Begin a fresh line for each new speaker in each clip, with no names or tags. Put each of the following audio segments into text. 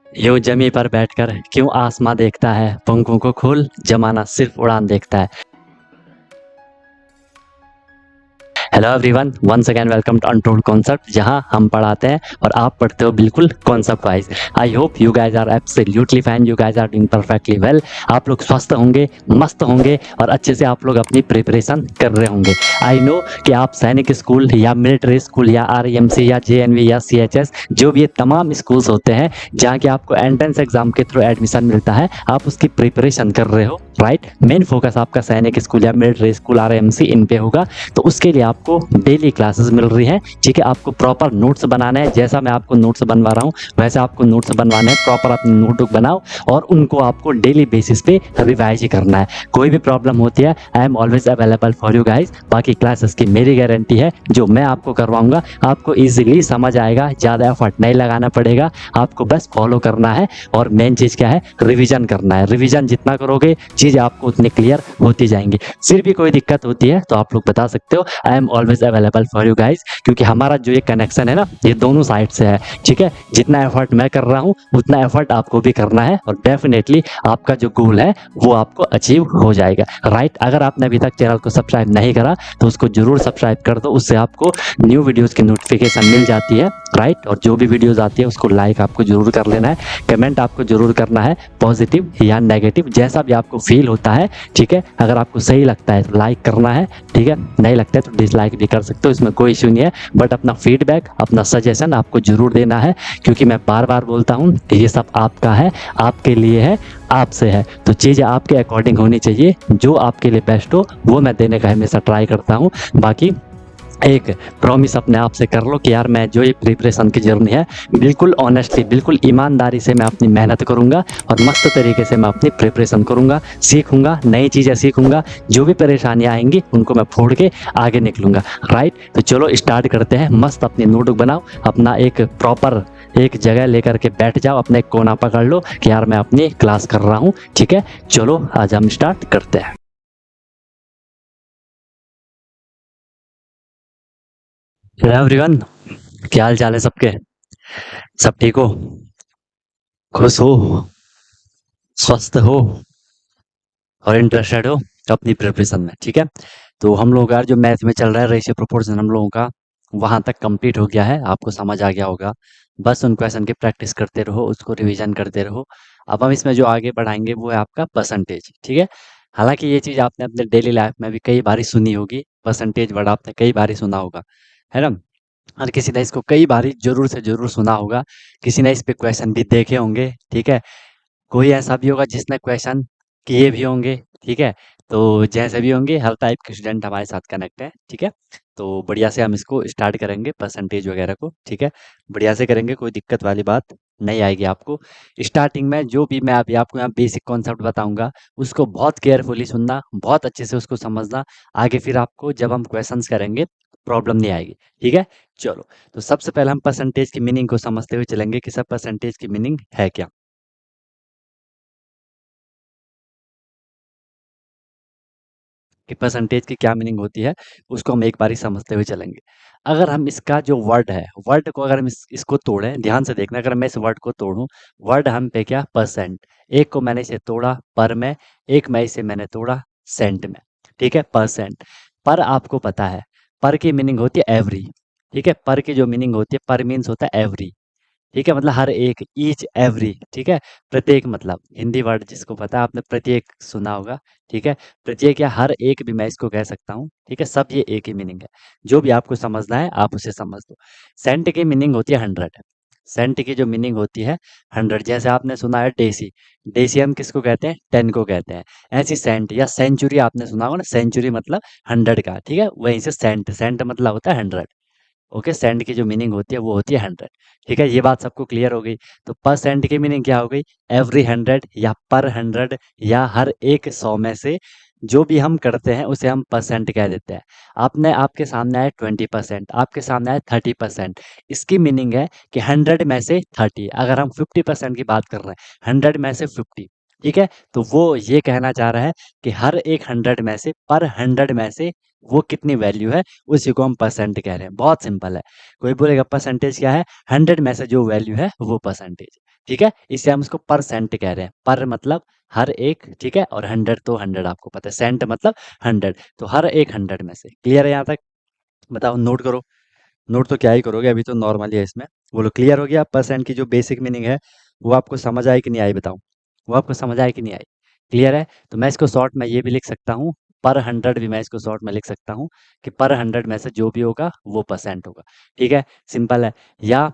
यूं जमी पर बैठकर क्यों आसमां देखता है, पंखों को खोल जमाना सिर्फ उड़ान देखता है। Hello everyone, once again welcome to untold concept, जहां हम पढ़ाते हैं और आप पढ़ते हो बिल्कुल concept wise. I hope you guys are absolutely fine, you guys are doing perfectly well. आप लोग स्वस्थ होंगे, मस्त होंगे और अच्छे से आप लोग अपनी प्रिपरेशन कर रहे होंगे। आई नो कि आप सैनिक स्कूल या मिलिट्री स्कूल या आरईएमसी या जेएनवी या सीएचएस, जो भी ये तमाम स्कूल्स होते हैं जहाँ के आपको एंट्रेंस एग्जाम के थ्रू एडमिशन मिलता है, आप उसकी प्रिपरेशन कर रहे हो, राइट। मेन फोकस आपका सैनिक स्कूल या मिलिट्री स्कूल आरईएमसी इन पे होगा। तो उसके लिए आपको डेली क्लासेस मिल रही हैं, ठीक है। आपको प्रॉपर नोट्स बनाना है, जैसा मैं आपको नोट्स बनवा रहा हूँ वैसे आपको नोट्स बनवाने हैं। प्रॉपर अपनी नोटबुक बनाओ और उनको आपको डेली बेसिस पे रिवाइज ही करना है। कोई भी प्रॉब्लम होती है, I am always available for you guys. बाकी क्लासेस की मेरी गारंटी है, जो मैं आपको करवाऊंगा आपको ईजिली समझ आएगा, ज़्यादा एफर्ट नहीं लगाना पड़ेगा, आपको बस फॉलो करना है। और मेन चीज़ क्या है, रिविजन करना है। रिविजन जितना करोगे चीज़ें आपको उतनी क्लियर होती जाएंगी। फिर भी कोई दिक्कत होती है तो आप लोग बता सकते हो, I am always available for you guys. क्योंकि हमारा जो ये कनेक्शन है ना, ये दोनों साइड से है, ठीक है। जितना एफर्ट मैं कर रहा हूँ उतना एफर्ट आपको भी करना है और डेफिनेटली आपका जो गोल है वो आपको अचीव हो जाएगा, राइट। अगर आपने अभी तक चैनल को सब्सक्राइब नहीं करा तो उसको जरूर सब्सक्राइब कर दो, उससे आपको न्यू वीडियोस की नोटिफिकेशन मिल जाती है, राइट। और जो भी वीडियोस आती है उसको लाइक आपको जरूर कर लेना है, कमेंट आपको जरूर करना है, पॉजिटिव या नेगेटिव जैसा भी आपको फील होता है, ठीक है। अगर आपको सही लगता है तो लाइक करना है, ठीक है। नहीं लगता है तो डिसलाइक भी कर सकते हो, इसमें कोई इश्यू नहीं है। बट अपना फीडबैक, अपना सजेशन आपको जरूर देना है, क्योंकि मैं बार बार बोलता हूँ कि ये सब आपका है, आपके लिए है, आपसे है। तो चीज़ें आपके अकॉर्डिंग होनी चाहिए, जो आपके लिए बेस्ट हो वो मैं देने का हमेशा ट्राई करता हूँ। बाकी एक प्रॉमिस अपने आप से कर लो कि यार मैं जो ये प्रिपरेशन की जर्नी है बिल्कुल ऑनेस्टली, बिल्कुल ईमानदारी से मैं अपनी मेहनत करूंगा और मस्त तरीके से मैं अपनी प्रिपरेशन करूंगा, सीखूंगा, नई चीज़ें सीखूंगा। जो भी परेशानियां आएंगी उनको मैं फोड़ के आगे निकलूंगा, राइट। तो चलो स्टार्ट करते हैं। मस्त अपनी नोटबुक बनाओ, अपना एक प्रॉपर एक जगह लेकर के बैठ जाओ, अपने एक कोना पकड़ लो कि यार मैं अपनी क्लास कर रहा हूँ, ठीक है। चलो आज हम स्टार्ट करते हैं। हेलो एवरीवन, क्या हाल चाल है सबके? सब ठीक हो, खुश हो, स्वस्थ हो और इंटरेस्टेड हो अपनी प्रिपरेशन में, ठीक है। तो हम लोग यार जो मैथ में चल रहा है रेशियो प्रोपोर्शन हम लोगों का वहाँ तक कंप्लीट हो गया है, आपको समझ आ गया होगा। बस उन क्वेश्चन की प्रैक्टिस करते रहो, उसको रिवीजन करते रहो। अब हम इसमें जो आगे बढ़ाएंगे वो है आपका परसेंटेज, ठीक है। हालांकि ये चीज़ आपने अपने डेली लाइफ में भी कई बारी सुनी होगी, परसेंटेज वर्ड आपने कई बारी सुना होगा, है ना। हर किसी ने इसको कई बारी ज़रूर से ज़रूर सुना होगा, किसी ने इस पे क्वेश्चन भी देखे होंगे, ठीक है। कोई ऐसा भी होगा जिसने क्वेश्चन किए भी होंगे, ठीक है। तो जैसे भी होंगे हर टाइप के स्टूडेंट हमारे साथ कनेक्ट है, ठीक है। तो बढ़िया से हम इसको स्टार्ट करेंगे परसेंटेज वगैरह को, ठीक है। बढ़िया से करेंगे, कोई दिक्कत वाली बात नहीं आएगी आपको। स्टार्टिंग में जो भी मैं अभी आपको यहाँ बेसिक कॉन्सेप्ट बताऊंगा उसको बहुत केयरफुली सुनना, बहुत अच्छे से उसको समझना। आगे फिर आपको जब हम क्वेश्चंस करेंगे प्रॉब्लम नहीं आएगी, ठीक है। चलो, तो सबसे पहले हम परसेंटेज की मीनिंग को समझते हुए चलेंगे कि सब परसेंटेज की मीनिंग है क्या। कि परसेंटेज की क्या मीनिंग होती है उसको हम एक बारी समझते हुए चलेंगे। अगर हम इसका जो वर्ड है, वर्ड को अगर हम इसको तोड़ें, ध्यान से देखना, अगर मैं इस वर्ड को तोड़ूं, वर्ड हम पे क्या परसेंट, एक को मैंने इसे तोड़ा पर में, एक मैं इसे मैंने तोड़ा सेंट में, ठीक है। परसेंट, पर आपको पता है पर की मीनिंग होती है एवरी, ठीक है। पर की जो मीनिंग होती है, पर मीन्स होता है एवरी, ठीक है, मतलब हर एक, ईच एवरी, ठीक है। प्रत्येक मतलब हिंदी वर्ड जिसको पता है, आपने प्रत्येक सुना होगा, ठीक है। प्रत्येक या हर एक भी मैं इसको कह सकता हूँ, ठीक है। सब ये एक ही मीनिंग है, जो भी आपको समझना है आप उसे समझ दो। सेंट की मीनिंग होती है 100, सेंट की जो मीनिंग होती है 100। जैसे आपने सुना है डेसी, डेसी हम किसको कहते हैं, 10 को कहते हैं। ऐसी सेंट या सेंचुरी आपने सुना होगा ना, सेंचुरी मतलब 100 का, ठीक है। वहीं से सेंट, सेंट मतलब होता है 100। ओके, सेंट की जो मीनिंग होती है वो होती है 100, ठीक है। ये बात सबको क्लियर हो गई। तो पर सेंट की मीनिंग क्या हो गई, एवरी 100 या पर 100 या हर एक 100 में से जो भी हम करते हैं उसे हम परसेंट कह देते हैं। आपने, आपके सामने आए 20%, आपके सामने आए 30%, इसकी मीनिंग है कि 100 में से 30। अगर हम 50% की बात कर रहे हैं, 100 में से 50, ठीक है? तो वो ये कहना चाह रहा है कि हर एक 100 में से, पर 100 में से वो कितनी वैल्यू है, उसी को हम परसेंट कह रहे हैं। बहुत सिंपल है। कोई बोलेगा परसेंटेज क्या है? 100 में से जो वैल्यू है वो परसेंटेज। ठीक है? इससे हम उसको परसेंट कह रहे हैं। पर मतलब हर एक, ठीक है? और 100 तो 100 आपको पता है। सेंट मतलब 100, तो हर एक 100 में से। क्लियर है यहाँ तक? बताओ, नोट करो। नोट तो क्या ही करोगे, अभी तो नॉर्मल ही है इसमें। बोलो, क्लियर हो गया? परसेंट की जो बेसिक मीनिंग है वो आपको समझ आई कि नहीं आई, बताओ। वो आपको समझ आई कि नहीं आई? क्लियर है? तो मैं इसको शॉर्ट में ये भी लिख सकता हूँ, पर 100 भी मैं इसको शॉर्ट में लिख सकता हूँ कि पर 100 में से जो भी होगा वो परसेंट होगा। ठीक है? सिंपल है। या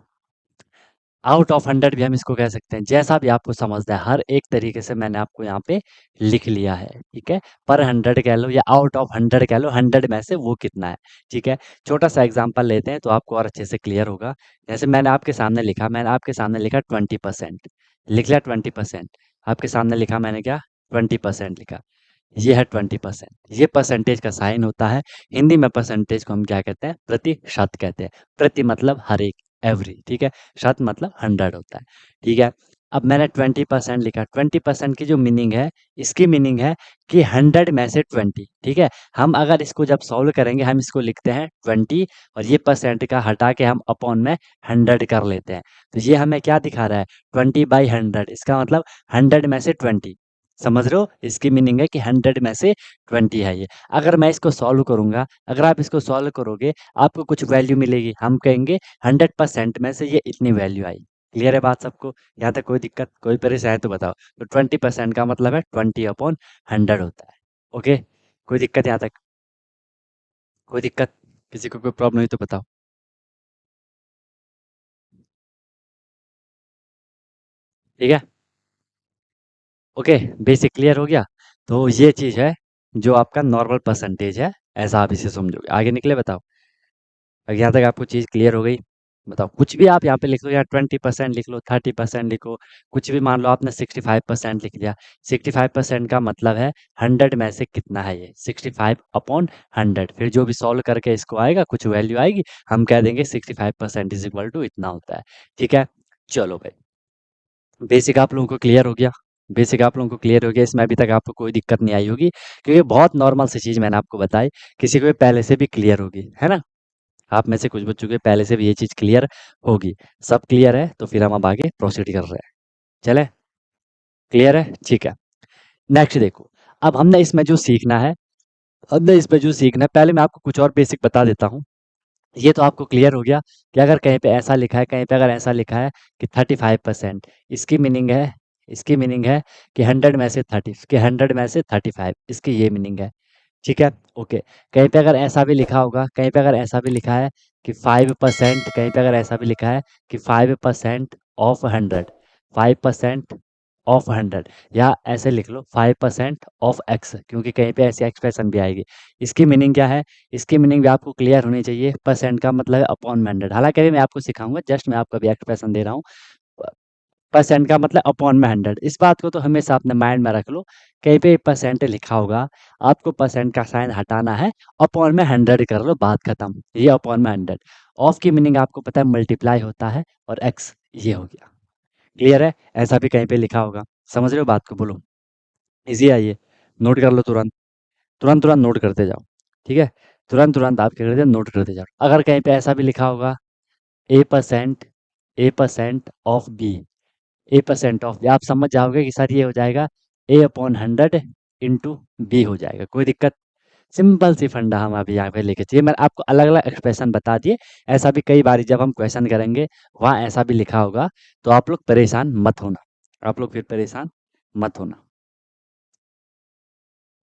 आउट ऑफ 100 भी हम इसको कह सकते हैं, जैसा भी आपको समझना है। हर एक तरीके से मैंने आपको यहाँ पे लिख लिया है। ठीक है? पर 100 कह लो या आउट ऑफ 100 कह लो, 100 में से वो कितना है। ठीक है? छोटा सा एग्जांपल लेते हैं तो आपको और अच्छे से क्लियर होगा। जैसे मैंने आपके सामने लिखा 20%, लिख लिया 20%। आपके सामने लिखा मैंने क्या? 20% लिखा। ये है 20%। ये परसेंटेज का साइन होता है। हिंदी में परसेंटेज को हम क्या कहते हैं? प्रतिशत कहते हैं। प्रति मतलब हर एक, एवरी। ठीक है? शत मतलब 100 होता है। ठीक है? अब मैंने 20% लिखा। 20% की जो मीनिंग है, इसकी मीनिंग है कि 100 में से 20। ठीक है? हम अगर इसको जब सॉल्व करेंगे, हम इसको लिखते हैं 20, और ये परसेंट का हटा के हम अपॉन में 100 कर लेते हैं। तो ये हमें क्या दिखा रहा है? 20/100। इसका मतलब 100 में से 20। समझ रहे हो? इसकी मीनिंग है कि 100 में से 20 है ये। अगर मैं इसको सॉल्व करूँगा, अगर आप इसको सॉल्व करोगे, आपको कुछ वैल्यू मिलेगी। हम कहेंगे 100% में से ये इतनी वैल्यू आई। क्लियर है बात सबको? यहाँ तक कोई दिक्कत, कोई परेशानी है तो बताओ। तो 20% का मतलब है 20/100 होता है। ओके? कोई दिक्कत यहाँ तक? कोई दिक्कत? किसी को कोई प्रॉब्लम हुई तो बताओ। ठीक है? ओके, बेसिक क्लियर हो गया? तो ये चीज़ है जो आपका नॉर्मल परसेंटेज है, ऐसा आप इसे समझोगे। आगे निकले, बताओ। अगर यहाँ तक आपको चीज़ क्लियर हो गई, बताओ। कुछ भी आप यहाँ पे लिख लो, या 20% लिख लो, 30% लिखो, कुछ भी। मान लो आपने 65% लिख दिया। 65% का मतलब है 100 में से कितना है ये? 65/100। फिर जो भी सॉल्व करके इसको आएगा, कुछ वैल्यू आएगी, हम कह देंगे 65% इज इक्वल टू इतना होता है। ठीक है? चलो भाई, बेसिक आप लोगों को क्लियर हो गया? बेसिक आप लोगों को क्लियर हो गया? इसमें अभी तक आपको कोई दिक्कत नहीं आई होगी, क्योंकि बहुत नॉर्मल सी चीज़ मैंने आपको बताई। किसी को भी पहले से भी क्लियर होगी, है ना? आप में से कुछ बच्चों के पहले से भी ये चीज़ क्लियर होगी। सब क्लियर है तो फिर हम अब आगे प्रोसीड कर रहे हैं। चले? क्लियर है? ठीक है। नेक्स्ट देखो। अब हमने इसमें जो सीखना है, पहले मैं आपको कुछ और बेसिक बता देता हूँ। ये तो आपको क्लियर हो गया कि अगर कहीं पे ऐसा लिखा है, कहीं पे अगर ऐसा लिखा है कि 35%, इसकी मीनिंग है, इसकी मीनिंग है कि 100 में से 30, कि 100 में से 35, इसकी ये मीनिंग है। ठीक है? ओके। कहीं पे अगर ऐसा भी लिखा होगा, कहीं पे अगर ऐसा भी लिखा है कि 5%, कहीं पे अगर ऐसा भी लिखा है कि 5% ऑफ 100, 5% ऑफ 100, या ऐसे लिख लो 5% ऑफ एक्स, क्योंकि कहीं पे ऐसी एक्सप्रेशन भी आएगी। इसकी मीनिंग क्या है? इसकी मीनिंग भी आपको क्लियर होनी चाहिए। परसेंट का मतलब है अपॉन में 100। हालांकि अभी मैं आपको सिखाऊंगा, जस्ट मैं आपको अभी एक्सप्रेशन दे रहा हूँ। परसेंट का मतलब अपॉन में 100, इस बात को तो हमेशा अपने माइंड में रख लो। कहीं पे परसेंट लिखा होगा, आपको परसेंट का साइन हटाना है, अपॉन में 100 कर लो, बात खत्म। ये अपॉन में 100। ऑफ की मीनिंग आपको पता है मल्टीप्लाई होता है, और एक्स ये हो गया। क्लियर है? ऐसा भी कहीं पे लिखा होगा। समझ रहे हो बात को? बोलो। इजी है ये। नोट कर लो तुरंत। तुरंत तुरंत नोट करते जाओ। ठीक है? तुरंत तुरंत आप क्या करते हो? नोट करते जाओ। अगर कहीं पे ऐसा भी लिखा होगा, ए परसेंट ऑफ बी, ए% ऑफ, आप समझ जाओगे कि सर ये हो जाएगा A/100 इंटू बी हो जाएगा। कोई दिक्कत? सिंपल सी फंडा हम अभी यहाँ पे लेके चाहिए। मैंने आपको अलग अलग एक्सप्रेशन बता दिए। ऐसा भी कई बार जब हम क्वेश्चन करेंगे, वहाँ ऐसा भी लिखा होगा, तो आप लोग परेशान मत होना। आप लोग फिर परेशान मत होना।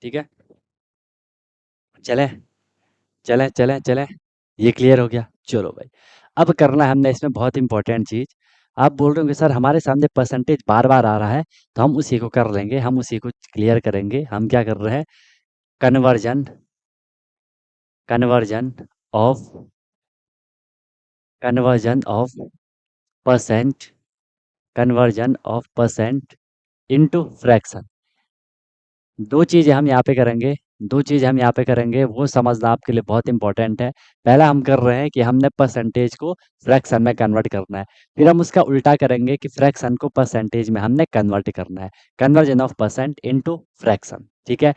ठीक है? चले? चले? ये क्लियर हो गया? चलो भाई। अब करना है हमने इसमें बहुत इंपॉर्टेंट चीज़। आप बोल रहे होंगे सर हमारे सामने परसेंटेज बार बार आ रहा है, तो हम उसी को कर लेंगे, हम उसी को क्लियर करेंगे। हम क्या कर रहे हैं? Conversion, conversion of, conversion of percent, conversion of percent into fraction. दो चीज़ें हम यहाँ पे करेंगे। दो चीज़ हम यहाँ पे करेंगे वो समझना आपके लिए बहुत इंपॉर्टेंट है। पहला हम कर रहे हैं कि हमने परसेंटेज को फ्रैक्शन में कन्वर्ट करना है। फिर हम उसका उल्टा करेंगे कि फ्रैक्शन को परसेंटेज में हमने कन्वर्ट करना है। Conversion of percent into fraction, ठीक है?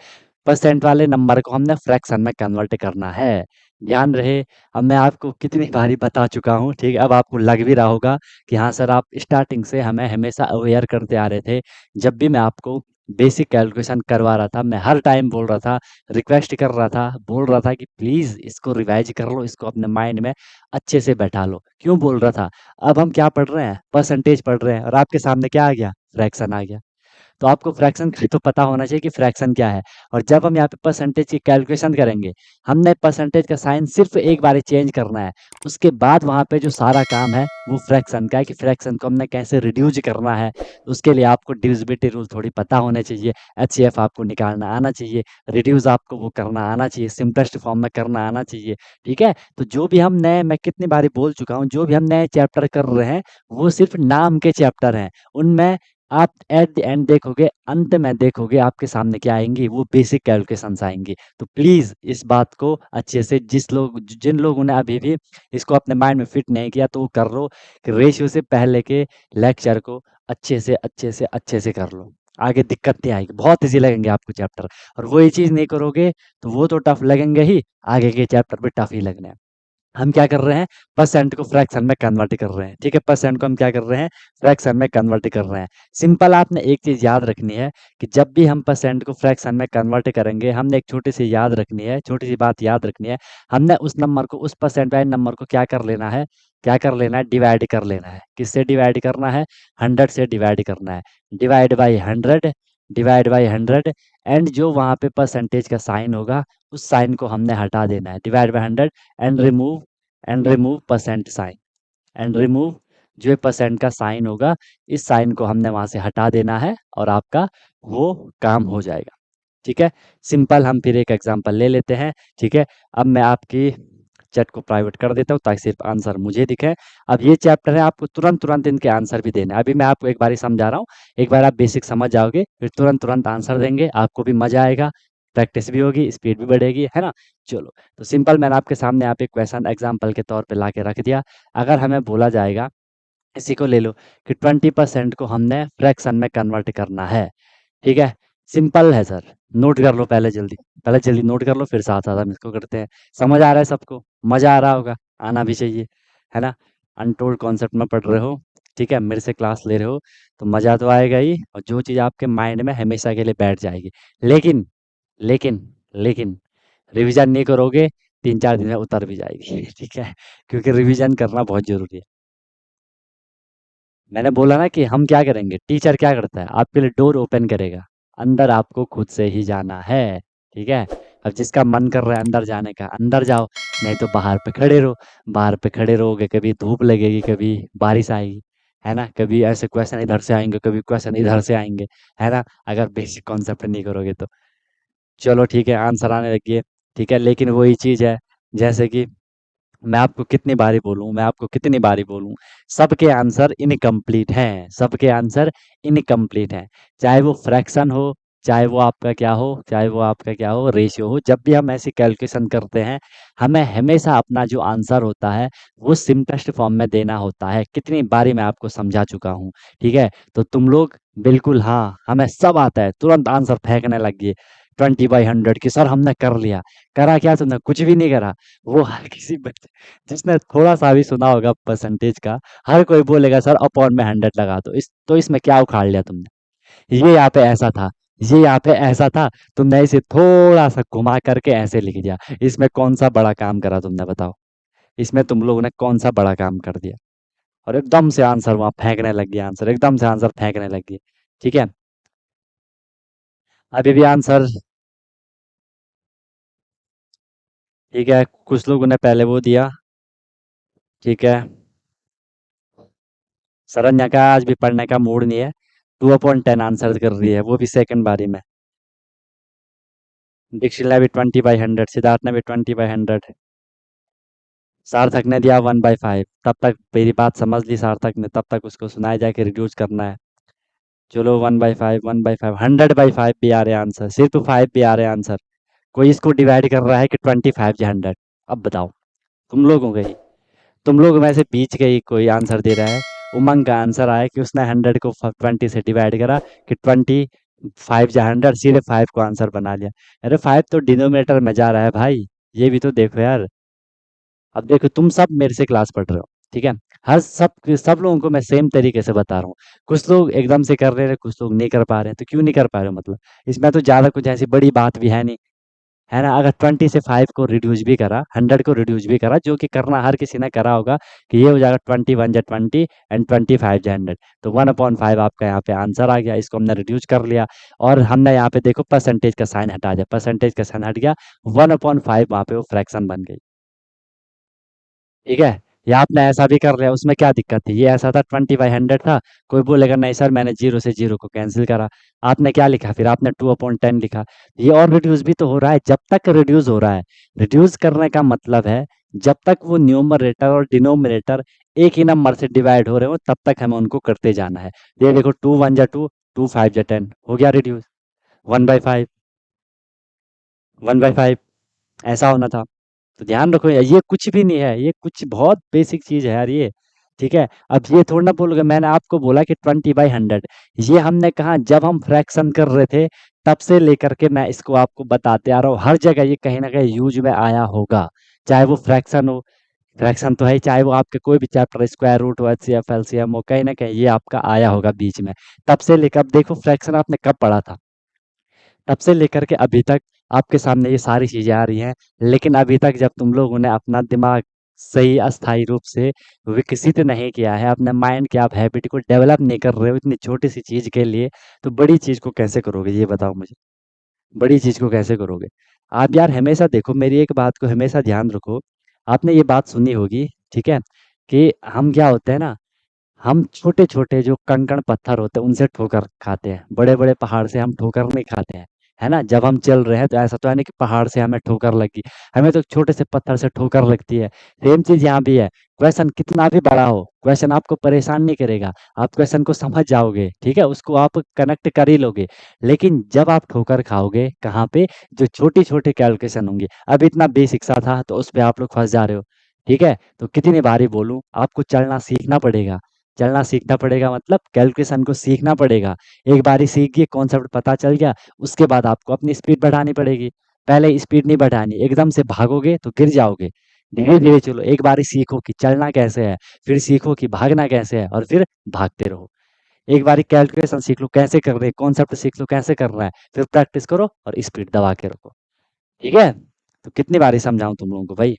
परसेंट वाले नंबर को हमने फ्रैक्शन में कन्वर्ट करना है। ध्यान रहे, अब मैं आपको कितनी बारी बता चुका हूँ, ठीक है? अब आपको लग भी रहा होगा कि हाँ सर, आप स्टार्टिंग से हमें हमेशा अवेयर करते आ रहे थे। जब भी मैं आपको बेसिक कैलकुलेशन करवा रहा था, मैं हर टाइम बोल रहा था, रिक्वेस्ट कर रहा था, बोल रहा था कि प्लीज़ इसको रिवाइज़ कर लो, इसको अपने माइंड में अच्छे से बैठा लो। क्यों बोल रहा था? अब हम क्या पढ़ रहे हैं? परसेंटेज पढ़ रहे हैं और आपके सामने क्या आ गया? फ्रैक्शन आ गया। तो आपको फ्रैक्शन का तो पता होना चाहिए कि फ्रैक्शन क्या है। और जब हम यहाँ पे परसेंटेज की कैलकुलेशन करेंगे, हमने परसेंटेज का साइन सिर्फ एक बार चेंज करना है। उसके बाद वहाँ पे जो सारा काम है वो फ्रैक्शन का है कि फ्रैक्शन को हमने कैसे रिड्यूस करना है। उसके लिए आपको डिविजिबिलिटी रूल थोड़ी पता होने चाहिए, एचसीएफ आपको निकालना आना चाहिए, रिड्यूस आपको वो करना आना चाहिए, सिंपलेस्ट फॉर्म में करना आना चाहिए, ठीक है? तो जो भी हम नए, मैं कितनी बारी बोल चुका हूँ, जो भी हम नए चैप्टर कर रहे हैं वो सिर्फ नाम के चैप्टर हैं। उनमें आप एट द एंड देखोगे, अंत में देखोगे आपके सामने क्या आएँगी, वो बेसिक कैलकुलेशंस आएँगी। तो प्लीज़ इस बात को अच्छे से, जिन लोगों ने अभी भी इसको अपने माइंड में फिट नहीं किया तो वो कर लो कि रेशियो से पहले के लेक्चर को अच्छे से कर लो। आगे दिक्कत नहीं आएगी, बहुत ईज़ी लगेंगे आपको चैप्टर। और वही चीज़ नहीं करोगे तो वो तो टफ लगेंगे ही, आगे के चैप्टर भी टफ ही लगने हैं। हम क्या कर रहे हैं? परसेंट को फ्रैक्शन में कन्वर्ट कर रहे हैं, ठीक है? परसेंट को हम क्या कर रहे हैं? फ्रैक्शन में कन्वर्ट कर रहे हैं। सिंपल, आपने एक चीज़ याद रखनी है कि जब भी हम परसेंट को फ्रैक्शन में कन्वर्ट करेंगे, हमने एक छोटी सी बात याद रखनी है। हमने उस नंबर को, उस परसेंट वाले नंबर को क्या कर लेना है? क्या कर लेना है? डिवाइड कर लेना है। किससे डिवाइड करना है? 100 से डिवाइड करना है। Divide by 100, divide by 100, and जो वहाँ पे परसेंटेज का साइन होगा उस साइन को हमने हटा देना है। Divide by 100 and remove percent sign, and remove जो परसेंट का साइन होगा, इस साइन को हमने वहां से हटा देना है और आपका वो काम हो जाएगा, ठीक है? सिंपल, हम फिर एक एग्जांपल ले लेते हैं, ठीक है? अब मैं आपकी चैट को प्राइवेट कर देता हूँ ताकि सिर्फ आंसर मुझे दिखे। अब ये चैप्टर है, आपको तुरंत तुरंत इनके आंसर भी देने हैं। अभी मैं आपको एक बारी समझा रहा हूँ, एक बार आप बेसिक समझ जाओगे फिर तुरंत तुरंत आंसर देंगे, आपको भी मजा आएगा, प्रैक्टिस भी होगी, स्पीड भी बढ़ेगी, है ना? चलो, तो सिंपल, मैंने आपके सामने यहाँ पे क्वेश्चन एग्जाम्पल के तौर पे ला के रख दिया। अगर हमें बोला जाएगा, इसी को ले लो कि 20% को हमने फ्रैक्शन में कन्वर्ट करना है, ठीक है? सिंपल है सर, नोट कर लो पहले जल्दी नोट कर लो, फिर साथ साथ हम इसको करते हैं। समझ आ रहा है सबको? मजा आ रहा होगा, आना भी चाहिए, है ना? अनटोल्ड कॉन्सेप्ट में पढ़ रहे हो, ठीक है? मेरे से क्लास ले रहे हो तो मजा तो आएगा ही, और जो चीज़ आपके माइंड में हमेशा के लिए बैठ जाएगी। लेकिन लेकिन लेकिन रिवीजन नहीं करोगे, 3-4 दिन में उतर भी जाएगी ठीक है? क्योंकि रिवीजन करना बहुत जरूरी है। मैंने बोला ना कि हम क्या करेंगे, टीचर क्या करता है, आपके लिए डोर ओपन करेगा, अंदर आपको खुद से ही जाना है, ठीक है? अब जिसका मन कर रहा है अंदर जाने का, अंदर जाओ, नहीं तो बाहर पे खड़े रहो। बाहर पे खड़े रहोगे, कभी धूप लगेगी, कभी बारिश आएगी, है ना? कभी ऐसे क्वेश्चन इधर से आएंगे, कभी क्वेश्चन इधर से आएंगे, है ना? अगर बेसिक कॉन्सेप्ट नहीं करोगे तो। चलो ठीक है, आंसर आने लगिए, ठीक है? लेकिन वही चीज़ है, जैसे कि मैं आपको कितनी बारी बोलूँ, सबके आंसर इनकम्प्लीट हैं, सबके आंसर इनकम्प्लीट हैं। चाहे वो फ्रैक्शन हो, चाहे वो आपका क्या हो, रेशियो हो, जब भी हम ऐसी कैलकुलेशन करते हैं, हमें हमेशा अपना जो आंसर होता है, वो सिम्पलेस्ट फॉर्म में देना होता है। कितनी बारी मैं आपको समझा चुका हूँ, ठीक है? तो तुम लोग बिल्कुल, हाँ, हमें सब आता है, तुरंत आंसर फेंकने लगिए 20/100 की सर हमने कर लिया। करा क्या तुमने? कुछ भी नहीं करा। वो हर किसी बच्चे, जिसने थोड़ा-सा भी सुना होगा परसेंटेज का, हर कोई बोलेगा सर अपॉन में 100 लगा दो। इसमें क्या उखाड़ लिया तुमने? ये यहाँ पे ऐसा था, ये यहाँ पे ऐसा था, तुमने इसे थोड़ा-सा घुमा करके ऐसे लिख दिया। इसमें कौन-सा बड़ा काम करा तुमने बताओ? इसमें तुम लोगों ने कौन-सा बड़ा काम कर दिया? और एकदम से आंसर वहाँ फेंकने लग गए, आंसर एकदम से आंसर फेंकने लग गए। ठीक है? अभी भी आंसर, ठीक है, कुछ लोगों ने पहले वो दिया, ठीक है। शरण्या का आज भी पढ़ने का मूड नहीं है, 2/10 आंसर कर रही है, वो भी सेकंड बारी में। दीक्षित ने भी 20/100, सिद्धार्थ ने भी 20/100, सार्थक ने दिया 1/5। तब तक मेरी बात समझ ली सार्थक ने, तब तक उसको सुनाया जाए कि रिड्यूस करना है। चलो 1/5, 1/5, 100/5 भी आ रहे आंसर, सिर्फ 5 भी आ रहे आंसर। कोई इसको डिवाइड कर रहा है कि 25 या 100। अब बताओ, तुम लोग हो गई, तुम लोग में से बीच के ही कोई आंसर दे रहा है। उमंग का आंसर आया कि उसने 100 को 20 से डिवाइड करा, कि 25 या 100, सीधे 5 को आंसर बना लिया। अरे 5 तो डिनोमिनेटर में जा रहा है भाई, ये भी तो देखो यार। अब देखो, तुम सब मेरे से क्लास पढ़ रहे हो, ठीक है? हर सब लोगों को मैं सेम तरीके से बता रहा हूँ। कुछ लोग एकदम से कर रहे हैं, कुछ लोग नहीं कर पा रहे हैं। तो क्यों नहीं कर पा रहे हो मतलब? इसमें तो ज़्यादा कुछ ऐसी बड़ी बात भी है नहीं, है ना? अगर 20 से 5 को रिड्यूस भी करा, 100 को रिड्यूस भी करा, जो कि करना हर किसी ने करा होगा, कि ये हो जाएगा 21 या 20 एंड 25 या 100। तो 1/5 आपका यहाँ पे आंसर आ गया, इसको हमने रिड्यूस कर लिया। और हमने यहाँ पे देखो परसेंटेज का साइन हटा दिया, परसेंटेज का साइन हट गया, 1/5 वहाँ पे वो फ्रैक्शन बन गई। ठीक है? या आपने ऐसा भी कर लिया, उसमें क्या दिक्कत थी? ये ऐसा था, 20/100 था। कोई बोलेगा नहीं सर, मैंने जीरो से जीरो को कैंसिल करा। आपने क्या लिखा फिर? आपने 2/10 लिखा। ये और रिड्यूस भी तो हो रहा है, जब तक रिड्यूस हो रहा है। रिड्यूस करने का मतलब है, जब तक वो न्यूमरेटर और डिनोमिनेटर एक ही नंबर से डिवाइड हो रहे हो, तब तक हमें उनको करते जाना है। ये देखो, 2 1 जा 2, 2 5 जा 10, हो गया रिड्यूस। 1/5, 1/5 ऐसा होना था। तो ध्यान रखो यार, ये कुछ भी नहीं है, ये कुछ बहुत बेसिक चीज है यार ये। ठीक है? अब ये थोड़ा ना बोलोगे, मैंने आपको बोला कि 20/100, ये हमने कहा जब हम फ्रैक्शन कर रहे थे, तब से लेकर के मैं इसको आपको बताते आ रहा हूँ। हर जगह ये कहीं ना कहीं यूज में आया होगा, चाहे वो फ्रैक्शन हो, फ्रैक्शन तो है ही, चाहे वो आपके कोई भी चैप्टर, स्क्वायर रूट हो, एचसीएफ एलसीएम हो, कहीं ना कहीं ये आपका आया होगा बीच में। तब से लेकर, अब देखो फ्रैक्शन आपने कब पढ़ा था? तब से लेकर के अभी तक आपके सामने ये सारी चीज़ें आ रही हैं, लेकिन अभी तक जब तुम लोगों ने अपना दिमाग सही अस्थायी रूप से विकसित नहीं किया है, अपने माइंड के आप हैबिट को डेवलप नहीं कर रहे हो इतनी छोटी-सी चीज़ के लिए, तो बड़ी चीज़ को कैसे करोगे ये बताओ मुझे? बड़ी चीज़ को कैसे करोगे? आप यार हमेशा देखो, मेरी एक बात को हमेशा ध्यान रखो, आपने ये बात सुनी होगी, ठीक है? कि हम क्या होते हैं ना, हम छोटे-छोटे जो कंकड़ पत्थर होते हैं उनसे ठोकर खाते हैं, बड़े-बड़े पहाड़ से हम ठोकर नहीं खाते हैं, है ना? जब हम चल रहे हैं तो ऐसा तो है नहीं कि पहाड़ से हमें ठोकर लगी, हमें तो छोटे से पत्थर से ठोकर लगती है। सेम चीज़ यहाँ भी है, क्वेश्चन कितना भी बड़ा हो, क्वेश्चन आपको परेशान नहीं करेगा, आप क्वेश्चन को समझ जाओगे, ठीक है? उसको आप कनेक्ट कर ही लोगे। लेकिन जब आप ठोकर खाओगे, कहाँ पे? जो छोटी-छोटी कैलकुलेशन होंगी, अब इतना बेसिक सा था तो उस पे आप लोग फँस जा रहे हो, ठीक है? तो कितनी बारी बोलूँ, आपको चलना सीखना पड़ेगा। चलना सीखना पड़ेगा मतलब कैलकुलेशन को सीखना पड़ेगा। एक बारी सीख गए, कॉन्सेप्ट पता चल गया, उसके बाद आपको अपनी स्पीड बढ़ानी पड़ेगी। पहले स्पीड नहीं बढ़ानी, एकदम से भागोगे तो गिर जाओगे। धीरे-धीरे चलो, एक बारी सीखो कि चलना कैसे है, फिर सीखो कि भागना कैसे है, और फिर भागते रहो। एक बारी कैलकुलेशन सीख लो कैसे कर रहे हैं, कॉन्सेप्ट सीख लो कैसे करना है, फिर प्रैक्टिस करो और स्पीड दबा के रखो। ठीक है? तो कितनी बारी समझाऊँ तुम लोगों को भाई?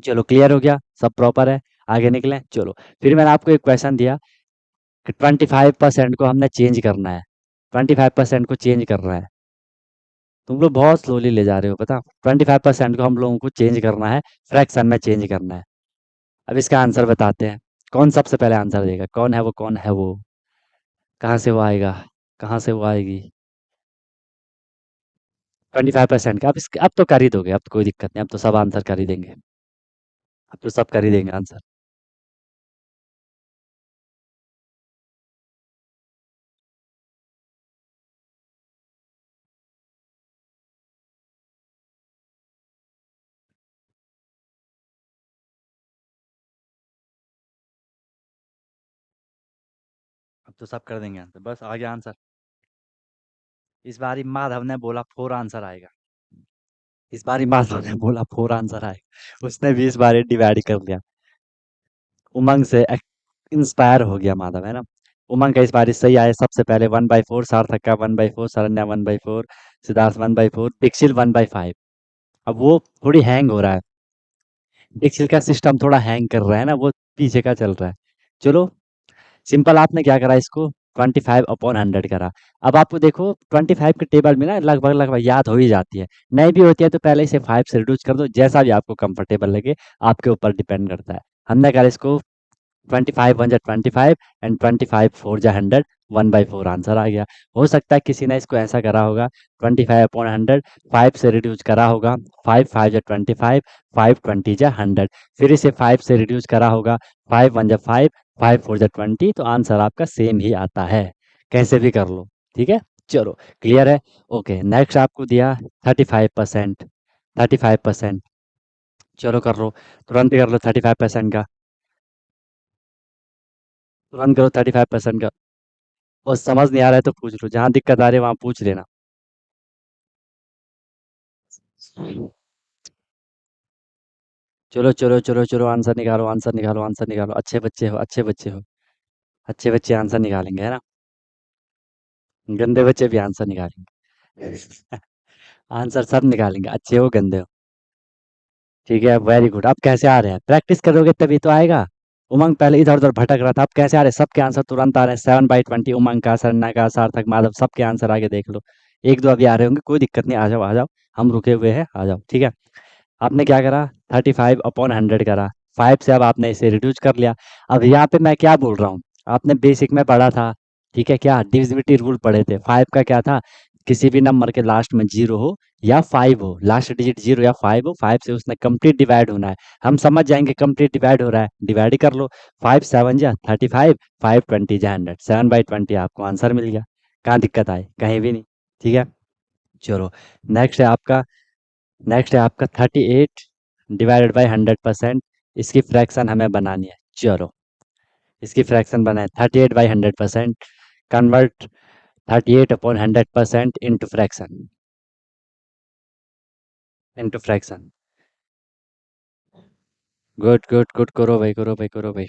चलो क्लियर हो गया, सब प्रॉपर है, आगे निकलें? चलो, फिर मैंने आपको एक क्वेश्चन दिया कि 25% को हमने चेंज करना है, 25% को चेंज करना है। तुम लोग बहुत स्लोली ले जा रहे हो, पता? 25% को हम लोगों को चेंज करना है, फ्रैक्शन में चेंज करना है। अब इसका आंसर बताते हैं। कौन सबसे पहले आंसर देगा? कौन है वो? कौन है वो? कहाँ से वो आएगा? कहाँ से वो आएगी? 25% का, अब तो कर ही दोगे, अब तो कोई दिक्कत नहीं, अब तो सब आंसर कर ही देंगे, अब तो सब कर ही देंगे आंसर। अब तो सब कर देंगे आंसर, बस आ गया आंसर। इस बारी माधव ने बोला 4 आंसर आएगा। इस बारी माधव ने बोला 4 आंसर आएगा, उसने भी इस बारी डिवाइड कर लिया। उमंग से इंस्पायर हो गया माधव, है ना? उमंग का इस बार सही आया सबसे पहले, 1/4, सार्थक का 1/4, शरण्या 1/4, सिद्धार्थ 1/4, दीक्षित 1/5। अब वो थोड़ी हैंग हो रहा है, दीक्षित का सिस्टम थोड़ा हैंग कर रहा है ना, वो पीछे का चल रहा है। चलो, सिंपल आपने क्या करा, इसको 25/100 करा। अब आपको देखो 25 के टेबल में ना लगभग लगभग याद हो ही जाती है, नहीं भी होती है तो पहले इसे 5 से रिड्यूस कर दो, जैसा भी आपको कंफर्टेबल लगे, आपके ऊपर डिपेंड करता है। हमने कहा इसको 25 1 जा 25 एंड 25 4 जा 100, 1/4 आंसर आ गया। हो सकता है किसी ने इसको ऐसा करा होगा, 25/100, 5 से रिड्यूस करा होगा, 5 5 जा 25, 5 20 जा 100, फिर इसे 5 से रिड्यूस करा होगा, 5 1 जा 5, 5 4 जा 20, तो आंसर आपका सेम ही आता है। कैसे भी कर लो, ठीक है? चलो क्लियर है। ओके नेक्स्ट आपको दिया 35%। 35%। चलो कर लो, तुरंत ही कर लो 35% का। तुरंत करो 35% का। और समझ नहीं आ रहा है तो पूछ लो, जहाँ दिक्कत आ रही है वहाँ पूछ लेना। चलो चलो चलो चलो, आंसर निकालो, आंसर निकालो, आंसर निकालो, अच्छे बच्चे हो, अच्छे बच्चे हो। अच्छे बच्चे आंसर निकालेंगे, है ना? गंदे बच्चे भी आंसर निकालेंगे। आंसर सब निकालेंगे, अच्छे हो गंदे हो। ठीक है, वेरी गुड। अब कैसे आ रहे हैं? प्रैक्टिस करोगे तभी तो आएगा। उमंग पहले इधर उधर भटक रहा था, अब कैसे आ रहे हैं? सबके आंसर तुरंत आ रहे हैं। 7/20, उमंग का, सरना का, सार्थक, माधव, सबके आंसर आगे देख लो। एक दो अभी आ रहे होंगे, कोई दिक्कत नहीं, आ जाओ आ जाओ। हम रुके हुए हैं, आ जाओ, ठीक है। आपने क्या करा? 35/100 करा। 5 से अब आपने इसे रिड्यूस कर लिया। अब यहाँ पे मैं क्या बोल रहा हूँ, आपने बेसिक में पढ़ा था, ठीक है, क्या डिविजिबिलिटी रूल पढ़े थे। 5 का क्या था? किसी भी नंबर के लास्ट में जीरो हो या 5 हो, लास्ट डिजिट जीरो या 5 हो, 5 से उसने कंप्लीट डिवाइड होना है। हम समझ जाएंगे कंप्लीट डिवाइड हो रहा है, डिवाइड ही कर लो। 5 7 जा 35, 5 20 जा 100, 7/20 आपको आंसर मिल गया। कहाँ दिक्कत आए? कहीं भी नहीं। ठीक है, चलो। नेक्स्ट है आपका नेक्स्ट है आपका 38/100%। इसकी फ्रैक्शन हमें बनानी है। चलो, इसकी फ्रैक्शन बनाए 38/100%। Convert 38/100% into fraction. Into fraction. Good good good, करो भाई, करो भाई, करो भाई।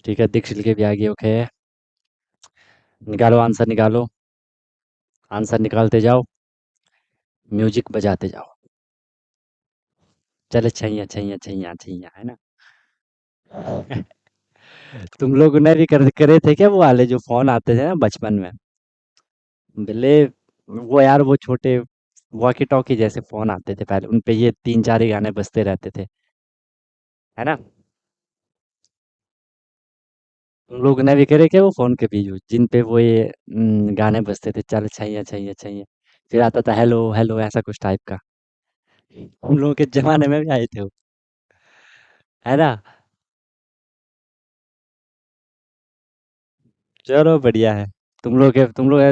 ठीक है, दिख के भी आ गई। ओके, निकालो आंसर, निकालो। आंसर निकालते जाओ, म्यूजिक बजाते जाओ। चले, छैया छैया छैया छैया, है ना? तुम लोग ने भी करे थे क्या वो वाले जो फोन आते थे ना बचपन में? बिल्ले, वो यार वो छोटे वॉकी टॉकी जैसे फोन आते थे पहले, उन पे ये तीन चार ही गाने बजते रहते थे, है ना? तुम लोग ने भी करे क्या वो फोन के भी यूज जिन पे वो ये गाने बजते थे, चल छैया छैया छैया। फिर आता था हेलो हेलो, ऐसा कुछ टाइप का। हम लोगों के जमाने में भी आए थे वो, है ना? चलो बढ़िया है। तुम लोग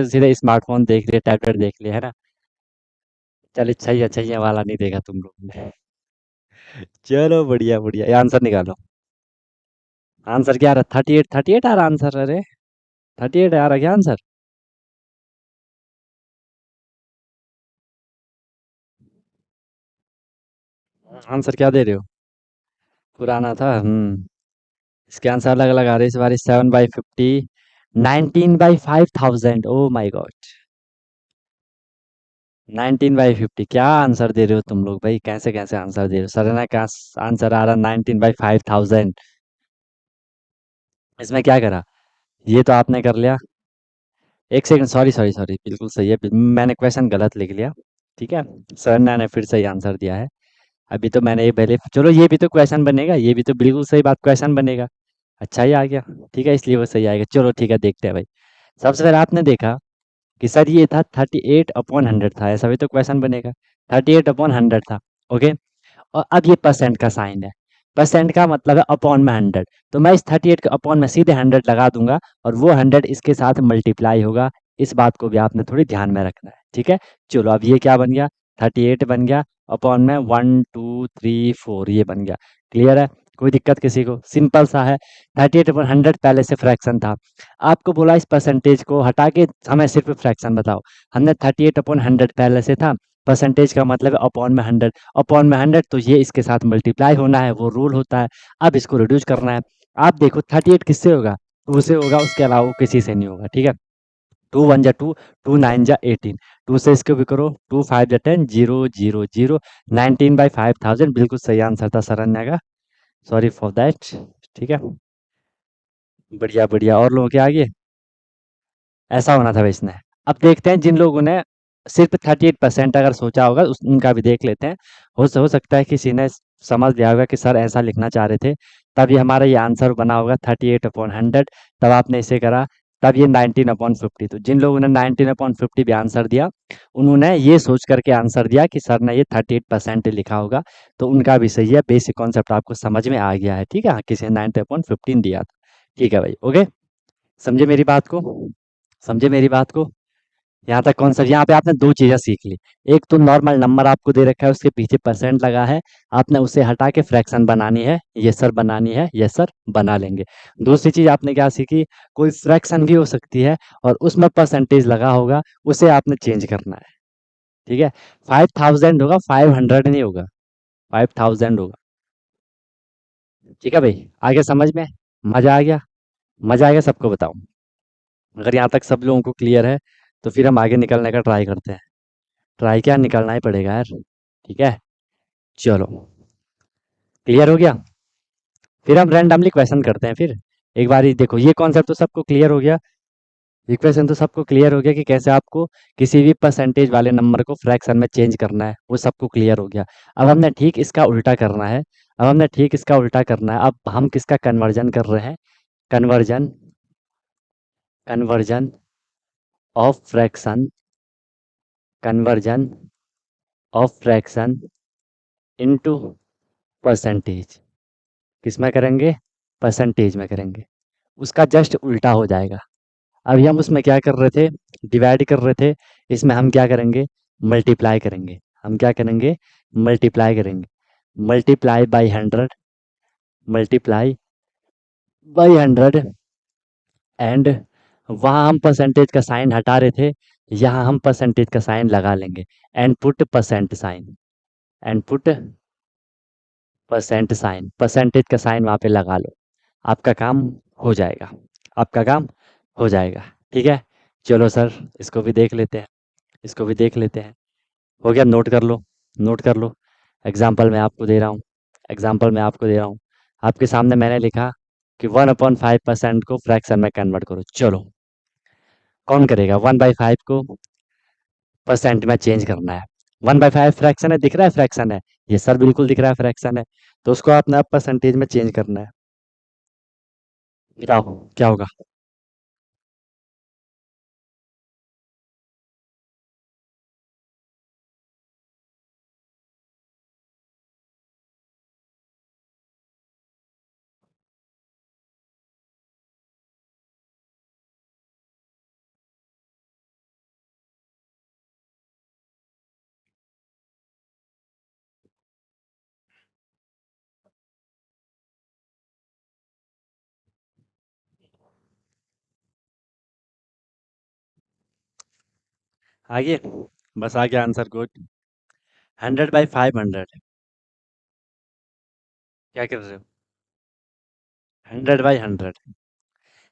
सीधे स्मार्टफोन देख लिए, टैबलेट देख लिए, है ना? चल छैया छैया वाला नहीं देखा तुम लोग ने। चलो बढ़िया बढ़िया, ये आंसर निकालो। आंसर क्या आ रहा? 38, 38 आ रहा आंसर? अरे 38 आ रहा क्या आंसर? आंसर क्या दे रहे हो? पुराना था। इसके आंसर अलग अलग आ रहे हैं इस बार। 7/50, 19/5000। ओ माई गॉड, 19/50। क्या आंसर दे रहे हो तुम लोग भाई? कैसे कैसे आंसर दे रहे हो? सरना का आंसर आ रहा 19/5000। इसमें क्या करा? ये तो आपने कर लिया। एक सेकंड, सॉरी सॉरी सॉरी, बिल्कुल सही है। मैंने क्वेश्चन गलत लिख लिया। ठीक है, सरना ने फिर सही आंसर दिया है। अभी तो मैंने ये पहले, चलो ये भी तो क्वेश्चन बनेगा, ये भी तो बिल्कुल सही बात, क्वेश्चन बनेगा। अच्छा ही आ गया। ठीक है, इसलिए वो सही आएगा। चलो ठीक है, देखते हैं भाई। सबसे पहले आपने देखा कि सर ये था 38/100 था, ऐसा भी तो क्वेश्चन बनेगा। 38/100 था। ओके, और अब ये परसेंट का साइन है। परसेंट का मतलब है अपॉन में 100। तो मैं इस 38 के अपॉन में सीधे 100 लगा दूंगा, और वो 100 इसके साथ मल्टीप्लाई होगा। इस बात को भी आपने थोड़ी ध्यान में रखना है, ठीक है? चलो, अब ये क्या बन गया? 38 बन गया, अपॉन में 1 2 3 4, ये बन गया। क्लियर है? कोई दिक्कत किसी को? सिंपल सा है। 38/100 पहले से फ्रैक्शन था। आपको बोला इस परसेंटेज को हटा के हमें सिर्फ फ्रैक्शन बताओ। हमने 38/100 पहले से था। परसेंटेज का मतलब है अपॉन में 100। अपॉन में 100 तो ये इसके साथ मल्टीप्लाई होना है, वो रूल होता है। अब इसको रिड्यूस करना है। आप देखो 38 किससे होगा? 2 से होगा, उसके अलावा वो किसी से नहीं होगा, ठीक है? 2 1 जा 2, 2 9 जा 18। 2 से इसको भी करो, 2 5 जा 10, 0 0 0, 19/5000 बिल्कुल सही आंसर था सरन्या का। Sorry for that. ठीक है, बढ़िया बढ़िया। और लोगों के आगे ऐसा होना था इसने। अब देखते हैं जिन लोगों ने सिर्फ 38% अगर सोचा होगा, उनका भी देख लेते हैं। हो सकता है किसी ने समझ लिया होगा कि सर ऐसा लिखना चाह रहे थे, तब ये हमारा ये आंसर बना होगा 38/100। तब आपने इसे करा, तब ये 19/50। तो जिन लोगों ने 19/50 भी आंसर दिया, उन्होंने ये सोच करके आंसर दिया कि सर ने ये 38% लिखा होगा। तो उनका भी सही है, बेसिक कॉन्सेप्ट आपको समझ में आ गया है। ठीक है, हाँ, किसी ने 19/15 दिया था। ठीक है भाई, ओके। समझे मेरी बात को? समझे मेरी बात को? यहाँ तक कॉन्सेप्ट, यहाँ पे आपने दो चीजें सीख ली। एक तो नॉर्मल नंबर आपको दे रखा है, उसके पीछे परसेंट लगा है, आपने उसे हटा के फ्रैक्शन बनानी है, ये सर बनानी है, ये सर बना लेंगे। दूसरी चीज आपने क्या सीखी, कोई फ्रैक्शन भी हो सकती है और उसमें परसेंटेज लगा होगा, उसे आपने चेंज करना है। ठीक है, 5000 होगा, 500 नहीं होगा, 5000 होगा। ठीक है भाई, आगे समझ में मजा आ गया? मजा आ गया सबको? बताओ। अगर यहाँ तक सब लोगों को क्लियर है तो फिर हम आगे निकलने का ट्राई करते हैं। ट्राई क्या, निकलना ही पड़ेगा यार। ठीक है, चलो, क्लियर हो गया? फिर हम रैंडमली क्वेश्चन करते हैं फिर। एक बार ही देखो, ये कॉन्सेप्ट तो सबको क्लियर हो गया, इक्वेशन तो सबको क्लियर हो गया कि कैसे आपको किसी भी परसेंटेज वाले नंबर को फ्रैक्शन में चेंज करना है, वो सबको क्लियर हो गया। अब हमने ठीक इसका उल्टा करना है। अब हमने ठीक इसका उल्टा करना है। अब हम किसका कन्वर्जन कर रहे हैं? Conversion, conversion of fraction, conversion of fraction into percentage. किस में करेंगे? परसेंटेज में करेंगे। उसका जस्ट उल्टा हो जाएगा। अभी हम उसमें क्या कर रहे थे? डिवाइड कर रहे थे। इसमें हम क्या करेंगे? मल्टीप्लाई करेंगे। हम क्या करेंगे? मल्टीप्लाई करेंगे। Multiply by 100, multiply by 100, and वहाँ हम परसेंटेज का साइन हटा रहे थे, यहाँ हम परसेंटेज का साइन लगा लेंगे। And put percent sign, and put percent sign, percentage का साइन वहाँ पे लगा लो। आपका काम हो जाएगा, आपका काम हो जाएगा। ठीक है, चलो सर, इसको भी देख लेते हैं, इसको भी देख लेते हैं। हो गया, नोट कर लो, नोट कर लो। एग्जाम्पल मैं आपको दे रहा हूँ, एग्जाम्पल मैं आपको दे रहा हूँ। आपके सामने मैंने लिखा कि 1/5% को फ्रैक्शन में कन्वर्ट करो। चलो, कौन करेगा? 1/5 को परसेंट में चेंज करना है। 1/5 फ्रैक्शन है, दिख रहा है फ्रैक्शन है, ये सर बिल्कुल दिख रहा है फ्रैक्शन है, तो उसको आपने अब परसेंटेज में चेंज करना है। बताओ क्या होगा? आगे, बस आ गया आंसर, गुड। 100/500, क्या कर रहे हो? 100/100।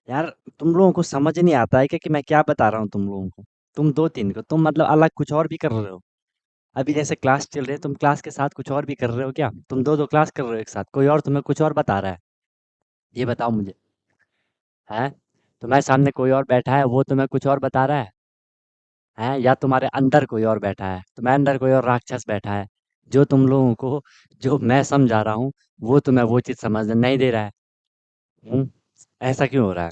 यार, तुम लोगों को समझ नहीं आता है कि मैं क्या बता रहा हूँ तुम लोगों को? तुम दो तीन को, तुम मतलब अलग कुछ और भी कर रहे हो। अभी जैसे क्लास चल रही है, तुम क्लास के साथ कुछ और भी कर रहे हो क्या? तुम दो दो क्लास कर रहे हो एक साथ, कोई और तुम्हें कुछ और बता रहा है? ये बताओ मुझे। है, तुम्हारे सामने कोई और बैठा है, वो तुम्हें कुछ और बता रहा है, या तुम्हारे अंदर कोई और बैठा है, तुम्हारे अंदर कोई और राक्षस बैठा है, जो तुम लोगों को, जो मैं समझा रहा हूँ, वो तुम्हें वो चीज़ समझ नहीं दे रहा है। ऐसा क्यों हो रहा है?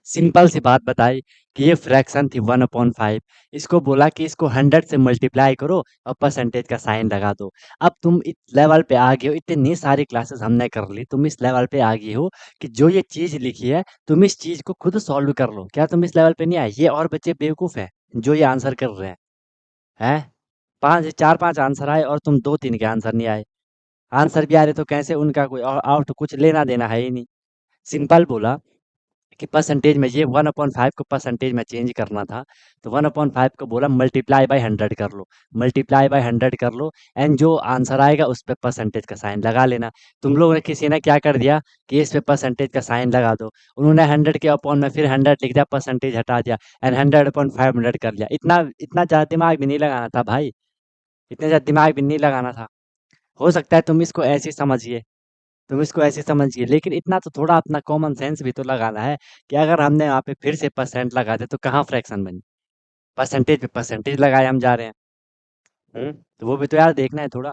सिंपल सी बात बताई कि ये फ्रैक्शन थी 1/5। इसको बोला कि इसको 100 से मल्टीप्लाई करो और परसेंटेज का साइन लगा दो। अब तुम इस लेवल पे आ गए हो, इतनी सारी क्लासेस हमने कर ली, तुम इस लेवल पे आ गए हो कि जो ये चीज़ लिखी है, तुम इस चीज़ को खुद सॉल्व कर लो। क्या तुम इस लेवल पे नहीं आए? ये और बच्चे बेवकूफ़ हैं जो ये आंसर कर रहे हैं। हैं? 4-5 आंसर आए और तुम 2-3 के आंसर नहीं आए। आंसर भी आ रहे तो कैसे, उनका कोई आउट कुछ लेना देना है ही नहीं। सिंपल बोला कि परसेंटेज में ये 1/5 को परसेंटेज में चेंज करना था, तो 1/5 को बोला मल्टीप्लाई बाय 100 कर लो, मल्टीप्लाई बाय 100 कर लो, एंड जो आंसर आएगा उस पे परसेंटेज का साइन लगा लेना। तुम लोगों ने, किसी ने क्या कर दिया कि इस पे परसेंटेज का साइन लगा दो, उन्होंने 100 के अपॉन में फिर 100 लिख दिया, परसेंटेज हटा दिया, एंड 100/500 कर लिया। इतना इतना ज़्यादा दिमाग भी नहीं लगाना था भाई, इतना ज़्यादा दिमाग भी नहीं लगाना था। हो सकता है तुम इसको ऐसे समझिए, तुम इसको ऐसे समझिए, लेकिन इतना तो थोड़ा अपना कॉमन सेंस भी तो लगाना है कि अगर हमने यहाँ पे फिर से परसेंट लगा दे तो कहाँ फ्रैक्शन बनी? परसेंटेज पे परसेंटेज लगाए हम जा रहे हैं। तो वो भी तो यार देखना है थोड़ा।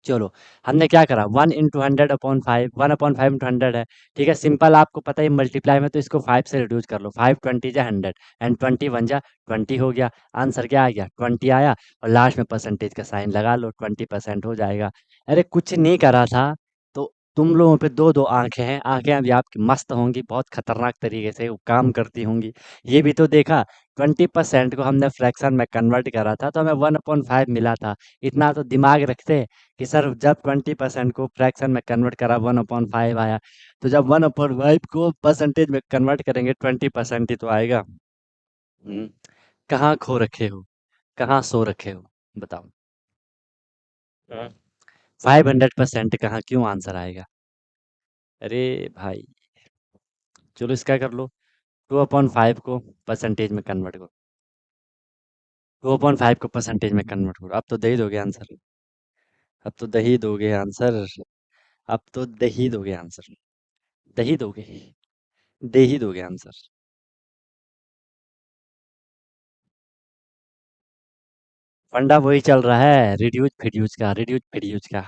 चलो, हमने क्या करा, 1/100/5, 1/5 × 100 है। ठीक है, सिंपल, आपको पता है मल्टीप्लाई में तो इसको 5 से रिड्यूस कर लो, 5 20 जा 100, एंड 20 1 जा 20 हो गया। आंसर क्या आ गया? 20 आया, और लास्ट में परसेंटेज का साइन लगा लो, 20% हो जाएगा। अरे कुछ नहीं करा था, तो तुम लोगों पे दो दो आंखें हैं, आंखें अभी आपकी मस्त होंगी, बहुत खतरनाक तरीके से वो काम करती होंगी। ये भी तो देखा, 20% को हमने फ्रैक्शन में कन्वर्ट करा था तो हमें 1/5 मिला था। इतना तो दिमाग रखते कि सर जब 20% को फ्रैक्शन में कन्वर्ट करा 1/5 आया, तो जब 1/5 को परसेंटेज में कन्वर्ट करेंगे 20% ही तो आएगा। हम्म, कहाँ खो रखे हो, कहाँ सो रखे हो, बताओ। 500% कहाँ, क्यों आंसर आएगा? अरे भाई, चलो इसका कर लो, 2/5 को परसेंटेज में कन्वर्ट करो। 2/5 को परसेंटेज में कन्वर्ट करो, अब तो दे ही दोगे आंसर। अब तो दे ही दोगे आंसर। अब तो दे ही दोगे आंसर। दे ही दोगे, दे ही दोगे आंसर। फंडा वही चल रहा है, रिड्यूस फिड्यूस का, रिड्यूस फिड्यूस का।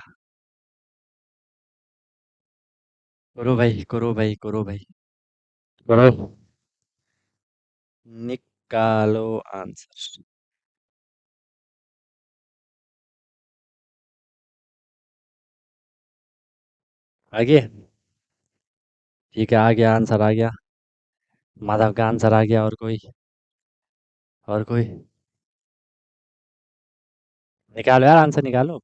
करो भाई, करो भाई, करो भाई, करो। निकालो आंसर। आगे, ठीक है, आ गया आंसर, आ गया। माधव का आंसर आ गया, और कोई? और कोई? निकालो यार, आंसर निकालो।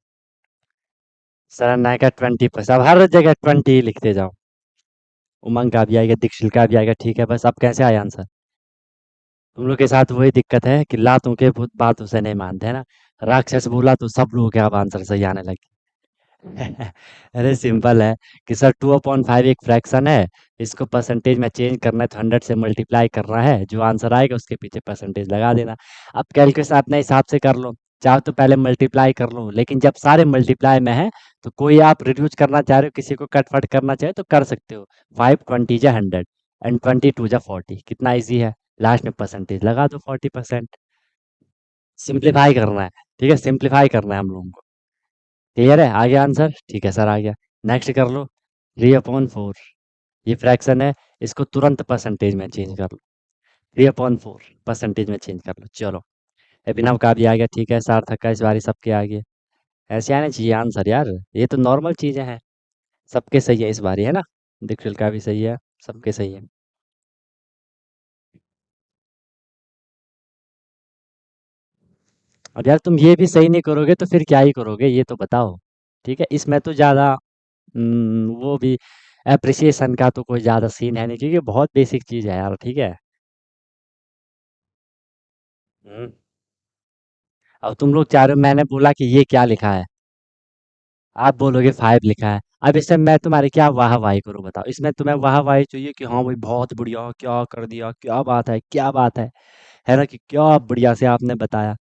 सरन्याय का 20%, अब हर जगह 20 लिखते जाओ। उमंग का भी आएगा, दीक्षिल का भी आएगा, ठीक है, बस अब कैसे आया आंसर? तुम लोग के साथ वही दिक्कत है कि लातों के भूत बातों से नहीं मानते है ना। राक्षस बोला तो सब लोगों के अब आंसर सही आने लगे। अरे सिंपल है कि सर 2/5 एक फ्रैक्शन है, इसको परसेंटेज में चेंज करना है तो 100 से मल्टीप्लाई करना है, जो आंसर आएगा उसके पीछे परसेंटेज लगा देना। अब कैलकुलेशन अपने हिसाब से कर लो, चाहो तो पहले मल्टीप्लाई कर लो, लेकिन जब सारे मल्टीप्लाई में है तो कोई आप रिड्यूस करना चाह रहे हो, किसी को कट फट करना चाहे तो कर सकते हो। 5 20 जा 100 एंड 22 जा 40, कितना ईजी है। लास्ट में परसेंटेज लगा दो 40%। सिंप्लीफाई करना है, ठीक है, सिंप्लीफाई करना है हम लोगों को। क्लियर है, आ गया आंसर, ठीक है सर, आ गया। नेक्स्ट कर लो। 3/4, ये फ्रैक्शन है, इसको तुरंत परसेंटेज में चेंज कर लो। 3/4 परसेंटेज में चेंज कर लो, चलो। अभिनव का भी आ गया, ठीक है, सार्थक का इस बारी सबके आ गए। ऐसे आने चाहिए आंसर यार, ये तो नॉर्मल चीजें हैं। सबके सही है इस बारी, है ना? दीक्षिल का भी सही है, सबके सही है। और यार तुम ये भी सही नहीं करोगे तो फिर क्या ही करोगे, ये तो बताओ। ठीक है, इसमें तो ज्यादा वो भी एप्रिसिएशन का तो कोई ज्यादा सीन है नहीं, क्योंकि बहुत बेसिक चीज है यार, ठीक है। हम्म, अब तुम लोग चाह रहे हो, मैंने बोला कि ये क्या लिखा है, आप बोलोगे 5 लिखा है। अब इसमें मैं तुम्हारी क्या वाह वाही करूँ, बताओ, इसमें तुम्हें वाह वाही चाहिए कि हाँ भाई बहुत बढ़िया, क्या कर दिया, क्या बात है, क्या बात है ना, कि क्या बढ़िया से आपने बताया।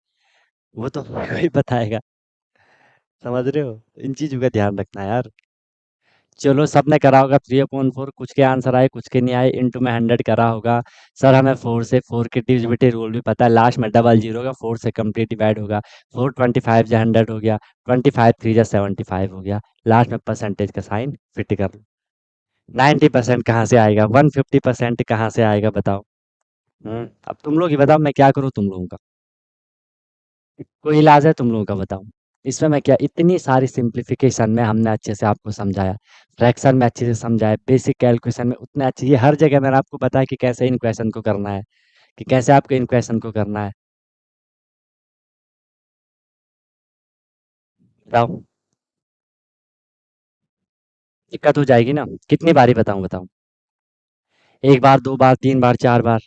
वो तो कोई बताएगा, समझ रहे हो? इन चीजों का ध्यान रखना है यार। चलो, सबने करा होगा 3/4, कुछ के आंसर आए, कुछ के नहीं आए, इंटू में 100 करा होगा। सर हमें 4 के डिविजिबिलिटी रूल भी पता है, लास्ट में डबल जीरो होगा, 4 से कंप्लीट डिवाइड होगा। 4 25 जा 100 हो गया, 25 3 जा 75 हो गया, लास्ट में परसेंटेज का साइन फिट कर लो। 90% कहाँ से आएगा, 150% कहाँ से आएगा, बताओ। अब तुम लोग ही बताओ, मैं क्या करूँ तुम लोगों का? कोई इलाज है तुम लोगों का, बताओ। इसमें मैं क्या, इतनी सारी सिंप्लीफिकेशन में हमने अच्छे से आपको समझाया, फ्रैक्शन में अच्छे से समझाया, बेसिक कैलकुलेशन में उतने अच्छे, ये हर जगह मैंने आपको बताया कि कैसे इन क्वेश्चन को करना है, कि कैसे आपको इन क्वेश्चन को करना है। बताओ। दिक्कत हो जाएगी ना, कितनी बारी बताऊं, बताओ। एक बार, दो बार, तीन बार, चार बार,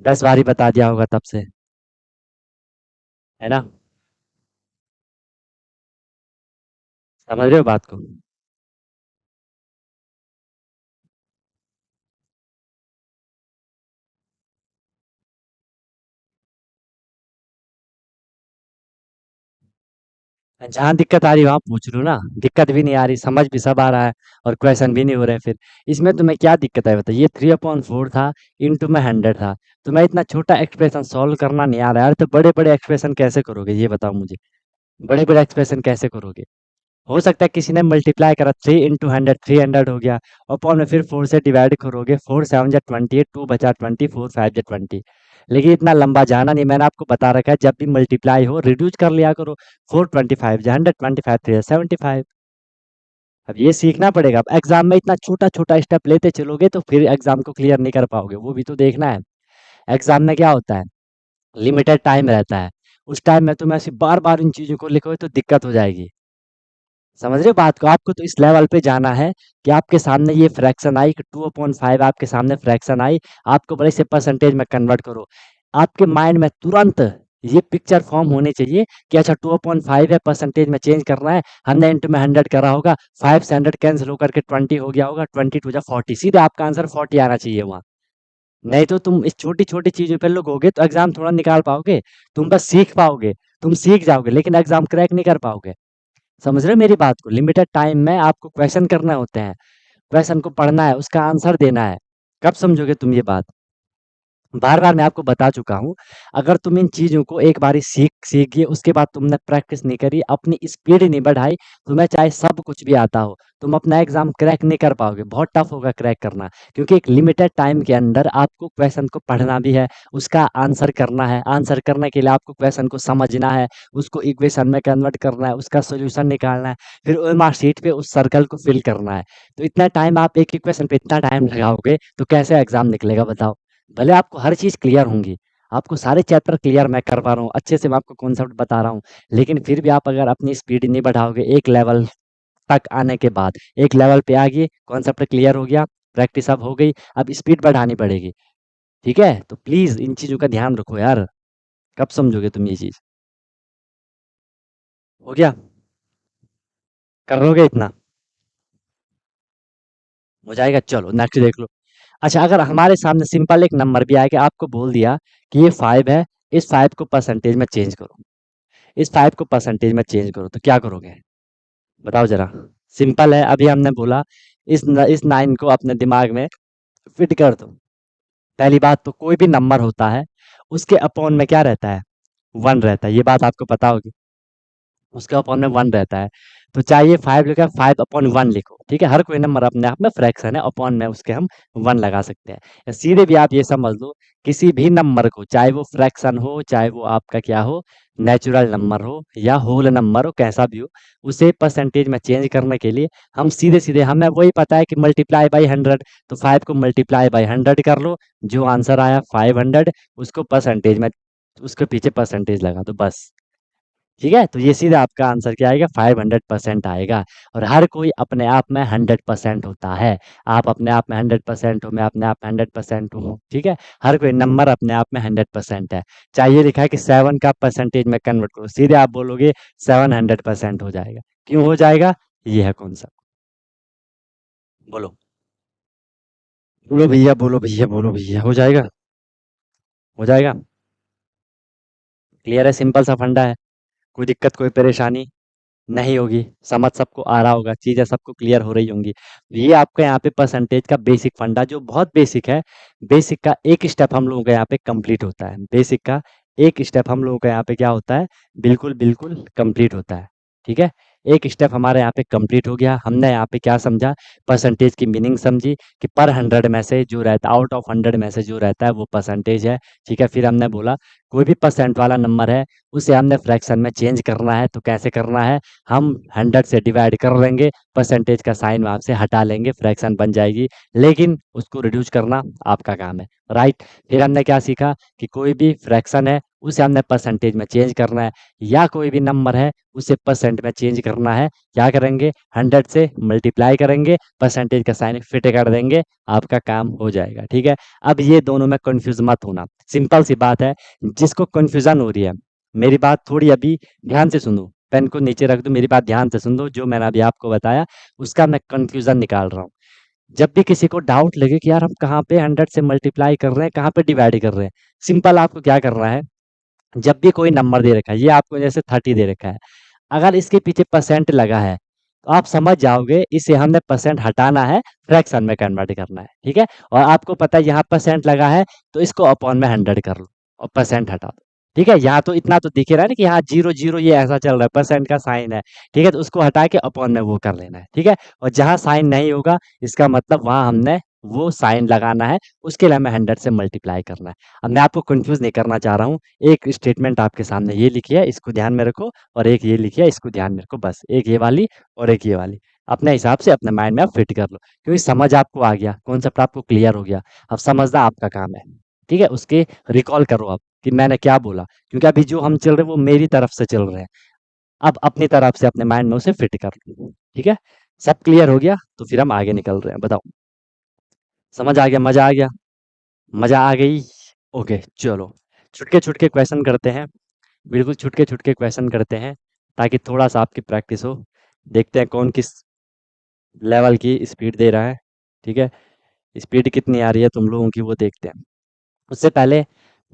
10 बारी बता दिया होगा तब से, है ना? समझ रहे हो बात को? जहाँ दिक्कत आ रही है वहां पूछ लो ना, दिक्कत भी नहीं आ रही, समझ भी सब आ रहा है, और क्वेश्चन भी नहीं हो रहे फिर। इसमें तुम्हें क्या दिक्कत है, बताइए? 3/4 था, इंटू में 100 था, तुम्हें इतना छोटा एक्सप्रेशन सॉल्व करना नहीं आ रहा है यार, तो बड़े बड़े एक्सप्रेशन कैसे करोगे, ये बताओ मुझे। बड़े बड़े एक्सप्रेशन कैसे करोगे? हो सकता है किसी ने मल्टीप्लाई करा, 3 इंटू 100 300 हो गया, अपॉन में फिर 4 से डिवाइड करोगे, 4 7 जा 28, 2 बचा 20, 4 5 जा 20। लेकिन इतना लंबा जाना नहीं, मैंने आपको बता रखा है, जब भी मल्टीप्लाई हो रिड्यूस कर लिया करो। 4 25 जा 100, 25 3 जा 75। अब ये सीखना पड़ेगा। अब एग्जाम में इतना छोटा छोटा स्टेप लेते चलोगे तो फिर एग्जाम को क्लियर नहीं कर पाओगे, वो भी तो देखना है। एग्जाम में क्या होता है, लिमिटेड टाइम रहता है। उस टाइम में तुम ऐसे बार बार इन चीजों को लिखोगे तो दिक्कत हो जाएगी। समझ रहे हो बात को? आपको तो इस लेवल पे जाना है कि आपके सामने ये फ्रैक्शन आई कि 2/5 आपके सामने फ्रैक्शन आई, आपको बड़े से परसेंटेज में कन्वर्ट करो। आपके माइंड में तुरंत ये पिक्चर फॉर्म होनी चाहिए कि अच्छा 2/5 है, परसेंटेज में चेंज करना है, हमने इंटू में 100 करा होगा, 5 से 100 कैंसिल होकर के 20 हो गया होगा, 20 टू जा 40, सीधे आपका आंसर 40 आना चाहिए वहाँ। नहीं तो तुम इस छोटी छोटी चीजों पे लगोगे तो एग्जाम थोड़ा निकाल पाओगे। तुम बस सीख पाओगे, तुम सीख जाओगे लेकिन एग्जाम क्रैक नहीं कर पाओगे। समझ रहे हो मेरी बात को? लिमिटेड टाइम में आपको क्वेश्चन करना होते हैं, क्वेश्चन को पढ़ना है, उसका आंसर देना है। कब समझोगे तुम ये बात? बार बार मैं आपको बता चुका हूँ। अगर तुम इन चीजों को एक बारी सीख सीख गए, उसके बाद तुमने प्रैक्टिस नहीं करी, अपनी स्पीड नहीं बढ़ाई, तुम्हें चाहे सब कुछ भी आता हो, तुम अपना एग्जाम क्रैक नहीं कर पाओगे। बहुत टफ होगा क्रैक करना, क्योंकि एक लिमिटेड टाइम के अंदर आपको क्वेश्चन को पढ़ना भी है, उसका आंसर करना है, आंसर करने के लिए आपको क्वेश्चन को समझना है, उसको इक्वेशन में कन्वर्ट करना है, उसका सोल्यूशन निकालना है, फिर ओएमआर शीट पे उस सर्कल को फिल करना है। तो इतना टाइम आप एक इक्वेशन पे इतना टाइम लगाओगे तो कैसे एग्जाम निकलेगा बताओ? भले आपको हर चीज़ क्लियर होंगी, आपको सारे चैप्टर क्लियर मैं करवा रहा हूँ, अच्छे से मैं आपको कॉन्सेप्ट बता रहा हूँ, लेकिन फिर भी आप अगर अपनी स्पीड नहीं बढ़ाओगे एक लेवल तक आने के बाद, एक लेवल पे आ गए, कॉन्सेप्ट क्लियर हो गया, प्रैक्टिस अब हो गई, अब स्पीड बढ़ानी पड़ेगी, ठीक है? तो प्लीज़ इन चीज़ों का ध्यान रखो यार, कब समझोगे तुम ये चीज़? हो गया? कर लोगे इतना? हो जाएगा? चलो नेक्स्ट देख लो। अच्छा, अगर हमारे सामने सिंपल एक नंबर भी आया कि आपको बोल दिया कि ये 5 है, इस 5 को परसेंटेज में चेंज करो, इस 5 को परसेंटेज में चेंज करो, तो क्या करोगे? बताओ ज़रा। सिंपल है, अभी हमने बोला इस 9 को अपने दिमाग में फिट कर दो। पहली बात तो कोई भी नंबर होता है, उसके अपॉन में क्या रहता है? 1 रहता है, ये बात आपको पता होगी। उसके अपॉन में 1 रहता है। तो चाहिए 5 लिखा है, 5/1 लिखो, ठीक है? हर कोई नंबर अपने आप में फ्रैक्शन है, अपॉन में उसके हम 1 लगा सकते हैं। या सीधे भी आप ये समझ लो, किसी भी नंबर को, चाहे वो फ्रैक्शन हो, चाहे वो आपका क्या हो, नेचुरल नंबर हो या होल नंबर हो, कैसा भी हो, उसे परसेंटेज में चेंज करने के लिए हम सीधे-सीधे, हमें वही पता है कि मल्टीप्लाई बाय 100, तो 5 को मल्टीप्लाई बाय 100 कर लो, जो आंसर आया 500, उसको परसेंटेज में, उसके पीछे परसेंटेज लगा दो, बस। ठीक है? तो ये सीधा आपका आंसर क्या आएगा? 500% आएगा। और हर कोई अपने आप में 100% होता है। आप अपने आप में 100% हो, मैं अपने आप में 100% हूँ, ठीक है? हर कोई नंबर अपने आप में 100% है। चाहे ये लिखा है कि 7 का परसेंटेज में कन्वर्ट करो, सीधे आप बोलोगे 700% हो जाएगा। क्यों हो जाएगा? ये है कॉन्सेप्ट। बोलो। बोलो भैया, बोलो भैया, बोलो भैया, हो जाएगा? हो जाएगा? क्लियर है? सिंपल सा फंडा है। कोई दिक्कत, कोई परेशानी नहीं होगी, समझ सबको आ रहा होगा, चीज़ें सबको क्लियर हो रही होंगी। ये आपका यहाँ पे परसेंटेज का बेसिक फंडा जो बहुत बेसिक है, बेसिक का एक स्टेप हम लोगों का यहाँ पे कंप्लीट होता है। बेसिक का एक स्टेप हम लोगों का यहाँ पे क्या होता है? बिल्कुल, बिल्कुल कंप्लीट होता है। ठीक है? एक स्टेप हमारे यहाँ पे कंप्लीट हो गया। हमने यहाँ पे क्या समझा? परसेंटेज की मीनिंग समझी कि पर 100 में से जो रहता है, आउट ऑफ 100 में से जो रहता है वो परसेंटेज है। ठीक है? फिर हमने बोला कोई भी परसेंट वाला नंबर है, उसे हमने फ्रैक्शन में चेंज करना है, तो कैसे करना है? हम 100 से डिवाइड कर लेंगे, परसेंटेज का साइन वहाँ से हटा लेंगे, फ्रैक्शन बन जाएगी, लेकिन उसको रिड्यूस करना आपका काम है, राइट? फिर हमने क्या सीखा कि कोई भी फ्रैक्शन है, उसे हमने परसेंटेज में चेंज करना है, या कोई भी नंबर है, उसे परसेंट में चेंज करना है। क्या करेंगे? 100 से मल्टीप्लाई करेंगे, परसेंटेज का साइन फिट कर देंगे, आपका काम हो जाएगा, ठीक है? अब ये दोनों में कन्फ्यूज़ मत होना, सिंपल सी बात है। जिसको कन्फ्यूज़न हो रही है, मेरी बात थोड़ी अभी ध्यान से सुनो, पेन को नीचे रख दो, मेरी बात ध्यान से सुन दो, जो मैंने अभी आपको बताया उसका मैं कंफ्यूजन निकाल रहा हूँ। जब भी किसी को डाउट लगे कि यार हम कहाँ पे 100 से मल्टीप्लाई कर रहे हैं, कहाँ पे डिवाइड कर रहे हैं, सिंपल आपको क्या करना है? जब भी कोई नंबर दे रखा है, ये आपको जैसे 30 दे रखा है, अगर इसके पीछे परसेंट लगा है, तो आप समझ जाओगे इसे हमने परसेंट हटाना है, फ्रैक्शन में कन्वर्ट करना है, ठीक है? और आपको पता है यहाँ परसेंट लगा है, तो इसको अपॉन में 100 कर लो और परसेंट हटा दो। ठीक है? यहाँ तो इतना तो दिख ही रहा है ना कि यहाँ 0 0 ये ऐसा चल रहा है, परसेंट का साइन है, ठीक है? तो उसको हटा के अपॉन में वो कर लेना है, ठीक है? और जहाँ साइन नहीं होगा, इसका मतलब वहाँ हमने वो साइन लगाना है, उसके लिए हमें 100 से मल्टीप्लाई करना है। अब मैं आपको कन्फ्यूज़ नहीं करना चाह रहा हूँ, एक स्टेटमेंट आपके सामने ये लिखी है, इसको ध्यान में रखो, और एक ये लिखी है, इसको ध्यान में रखो, बस। एक ये वाली और एक ये वाली। अपने हिसाब से अपने माइंड में आप फिट कर लो, क्योंकि समझ आपको आ गया, कॉन्सेप्ट आपको क्लियर हो गया। अब समझना आपका काम है। ठीक है, उसके रिकॉल करो आप कि मैंने क्या बोला, क्योंकि अभी जो हम चल रहे हैं वो मेरी तरफ से चल रहे हैं। अब अपनी तरफ से अपने माइंड में उसे फिट कर लो। ठीक है, सब क्लियर हो गया तो फिर हम आगे निकल रहे हैं। बताओ, समझ आ गया, मजा आ गया, मजा आ गई। ओके चलो, छुटके छुटके क्वेश्चन करते हैं। बिल्कुल छुटके छुटके क्वेश्चन करते हैं, ताकि थोड़ा सा आपकी प्रैक्टिस हो। देखते हैं कौन किस लेवल की स्पीड दे रहा है। ठीक है, स्पीड कितनी आ रही है तुम लोगों की वो देखते हैं। उससे पहले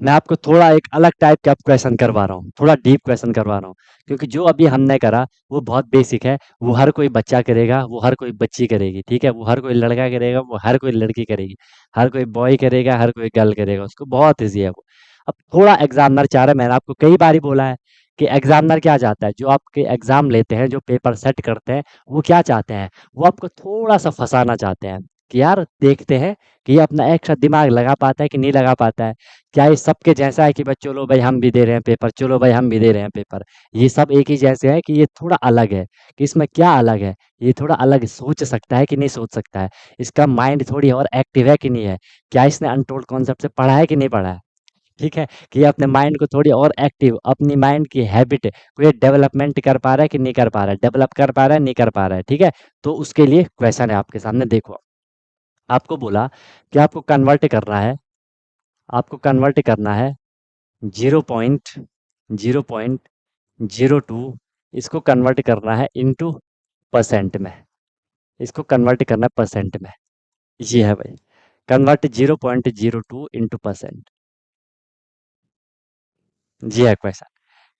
मैं आपको थोड़ा एक अलग टाइप का क्वेश्चन करवा रहा हूँ, थोड़ा डीप क्वेश्चन करवा रहा हूँ, क्योंकि जो अभी हमने करा वो बहुत बेसिक है। वो हर कोई बच्चा करेगा, वो हर कोई बच्ची करेगी। ठीक है, वो हर कोई लड़का करेगा, वो हर कोई लड़की करेगी। हर कोई बॉय करेगा, हर कोई गर्ल करेगा, उसको बहुत ईजी है वो। अब थोड़ा एग्जामिनर चाह रहा है, मैंने आपको कई बार ही बोला है कि एग्जामिनर क्या चाहता है, जो आपके एग्जाम लेते हैं, जो पेपर सेट करते हैं, वो क्या चाहते हैं, वो आपको थोड़ा सा फंसाना चाहते हैं कि यार देखते हैं कि ये अपना एक्स्ट्रा दिमाग लगा पाता है कि नहीं लगा पाता है। क्या ये सबके जैसा है कि बस चलो भाई हम भी दे रहे हैं पेपर, चलो भाई हम भी दे रहे हैं पेपर। ये सब एक ही जैसे है कि ये थोड़ा अलग है, कि इसमें क्या अलग है, ये थोड़ा अलग सोच सकता है कि नहीं सोच सकता है, इसका माइंड थोड़ी और एक्टिव है कि नहीं है, क्या इसने अनटोल्ड कॉन्सेप्ट से पढ़ा है कि नहीं पढ़ा है। ठीक है, कि ये अपने माइंड को थोड़ी और एक्टिव, अपनी माइंड की हैबिट को ये डेवलपमेंट कर पा रहा है कि नहीं कर पा रहा है, डेवलप कर पा रहा है नहीं कर पा रहा है। ठीक है, तो उसके लिए क्वेश्चन है आपके सामने, देखो। आपको बोला कि आपको कन्वर्ट करना है 0.0.02, इसको कन्वर्ट करना है इनटू परसेंट में, इसको कन्वर्ट करना है परसेंट में। ये है भाई, कन्वर्ट 0.02 इनटू परसेंट। ये है क्वेश्चन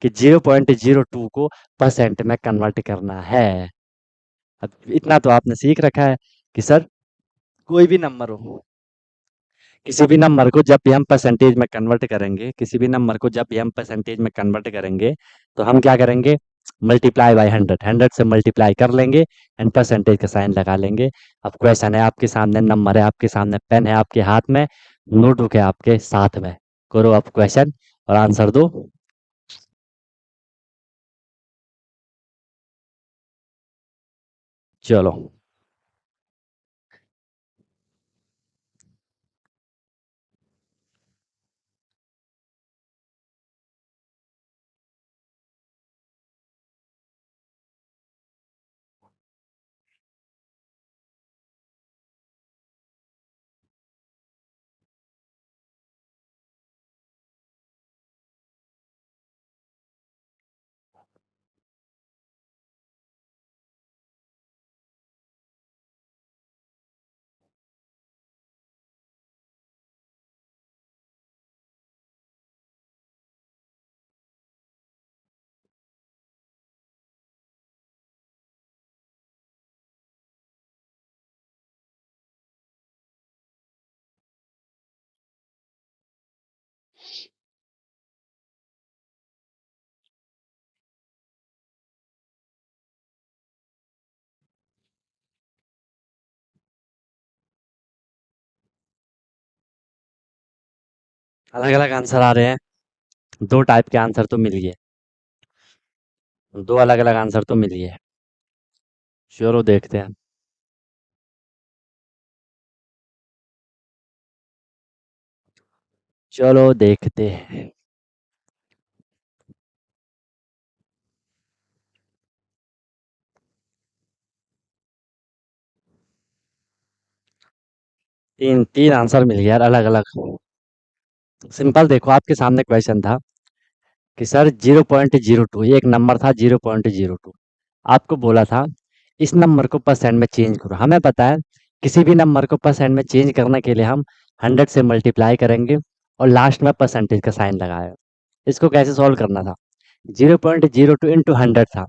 कि 0.02 को परसेंट में कन्वर्ट करना है। अब इतना तो आपने सीख रखा है कि सर कोई भी नंबर हो, किसी भी नंबर को जब भी हम परसेंटेज में कन्वर्ट करेंगे, किसी भी नंबर को जब भी हम परसेंटेज में कन्वर्ट करेंगे, तो हम क्या करेंगे, मल्टीप्लाई बाय 100, 100 से मल्टीप्लाई कर लेंगे एंड परसेंटेज का साइन लगा लेंगे। अब क्वेश्चन है आपके सामने, नंबर है आपके सामने, पेन है आपके हाथ में, नोटबुक है आपके साथ में, करो आप क्वेश्चन और आंसर दो। चलो, अलग अलग आंसर आ रहे हैं, दो टाइप के आंसर तो मिल गए, दो अलग अलग आंसर तो मिल गए। चलो देखते हैं। चलो देखते हैं। तीन तीन आंसर मिल गया यार, अलग अलग। सिंपल, देखो आपके सामने क्वेश्चन था कि सर 0.02, ये एक नंबर था 0.02, आपको बोला था इस नंबर को परसेंट में चेंज करो। हमें पता है किसी भी नंबर को परसेंट में चेंज करने के लिए हम 100 से मल्टीप्लाई करेंगे और लास्ट में परसेंटेज का साइन लगाएगा। इसको कैसे सॉल्व करना था, 0.02 इंटू 100 था,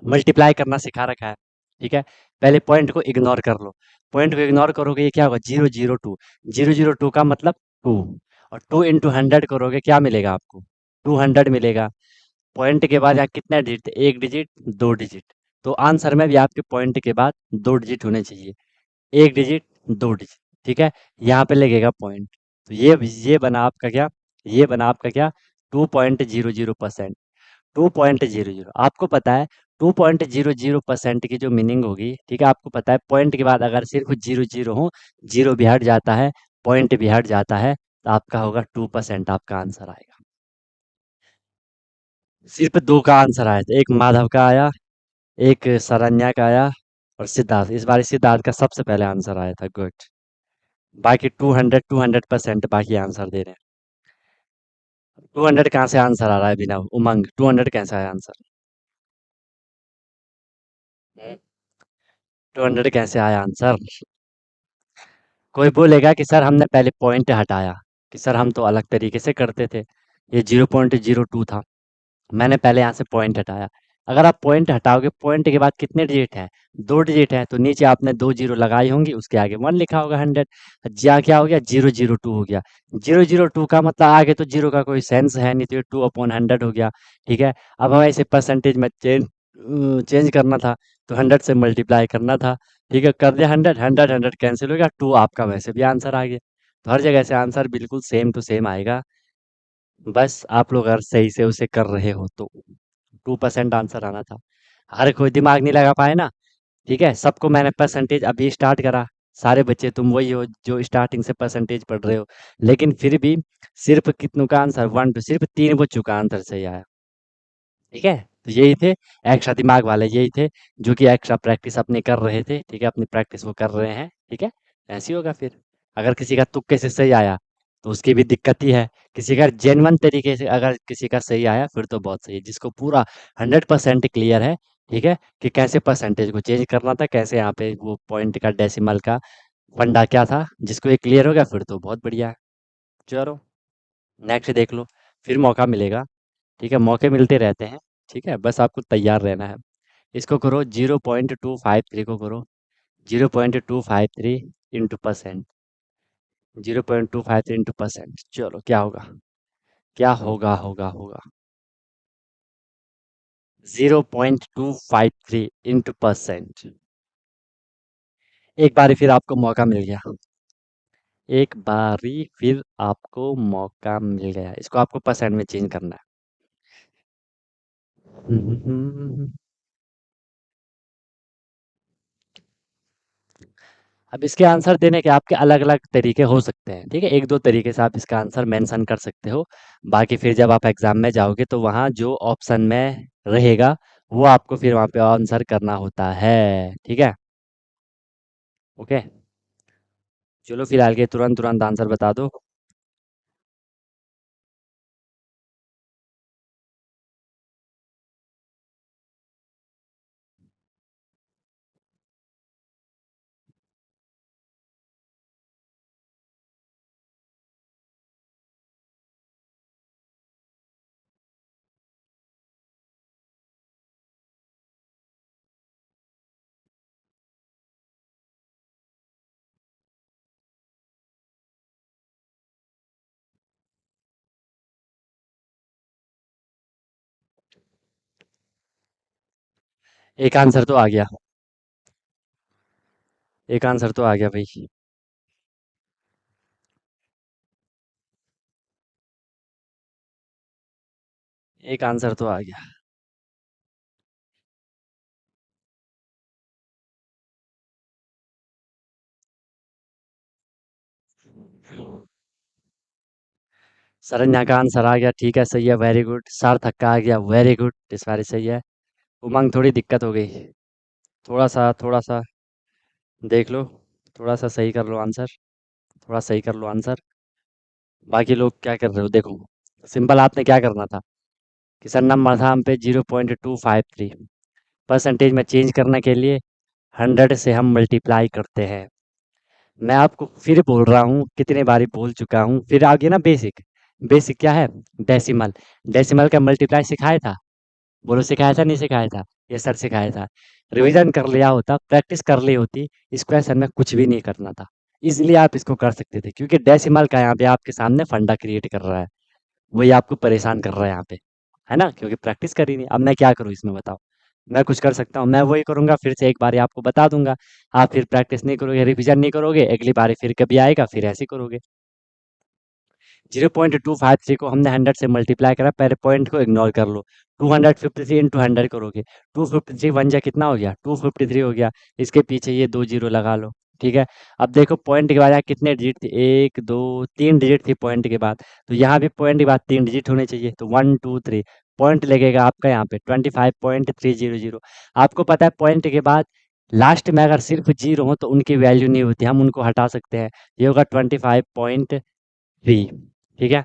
मल्टीप्लाई करना सिखा रखा है। ठीक है, पहले पॉइंट को इग्नोर कर लो, पॉइंट को इग्नोर करोगे ये क्या होगा, 002, 002 का मतलब 2, और 2 इंटू 100 करोगे क्या मिलेगा आपको, 200 मिलेगा। पॉइंट के बाद यहाँ कितने डिजिट थे, एक डिजिट, दो डिजिट, तो आंसर में भी आपके पॉइंट के बाद दो डिजिट होने चाहिए, एक डिजिट, दो डिजिट। ठीक है, यहाँ पे लगेगा पॉइंट, तो ये बना आपका क्या, ये बना आपका क्या, 2.00%। 2.00, आपको पता है 2.00% की जो मीनिंग होगी, ठीक है, आपको पता है पॉइंट के बाद अगर सिर्फ जीरो जीरो हो, जीरो भी हट जाता है, पॉइंट भी हट जाता है, तो आपका होगा 2%, आपका आंसर आएगा। सिर्फ दो का आंसर आया था, एक माधव का आया, एक शरण्या का आया, और सिद्धार्थ, इस बार सिद्धार्थ का सबसे पहले आंसर आया था। गुड। बाकी 200% बाकी आंसर दे रहे हैं। 200 कहाँ से आंसर आ रहा है बिना उमंग, 200 कैसे आया आंसर? 200 कैसे आया आंसर? कोई बोलेगा कि सर हमने पहले पॉइंट हटाया, कि सर हम तो अलग तरीके से करते थे, ये 0.02 था, मैंने पहले यहाँ से पॉइंट हटाया। अगर आप पॉइंट हटाओगे, पॉइंट के बाद कितने डिजिट हैं? दो डिजिट हैं, तो नीचे आपने दो जीरो लगाई होंगी, उसके आगे वन लिखा होगा 100। जा क्या हो गया? 002 हो गया। 002 का मतलब आगे तो जीरो का कोई सेंस है नहीं, तो ये 2/100 हो गया। ठीक है। अब हमें इसे परसेंटेज में चेंज चेंज करना था, तो 100 से मल्टीप्लाई करना था। ठीक है, कर दिया। 100 कैंसिल हो गया, टू आपका वैसे भी आंसर आ गया। तो हर जगह से आंसर बिल्कुल सेम टू सेम आएगा, बस आप लोग अगर सही से उसे कर रहे हो तो। 2% आंसर आना था। हर कोई दिमाग नहीं लगा पाए ना। ठीक है, सबको मैंने परसेंटेज अभी स्टार्ट करा। सारे बच्चे तुम वही हो जो स्टार्टिंग से परसेंटेज पढ़ रहे हो, लेकिन फिर भी सिर्फ कितनों का आंसर, वन टू, सिर्फ तीन बच्चों का आंसर सही आया। ठीक है, तो यही थे एक्स्ट्रा दिमाग वाले, यही थे जो कि एक्स्ट्रा प्रैक्टिस अपनी कर रहे थे। ठीक है, अपनी प्रैक्टिस वो कर रहे हैं। ठीक है, ऐसे ही होगा फिर। अगर किसी का तुक्के से सही आया तो उसकी भी दिक्कत ही है। किसी का जेन्युइन तरीके से अगर किसी का सही आया फिर तो बहुत सही है, जिसको पूरा 100% क्लियर है। ठीक है, कि कैसे परसेंटेज को चेंज करना था, कैसे यहाँ पे वो पॉइंट का डेसिमल का फंडा क्या था, जिसको ये क्लियर हो गया फिर तो बहुत बढ़िया है। चलो नेक्स्ट देख लो, फिर मौका मिलेगा। ठीक है, मौके मिलते रहते हैं। ठीक है, बस आपको तैयार रहना है। इसको करो 0.253 को करो 0.253 इंटू परसेंट, 0.253 इंटू परसेंट। चलो क्या होगा? क्या होगा? होगा 0.253 इंटू परसेंट। एक बारी फिर आपको मौका मिल गया, एक बारी फिर आपको मौका मिल गया, इसको आपको परसेंट में चेंज करना है। अब इसके आंसर देने के आपके अलग-अलग तरीके हो सकते हैं, ठीक है? 1-2 तरीके से आप इसका आंसर मेंशन कर सकते हो। बाकी फिर जब आप एग्ज़ाम में जाओगे तो वहाँ जो ऑप्शन में रहेगा, वो आपको फिर वहाँ पे आंसर करना होता है, ठीक है? ओके? चलो फिलहाल के तुरंत-तुरंत आंसर बता दो। एक आंसर तो आ गया, एक आंसर तो आ गया भई। एक आंसर तो आ गया। शरण्या का आंसर आ गया, ठीक है, सही है, वेरी गुड। सार्थक का आ गया, वेरी गुड, इस बारी सही है। उमंग थोड़ी दिक्कत हो गई। थोड़ा-सा देख लो, थोड़ा-सा सही कर लो आंसर, थोड़ा सही कर लो आंसर। बाकी लोग क्या कर रहे हो देखो, सिंपल आपने क्या करना था कि सर नंबर था हम पे 0.253, परसेंटेज में चेंज करने के लिए 100 से हम मल्टीप्लाई करते हैं। मैं आपको फिर बोल रहा हूँ, कितने बारी बोल चुका हूँ, फिर आगे ना बेसिक। बेसिक क्या है? डेसिमल। डेसिमल का मल्टीप्लाई सिखाया था? बोलो सिखाया था नहीं सिखाया था? ये सर सिखाया था। रिवीजन कर लिया होता, प्रैक्टिस कर ली होती, इस क्वेश्चन में कुछ भी नहीं करना था। इसलिए आप इसको कर सकते थे, क्योंकि डेसिमल का यहाँ पे आपके सामने फंडा क्रिएट कर रहा है, वही आपको परेशान कर रहा है यहाँ पे, है ना? क्योंकि प्रैक्टिस करी नहीं। अब मैं क्या करूँ इसमें बताओ? मैं कुछ कर सकता हूँ? मैं वही करूँगा, फिर से एक बारी आपको बता दूंगा। आप फिर प्रैक्टिस नहीं करोगे, रिवीजन नहीं करोगे, अगली बारी फिर कभी आएगा फिर ऐसे ही करोगे। 0.253 को हमने 100 से मल्टीप्लाई करा, पहले पॉइंट को इग्नोर कर लो। 253 इंटू 100 करोगे, 253 वन जा कितना हो गया, 253 हो गया। इसके पीछे ये दो जीरो लगा लो। ठीक है। अब देखो पॉइंट के बाद यहाँ कितने डिजिट थे, एक दो तीन डिजिट थी पॉइंट के बाद, तो यहाँ भी पॉइंट के बाद तीन डिजिट होने चाहिए, तो 1 2 3 पॉइंट लगेगा आपका यहाँ पे 25.300। आपको पता है पॉइंट के बाद लास्ट में अगर सिर्फ जीरो हो तो उनकी वैल्यू नहीं होती, हम उनको हटा सकते हैं। ये होगा 25.3। ठीक है।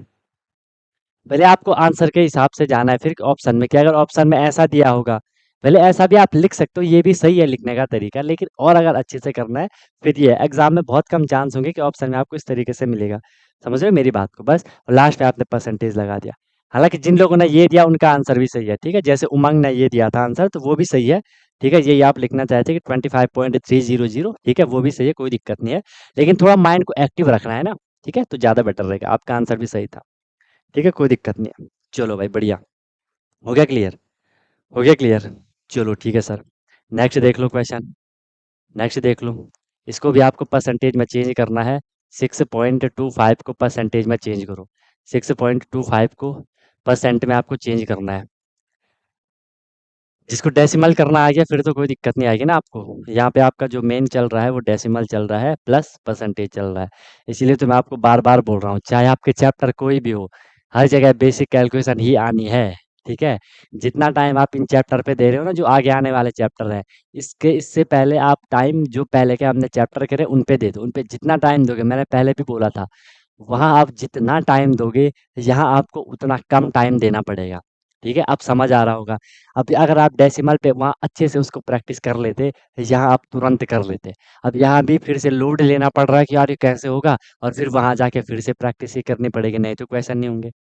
पहले आपको आंसर के हिसाब से जाना है, फिर ऑप्शन में क्या, अगर ऑप्शन में ऐसा दिया होगा, पहले ऐसा भी आप लिख सकते हो, ये भी सही है लिखने का तरीका, लेकिन और अगर अच्छे से करना है फिर ये एग्जाम में बहुत कम चांस होंगे कि ऑप्शन में आपको इस तरीके से मिलेगा। समझ रहे हो मेरी बात को, बस लास्ट में आपने परसेंटेज लगा दिया। हालांकि जिन लोगों ने ये दिया उनका आंसर भी सही है, ठीक है, जैसे उमंग ने ये दिया था आंसर तो वो भी सही है। ठीक है, यही आप लिखना चाहते हैं कि 25.300, ठीक है, वो भी सही है, कोई दिक्कत नहीं है, लेकिन थोड़ा माइंड को एक्टिव रखना है ना। ठीक है, तो ज्यादा बेटर रहेगा, आपका आंसर भी सही था। ठीक है, कोई दिक्कत नहीं है। चलो भाई बढ़िया। हो गया क्लियर, हो गया क्लियर। चलो ठीक है सर। नेक्स्ट देख लो क्वेश्चन, नेक्स्ट देख लो। इसको भी आपको परसेंटेज में चेंज करना है। 6.25 को परसेंटेज में चेंज करो। 6.25 को परसेंट में आपको चेंज करना है। जिसको डेसिमल करना आ गया फिर तो कोई दिक्कत नहीं आएगी ना आपको। यहाँ पे आपका जो मेन चल रहा है वो डेसिमल चल रहा है प्लस परसेंटेज चल रहा है। इसीलिए तो मैं आपको बार बार बोल रहा हूँ, चाहे आपके चैप्टर कोई भी हो, हर जगह बेसिक कैलकुलेशन ही आनी है। ठीक है। जितना टाइम आप इन चैप्टर पे दे रहे हो ना, जो आगे आने वाले चैप्टर हैं, इसके इससे पहले आप टाइम जो पहले के हमने चैप्टर करे उन पे दे दो। उन पे जितना टाइम दोगे, मैंने पहले भी बोला था, वहाँ आप जितना टाइम दोगे, यहाँ आपको उतना कम टाइम देना पड़ेगा। ठीक है, अब समझ आ रहा होगा। अब अगर आप डेसिमल पे वहाँ अच्छे से उसको प्रैक्टिस कर लेते, यहाँ आप तुरंत कर लेते। अब यहाँ भी फिर से लोड लेना पड़ रहा है कि यार ये कैसे होगा, और फिर वहाँ जाके फिर से प्रैक्टिस ही करनी पड़ेगी, नहीं तो क्वेश्चन नहीं होंगे।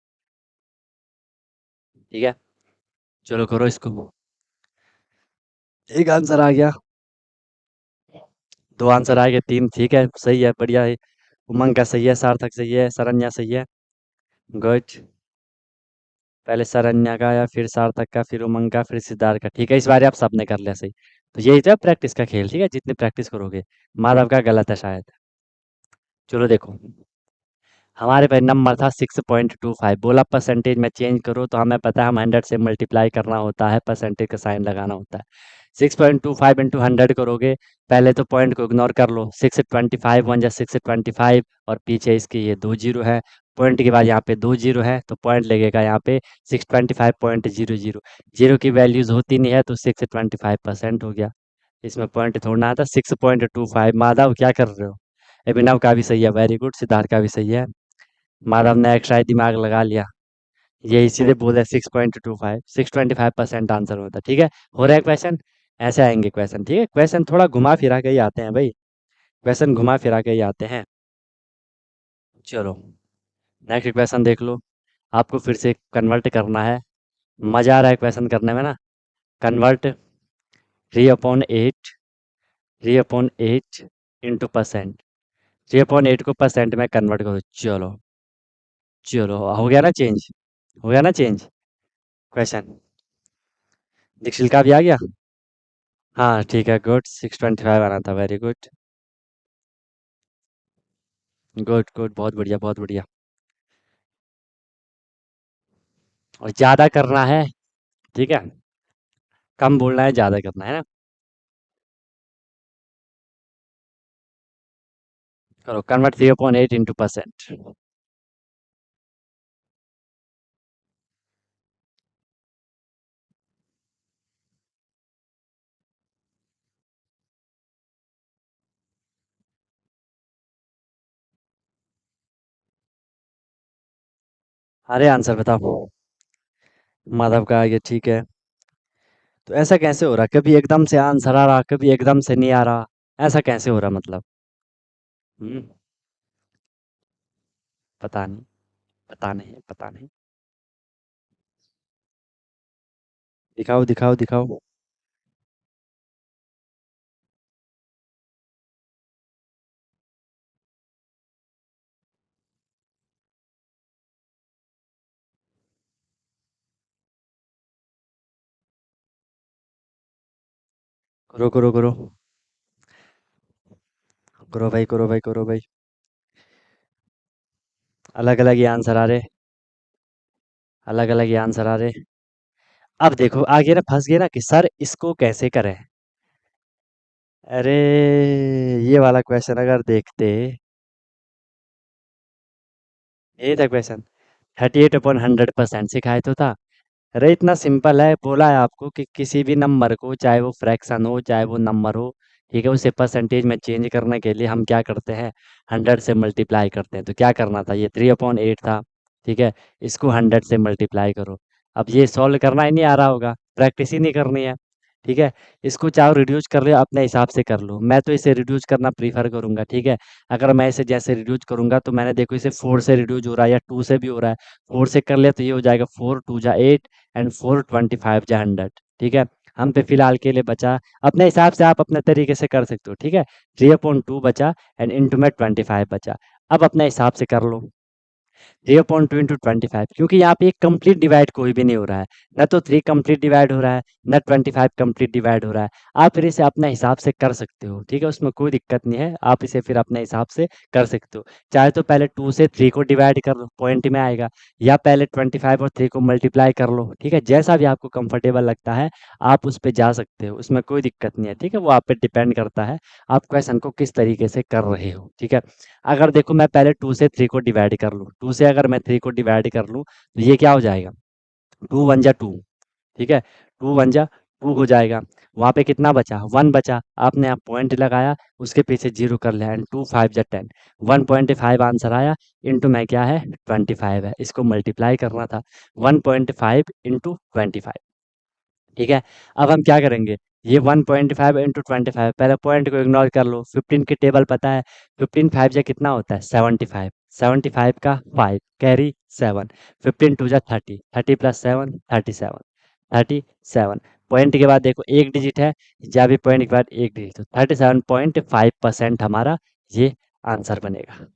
ठीक है, चलो करो इसको। एक आंसर आ गया, दो आंसर आ गए, तीन, ठीक है, सही है, बढ़िया है। उमंग का सही है, सार्थक सही है, शरण्या सही है। गुड। पहले शरण्या का या फिर सार्थक का, फिर उमंग का, फिर सिद्धार्थ का। ठीक है, इस बार आप सबने कर लिया सही। तो यही तो है प्रैक्टिस का खेल, ठीक है, जितनी प्रैक्टिस करोगे। माधव का गलत है शायद। चलो देखो, हमारे पास नंबर था 6.25, बोला परसेंटेज में चेंज करो, तो हमें पता है हम 100 से मल्टीप्लाई करना होता है, परसेंटेज का साइन लगाना होता है। 6.25 इंटू 100 करोगे, पहले तो पॉइंट को इग्नोर कर लो, 625 वन जा 625, और पीछे इसके ये दो जीरो है, पॉइंट के बाद यहाँ पे दो जीरो है, तो पॉइंट लगेगा यहाँ पे 625.00। जीरो की वैल्यूज होती नहीं है, तो 625% हो गया। इसमें पॉइंट थोड़ा आता, 6.25। माधव क्या कर रहे हो। अभिनव का भी सही है, वेरी गुड, सिद्धार्थ का भी सही है। माधव ने एक्स्ट्रा दिमाग लगा लिया, ये इसीलिए बोले 6.25, 625% आंसर होता है। ठीक है, हो रहा है क्वेश्चन, ऐसे आएंगे क्वेश्चन। ठीक है, क्वेश्चन थोड़ा घुमा फिरा के ही आते हैं भाई, क्वेश्चन घुमा फिरा के ही आते हैं। चलो नेक्स्ट क्वेश्चन देख लो। आपको फिर से कन्वर्ट करना है, मजा आ रहा है क्वेश्चन करने में ना। कन्वर्ट 3/8, 3/8 इंटू परसेंट, 3/8 को परसेंट में कन्वर्ट करो। चलो, चलो हो गया ना चेंज, हो गया ना चेंज क्वेश्चन। दीक्षिल का भी आ गया। हाँ ठीक है, गुड, 625 आना था, वेरी गुड, गुड गुड, बहुत बढ़िया बहुत बढ़िया। और ज़्यादा करना है, ठीक है, कम बोलना है, ज़्यादा करना है ना। करो कन्वर्ट 0.8 इंटू परसेंट। अरे आंसर बताओ। माधव का आगे, ठीक है। तो ऐसा कैसे हो रहा, कभी एकदम से आंसर आ रहा, कभी एकदम से नहीं आ रहा, ऐसा कैसे हो रहा मतलब। हम्म, पता नहीं, पता नहीं, पता नहीं। दिखाओ दिखाओ दिखाओ। करो करो करो, करो भाई, करो भाई, करो भाई। अलग अलग ही आंसर आ रहे, अलग अलग ही आंसर आ रहे। अब देखो आगे ना फंस गए ना कि सर इसको कैसे करें। अरे ये वाला क्वेश्चन अगर देखते, ये था क्वेश्चन, 38/100% सिखाए तो था। अरे इतना सिंपल है, बोला है आपको कि किसी भी नंबर को, चाहे वो फ्रैक्शन हो चाहे वो नंबर हो, ठीक है, उसे परसेंटेज में चेंज करने के लिए हम क्या करते हैं, 100 से मल्टीप्लाई करते हैं। तो क्या करना था, ये 3/8 था, ठीक है, इसको 100 से मल्टीप्लाई करो। अब ये सॉल्व करना ही नहीं आ रहा होगा, प्रैक्टिस ही नहीं करनी है, ठीक है। इसको चाहो रिड्यूस कर लो, अपने हिसाब से कर लो, मैं तो इसे रिड्यूस करना प्रीफर करूंगा, ठीक है। अगर मैं इसे जैसे रिड्यूस करूंगा तो मैंने देखो इसे 4 से रिड्यूस हो रहा है या 2 से भी हो रहा है। 4 से कर लिया तो ये हो जाएगा 4 2 जा 8 एंड 4 25 जा 100, ठीक है। हम पे फिलहाल के लिए बचा, अपने हिसाब से आप अपने तरीके से कर सकते हो, ठीक है। 3/2 बचा एंड इंटू में 25 बचा। अब अपने हिसाब से कर लो, 3/2 इंटू 25, क्योंकि यहाँ पे एक कंप्लीट डिवाइड कोई भी नहीं हो रहा है, न तो 3 कंप्लीट डिवाइड हो रहा है, न 25 कंप्लीट डिवाइड हो रहा है। आप फिर इसे अपने हिसाब से कर सकते हो, ठीक है, उसमें कोई दिक्कत नहीं है, आप इसे फिर अपने हिसाब से कर सकते हो। चाहे तो पहले 2 से 3 को डिवाइड कर लो, पॉइंट में आएगा, या पहले 25 और 3 को मल्टीप्लाई कर लो, ठीक है, जैसा भी आपको कंफर्टेबल लगता है आप उस पे जा सकते हो, उसमें कोई दिक्कत नहीं है, ठीक है, वो आप पे डिपेंड करता है आप क्वेश्चन को किस तरीके से कर रहे हो, ठीक है। अगर देखो मैं पहले 2 से 3 को डिवाइड कर लूँ, 2 से अगर मैं 3 को डिवाइड कर लूँ तो ये क्या हो जाएगा, 2 1 जा 2, ठीक है, 2 1 जा 2 हो जाएगा। वहाँ पे कितना बचा, 1 बचा, आपने यहाँ पॉइंट लगाया, उसके पीछे 0 कर लिया एंड 2 5 जा 10, 1.5 आंसर आया, इंटू में क्या है 25 है, इसको मल्टीप्लाई करना था, 1.5 इंटू 25, ठीक है। अब हम क्या करेंगे, ये 1.5 इंटू 25, पहले पॉइंट को इग्नोर कर लो, 15 की टेबल पता है, 15 5 जा कितना होता है 75, 75 का 5 कैरी 7, 15 2 जा 30, 30 प्लस 7 37, 37, पॉइंट के बाद देखो एक डिजिट है, जहाँ भी पॉइंट के बाद एक डिजिट, तो 37.5% हमारा ये आंसर बनेगा,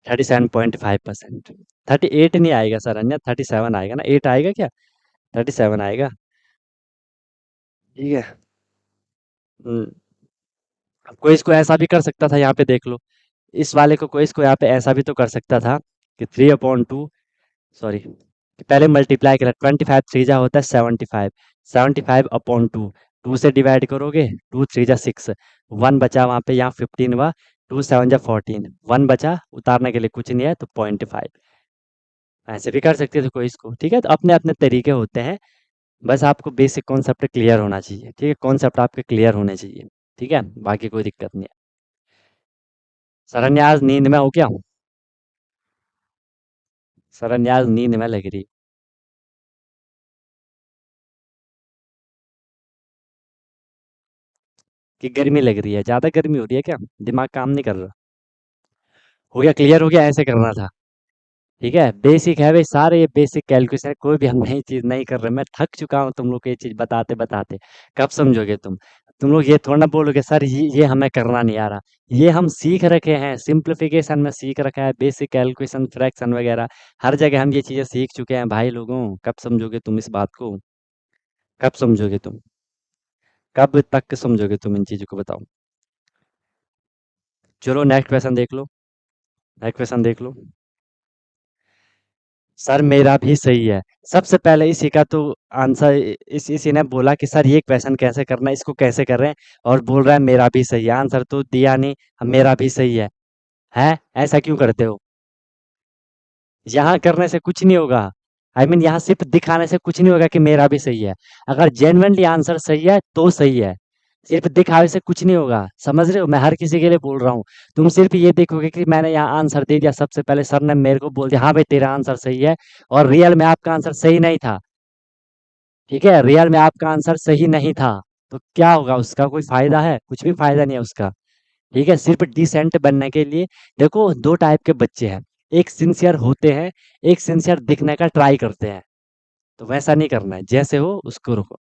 37.5%। 38 नहीं आएगा सर, अन्य 37 आएगा ना, 8 आएगा क्या, 37 आएगा, ठीक है। हम्म, अब कोई इसको ऐसा भी कर सकता था, यहाँ पे देख लो, इस वाले को कोई इसको यहाँ पे ऐसा भी तो कर सकता था कि 3/2, सॉरी, पहले मल्टीप्लाई करा, 25 थ्री जा होता है 75, 75/2, 2 से डिवाइड करोगे, 2 3 जा 6, 1 बचा वहाँ पे, यहाँ 15 हुआ, 2 7 जा 14, 1 बचा, उतारने के लिए कुछ नहीं है तो 0.5, ऐसे भी कर सकते थे कोई इसको, ठीक है, तो अपने अपने तरीके होते हैं, बस आपको बेसिक कॉन्सेप्ट क्लियर होना चाहिए, ठीक है, कॉन्सेप्ट आपके क्लियर होने चाहिए, ठीक है, बाकी कोई दिक्कत नहीं है। शरण्या आज नींद में हो क्या, शरण्या आज नींद में लग रही, कि गर्मी लग रही है, ज्यादा गर्मी हो रही है क्या, दिमाग काम नहीं कर रहा, हो गया क्लियर, हो गया, ऐसे करना था, ठीक है, बेसिक है भाई, सारे ये बेसिक कैलकुलेशन, कोई भी हम नई चीज नहीं कर रहे, मैं थक चुका हूँ तुम लोग को ये चीज बताते बताते, कब समझोगे तुम लोग ये थोड़ा ना बोलोगे सर ये हमें करना नहीं आ रहा, ये हम सीख रखे हैं, सिंप्लीफिकेशन में सीख रखा है, बेसिक कैलकुलेशन फ्रैक्शन वगैरह, हर जगह हम ये चीजें सीख चुके हैं भाई लोगों, कब समझोगे तुम इस बात को, कब समझोगे तुम, कब तक समझोगे तुम इन चीजों को, बताओ। चलो नेक्स्ट क्वेश्चन देख लो, नेक्स्ट क्वेश्चन देख लो, सर मेरा भी सही है, सबसे पहले इसी का तो आंसर, इसी ने बोला कि सर ये क्वेश्चन कैसे करना है, इसको कैसे कर रहे हैं, और बोल रहा है मेरा भी सही है, आंसर तो दिया नहीं, मेरा भी सही है ऐसा क्यों करते हो, यहाँ करने से कुछ नहीं होगा, आई मीन यहाँ सिर्फ दिखाने से कुछ नहीं होगा कि मेरा भी सही है, अगर जेन्युइनली आंसर सही है तो सही है, सिर्फ दिखावे से कुछ नहीं होगा, समझ रहे हो, मैं हर किसी के लिए बोल रहा हूँ, तुम सिर्फ ये देखोगे कि मैंने यहाँ आंसर दे दिया, सबसे पहले सर ने मेरे को बोल दिया हाँ भाई तेरा आंसर सही है, और रियल में आपका आंसर सही नहीं था, ठीक है, रियल में आपका आंसर सही नहीं था, तो क्या होगा, उसका कोई फायदा है, कुछ भी फायदा नहीं है उसका, ठीक है, सिर्फ डिसेंट बनने के लिए। देखो दो टाइप के बच्चे हैं, एक सिंसियर होते हैं, एक सिंसियर दिखने का ट्राई करते हैं, तो वैसा नहीं करना है, जैसे हो उसको रखो,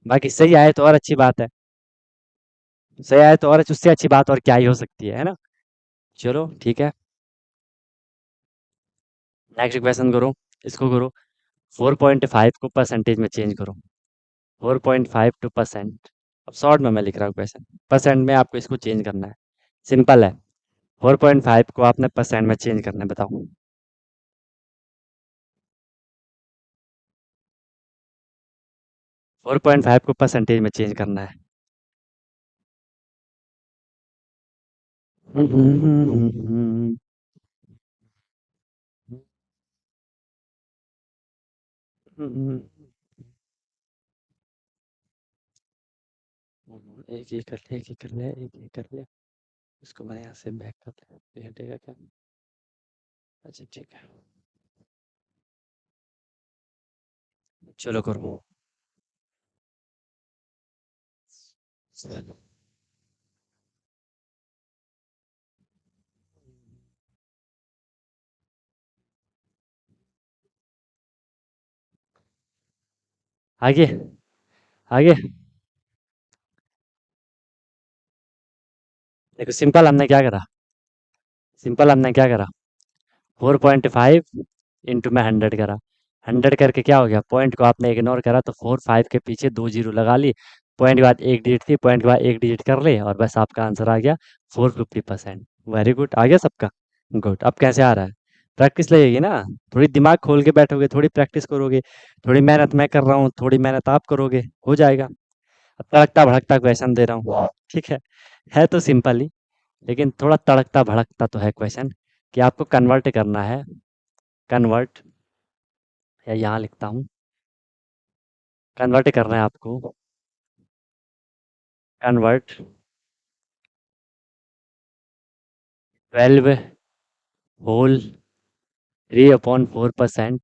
बाकी सही आए तो और अच्छी बात है, सही आए तो और उससे अच्छी बात और क्या ही हो सकती है ना। चलो ठीक है, नेक्स्ट क्वेश्चन करो, इसको करो, 4.5 को परसेंटेज में चेंज करो, 4.5 टू परसेंट, अब शॉर्ट में मैं लिख रहा हूँ क्वेश्चन, परसेंट में आपको इसको चेंज करना है, सिंपल है, 4.5 को आपने परसेंट में चेंज करना है, बताओ। 4.5 को परसेंटेज में चेंज करना है। एक ये कर ले, एक ये कर ले, एक ये कर ले। इसको मैं यहाँ से बैक कर ले, ये हटेगा क्या? अच्छा ठीक है, चलो करो। आगे, आगे। देखो सिंपल हमने क्या करा, सिंपल हमने क्या करा, 4.5 इंटू में 100 करा। 100 करके क्या हो गया, पॉइंट को आपने इग्नोर करा तो 4 5 के पीछे 2 जीरो लगा ली। पॉइंट के बाद एक डिजिट थी, पॉइंट के बाद एक डिजिट कर ले और बस आपका आंसर आ गया 450%। वेरी गुड, आ गया सबका। गुड, अब कैसे आ रहा है? प्रैक्टिस लगेगी ना, थोड़ी दिमाग खोल के बैठोगे, थोड़ी प्रैक्टिस करोगे, थोड़ी मेहनत मैं कर रहा हूँ, थोड़ी मेहनत आप करोगे, हो जाएगा। अब तड़कता भड़कता क्वेश्चन दे रहा हूँ, ठीक है तो सिंपल ही, लेकिन थोड़ा तड़कता भड़कता तो है क्वेश्चन, कि आपको कन्वर्ट करना है। कन्वर्ट, या यहाँ लिखता हूँ, कन्वर्ट करना है आपको। Convert 12 whole 3/4%,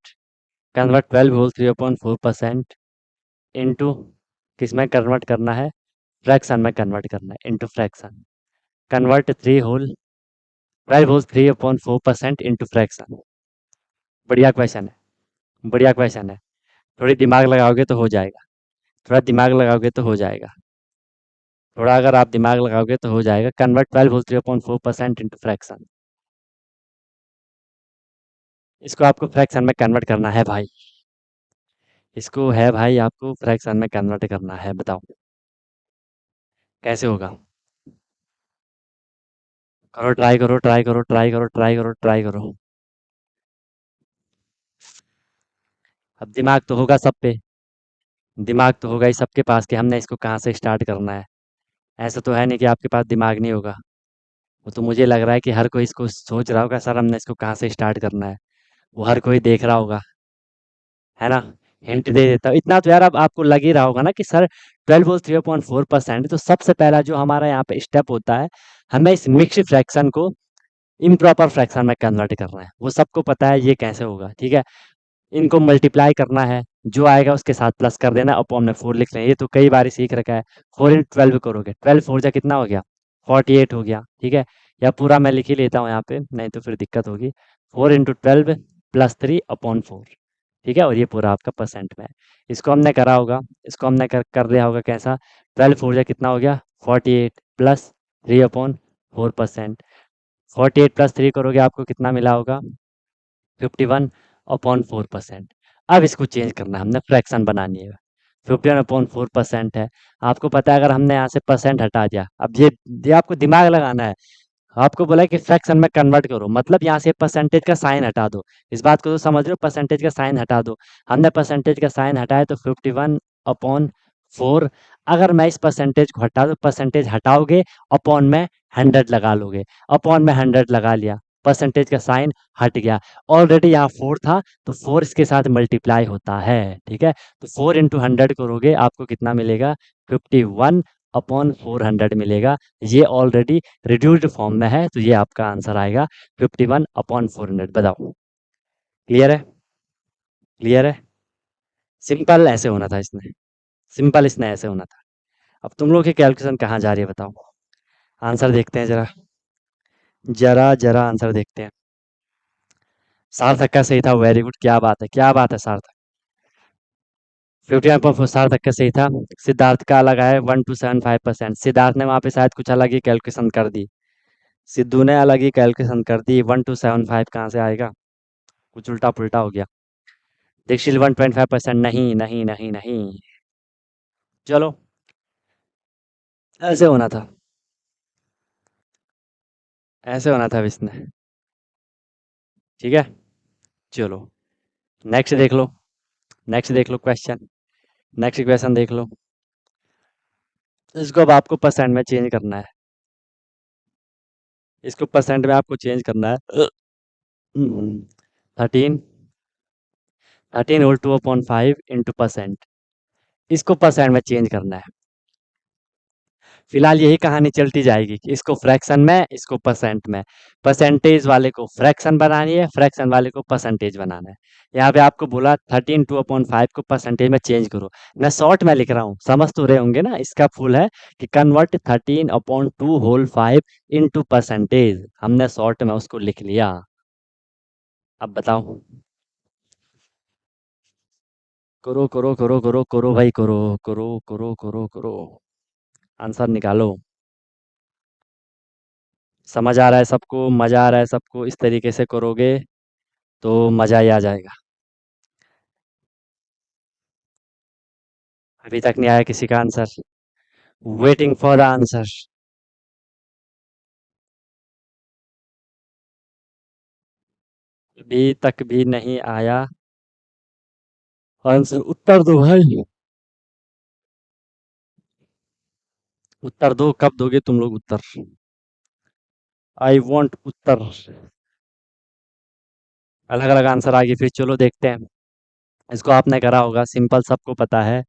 convert 12 whole 3/4% into, किस में कन्वर्ट करना है, फ्रैक्शन में कन्वर्ट करना है, into fraction. Convert 3 whole 12 whole 3/4% into fraction. बढ़िया क्वेश्चन है, बढ़िया क्वेश्चन है। थोड़ी दिमाग लगाओगे तो हो जाएगा, थोड़ा दिमाग लगाओगे तो हो जाएगा, थोड़ा अगर आप दिमाग लगाओगे तो हो जाएगा। कन्वर्ट 12 होल 3/4% इंटू फ्रैक्शन, इसको आपको फ्रैक्शन में कन्वर्ट करना है भाई, इसको है भाई आपको फ्रैक्शन में कन्वर्ट करना है, बताओ कैसे होगा। करो, ट्राई करो, ट्राई करो, ट्राई करो, ट्राई करो, ट्राई करो। अब दिमाग तो होगा सब पे, दिमाग तो होगा ही सबके पास कि हमने इसको कहाँ से स्टार्ट करना है। ऐसा तो है नहीं कि आपके पास दिमाग नहीं होगा। वो तो मुझे लग रहा है कि हर कोई इसको सोच रहा होगा, सर हमने इसको कहाँ से स्टार्ट करना है। वो हर कोई देख रहा होगा, है ना। हिंट दे देता हूँ इतना तो यार, अब आपको लग ही रहा होगा ना कि सर 12 और 3/4%, तो सबसे पहला जो हमारा यहाँ पे स्टेप होता है, हमें इस मिक्स फ्रैक्शन को इम्प्रॉपर फ्रैक्शन में कन्वर्ट करना है। वो सबको पता है ये कैसे होगा, ठीक है। इनको मल्टीप्लाई करना है, जो आएगा उसके साथ प्लस कर देना, अपॉन में 4 लिख लें, ये तो कई बार सीख रखा है। 4 इंटू 12 करोगे, 12 4 जा कितना हो गया, 48 हो गया, ठीक है। या पूरा मैं लिख ही लेता हूँ यहाँ पे, नहीं तो फिर दिक्कत होगी। 4 इंटू 12 प्लस 3/4, ठीक है, और ये पूरा आपका परसेंट में है। इसको हमने करा होगा, इसको हमने कर लिया होगा कैसा, 12 4 जा कितना हो गया 48 प्लस 3/4%। 48 प्लस 3 करोगे आपको कितना मिला होगा, 51/4%। अब इसको चेंज करना है, हमने फ्रैक्शन बनानी है। 51/4% है, आपको पता है अगर हमने यहाँ से परसेंट हटा दिया, अब ये आपको दिमाग लगाना है। आपको बोला है कि फ्रैक्शन में कन्वर्ट करो, मतलब यहाँ से परसेंटेज का साइन हटा दो। इस बात को तो समझ रहे हो, परसेंटेज का साइन हटा दो। हमने परसेंटेज का साइन हटाया तो 51/4। अगर मैं इस परसेंटेज को हटा दूँ, परसेंटेज हटाओगे, अपॉन में 100 लगा लोगे, अपॉन में 100 लगा लिया, परसेंटेज का साइन हट गया। ऑलरेडी यहाँ 4 था, तो 4 इसके साथ मल्टीप्लाई होता है, ठीक है। तो 4 इंटू 100 करोगे, आपको कितना मिलेगा, 51/400 मिलेगा। ये ऑलरेडी रिड्यूस्ड फॉर्म में है, तो ये आपका आंसर आएगा 51/400। बताओ, क्लियर है, क्लियर है। सिंपल ऐसे होना था इसने, सिंपल इसने ऐसे होना था। अब तुम लोग की कैलकुलेशन कहाँ जा रही है, बताओ। आंसर देखते हैं जरा, जरा जरा आंसर देखते हैं। सार्थक का सही था, वेरी गुड, क्या बात है, क्या बात है सार्थक। 51/4 सार्थक का सही था। सिद्धार्थ का अलग आया 1275%, सिद्धार्थ ने वहां पे शायद कुछ अलग ही कैलकुलेशन कर दी, सिद्धू ने अलग ही कैलकुलेशन कर दी। 1275 कहाँ से आएगा, कुछ उल्टा पुल्टा हो गया। दीक्षित 1.5%, नहीं नहीं नहीं नहीं। चलो, ऐसे होना था, ऐसे होना था इसने। ठीक है, चलो नेक्स्ट देख लो। नेक्स्ट देख लो क्वेश्चन। नेक्स्ट क्वेश्चन देख लो। इसको अब आपको परसेंट में चेंज करना है। इसको परसेंट में आपको चेंज करना है। 13, 13 होल 2/5 इंटू परसेंट। इसको परसेंट में चेंज करना है। फिलहाल यही कहानी चलती जाएगी कि इसको फ्रैक्शन में, इसको परसेंट में। परसेंटेज वाले को फ्रैक्शन बनानी है, फ्रैक्शन वाले को परसेंटेज बनाना है। यहाँ पे आपको बोला 13 2/5 को परसेंटेज में चेंज करो। मैं शॉर्ट में लिख रहा हूँ, समझ तो रहे होंगे ना। इसका फुल है कि कन्वर्ट 13/2 होल 5 इंटू परसेंटेज। हमने शॉर्ट में उसको लिख लिया। अब बताओ। करो करो करो करो करो भाई, करो करो करो करो करो। आंसर निकालो। समझ आ रहा है सबको, मजा आ रहा है सबको। इस तरीके से करोगे तो मजा ही आ जाएगा। अभी तक नहीं आया किसी का answer. Waiting for the answer. अभी तक भी नहीं आया आंसर। उत्तर दो भाई। उत्तर दो, कब दोगे तुम लोग उत्तर? आई वांट उत्तर। अलग अलग आंसर आ गए फिर, चलो देखते हैं। इसको आपने करा होगा, सिंपल, सबको पता है।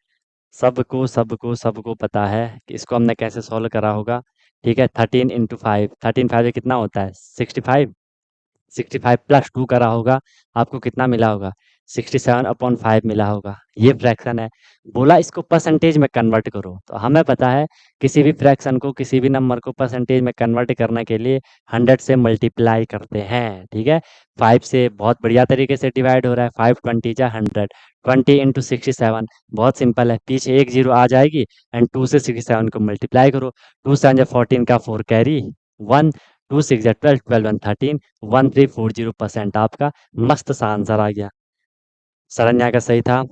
सबको सबको सबको पता है कि इसको हमने कैसे सॉल्व करा होगा। ठीक है, 13 इंटू 5, 13 5 कितना होता है? 65। 65 प्लस 2 करा होगा, आपको कितना मिला होगा? 67/5 मिला होगा। ये फ्रैक्शन है। बोला इसको परसेंटेज में कन्वर्ट करो, तो हमें पता है किसी भी फ्रैक्शन को, किसी भी नंबर को परसेंटेज में कन्वर्ट करने के लिए 100 से मल्टीप्लाई करते हैं। ठीक है, 5 से बहुत बढ़िया तरीके से डिवाइड हो रहा है। 5 20 जा 100, 20 इंटू 67। बहुत सिंपल है, पीछे एक जीरो आ जाएगी एंड 2 से 67 को मल्टीप्लाई करो। 2 7 जा 14 का 4 कैरी 1, 2 6 जा 12, 12 1 13, 1340% आपका मस्त सा आंसर आ गया। शरण्या का सही था।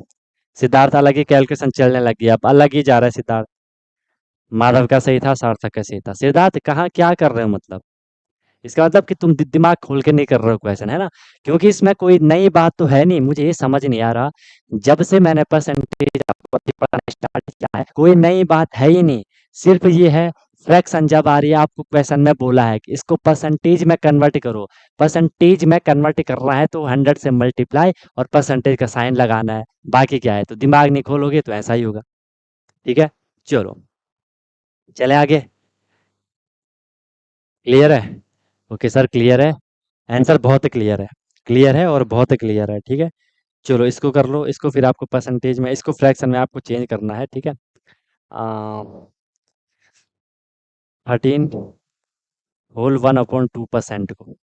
सिद्धार्थ अलग ही कैलकुलेशन चलने लग गया, अब अलग ही जा रहा है सिद्धार्थ। माधव का सही था, सार्थक का सही था। सिद्धार्थ कहाँ क्या कर रहे हो मतलब? इसका मतलब कि तुम दिमाग खोल के नहीं कर रहे हो क्वेश्चन, है ना? क्योंकि इसमें कोई नई बात तो है नहीं, मुझे ये समझ नहीं आ रहा। जब से मैंने परसेंटेज आपको पढ़ाना स्टार्ट किया है, कोई नई बात है ही नहीं। सिर्फ ये है, फ्रैक्शन जब आ रही है, आपको क्वेश्चन में बोला है कि इसको परसेंटेज में कन्वर्ट करो। परसेंटेज में कन्वर्ट करना है तो 100 से मल्टीप्लाई और परसेंटेज का साइन लगाना है। बाकी क्या है, तो दिमाग नहीं खोलोगे तो ऐसा ही होगा। ठीक है, चलो चले आगे। क्लियर है? ओके सर, क्लियर है। आंसर बहुत क्लियर है। क्लियर है और बहुत क्लियर है। ठीक है, चलो इसको कर लो। इसको फिर आपको परसेंटेज में, इसको फ्रैक्शन में आपको चेंज करना है। ठीक है, 13 होल 1/2% को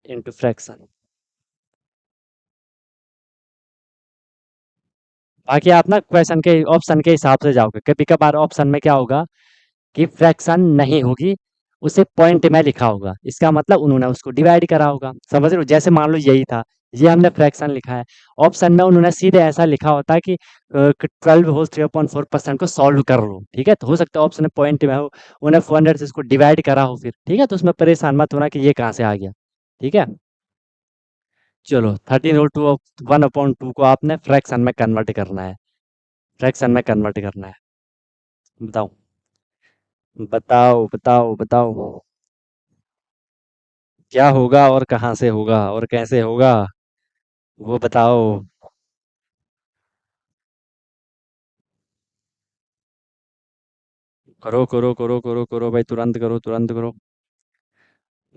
इंटू फ्रैक्शन। बाकी आप ना क्वेश्चन के ऑप्शन के हिसाब से जाओगे। कभी कभार ऑप्शन में क्या होगा कि फ्रैक्शन नहीं होगी, उसे पॉइंट में लिखा होगा, इसका मतलब उन्होंने उसको डिवाइड करा होगा। समझ रहे हो? जैसे मान लो यही था, ये हमने फ्रैक्शन लिखा है। ऑप्शन में उन्होंने सीधे ऐसा लिखा होता है कि 12 होल 3/4% को सॉल्व कर लो। ठीक है, तो हो सकता है ऑप्शन में पॉइंट में हो, उन्हें 400 से इसको डिवाइड करा हो फिर। ठीक है, तो उसमें परेशान मत होना कि ये कहाँ से आ गया। ठीक है, चलो 13 होल 1/2 को आपने फ्रैक्शन में कन्वर्ट करना है। फ्रैक्शन में कन्वर्ट करना है। बताओ बताओ बताओ बताओ। क्या होगा और कहाँ से होगा और कैसे होगा, वो बताओ। करो करो करो करो करो भाई, तुरंत करो तुरंत करो।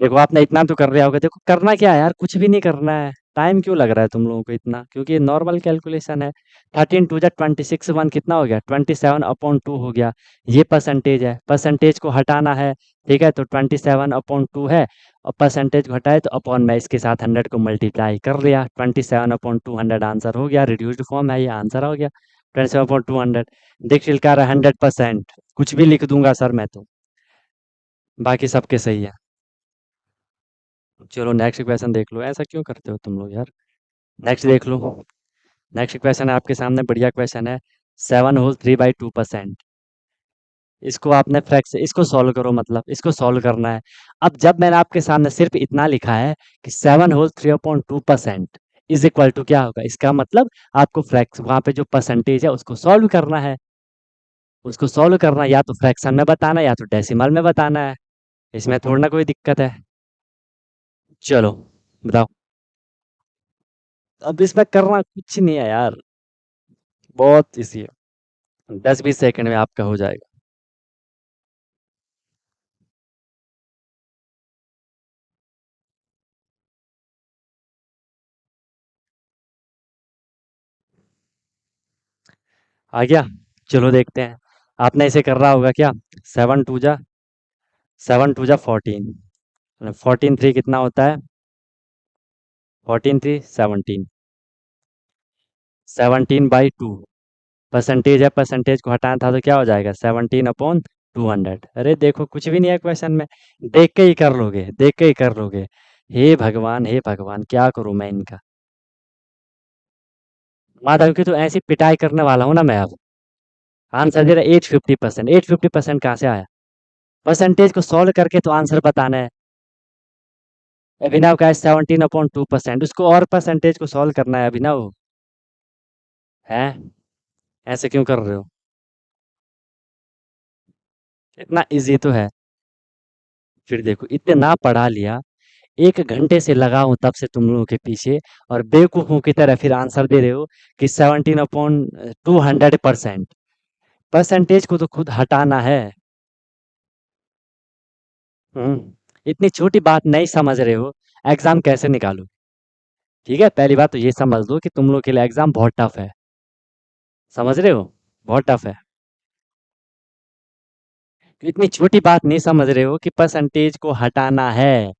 देखो आपने इतना तो कर लिया होगा। देखो करना क्या है यार, कुछ भी नहीं करना है। टाइम क्यों लग रहा है तुम लोगों को इतना? क्योंकि ये नॉर्मल कैलकुलेशन है। 13 2 जा 26 1 कितना हो गया? 27/2 हो गया। ये परसेंटेज है, परसेंटेज को हटाना है। ठीक है, तो 27/2 है और परसेंटेज को हटाए तो अपॉन में इसके साथ 100 को मल्टीप्लाई कर लिया। 27/2 100 आंसर हो गया। रिड्यूस्ड फॉर्म है, ये आंसर हो गया 27/200। देख चिल्का रहा है 100%। कुछ भी लिख दूंगा सर मैं तो। बाकी सबके सही है। चलो नेक्स्ट क्वेश्चन देख लो। ऐसा क्यों करते हो तुम लोग यार? नेक्स्ट देख लो। नेक्स्ट क्वेश्चन है आपके सामने, बढ़िया क्वेश्चन है। 7 होल 3/2%। इसको आपने फ्रैक्शन इसको सॉल्व करो, मतलब इसको सॉल्व करना है। अब जब मैंने आपके सामने सिर्फ इतना लिखा है कि 7 होल 3/2% इज इक्वल टू क्या होगा, इसका मतलब आपको फ्रैक्स वहां पे जो परसेंटेज है उसको सॉल्व करना है। उसको सॉल्व करना या तो फ्रैक्शन में बताना या तो डेसिमल में बताना है। इसमें थोड़ा ना कोई दिक्कत है। चलो बताओ। अब इसमें करना कुछ नहीं है यार, बहुत इजी है। 10-20 सेकंड में आपका हो जाएगा। आ गया। चलो देखते हैं। आपने इसे कर रहा होगा क्या। 7 2 जा 14, 14 3 कितना होता है। 14 3 17, 17/2 परसेंटेज है, परसेंटेज को हटाना था तो क्या हो जाएगा 17/200। अरे देखो कुछ भी नहीं है क्वेश्चन में, देख के ही कर लोगे, देख के ही कर लोगे। हे भगवान, हे भगवान, क्या करूं मैं इनका। माधव की तो ऐसी पिटाई करने वाला हूं ना मैं अब। आंसर दे रहा 850%, 850% कहाँ से आया। परसेंटेज को सॉल्व करके तो आंसर बताना है। अभिनव का है 17/2%, उसको और परसेंटेज को सॉल्व करना है अभिनव। है, ऐसे क्यों कर रहे हो। इतना इजी तो है। फिर देखो इतना पढ़ा लिया, 1 घंटे से लगा हूं तब से तुम लोगों के पीछे, और बेवकूफों की तरह फिर आंसर दे रहे हो कि 17/200%। परसेंटेज को तो खुद हटाना है। इतनी छोटी बात नहीं समझ रहे हो, एग्जाम कैसे निकालो। ठीक है, पहली बात तो ये समझ लो कि तुम लोग के लिए एग्जाम बहुत टफ है। समझ रहे हो, बहुत टफ है। इतनी छोटी बात नहीं समझ रहे हो कि परसेंटेज को हटाना है।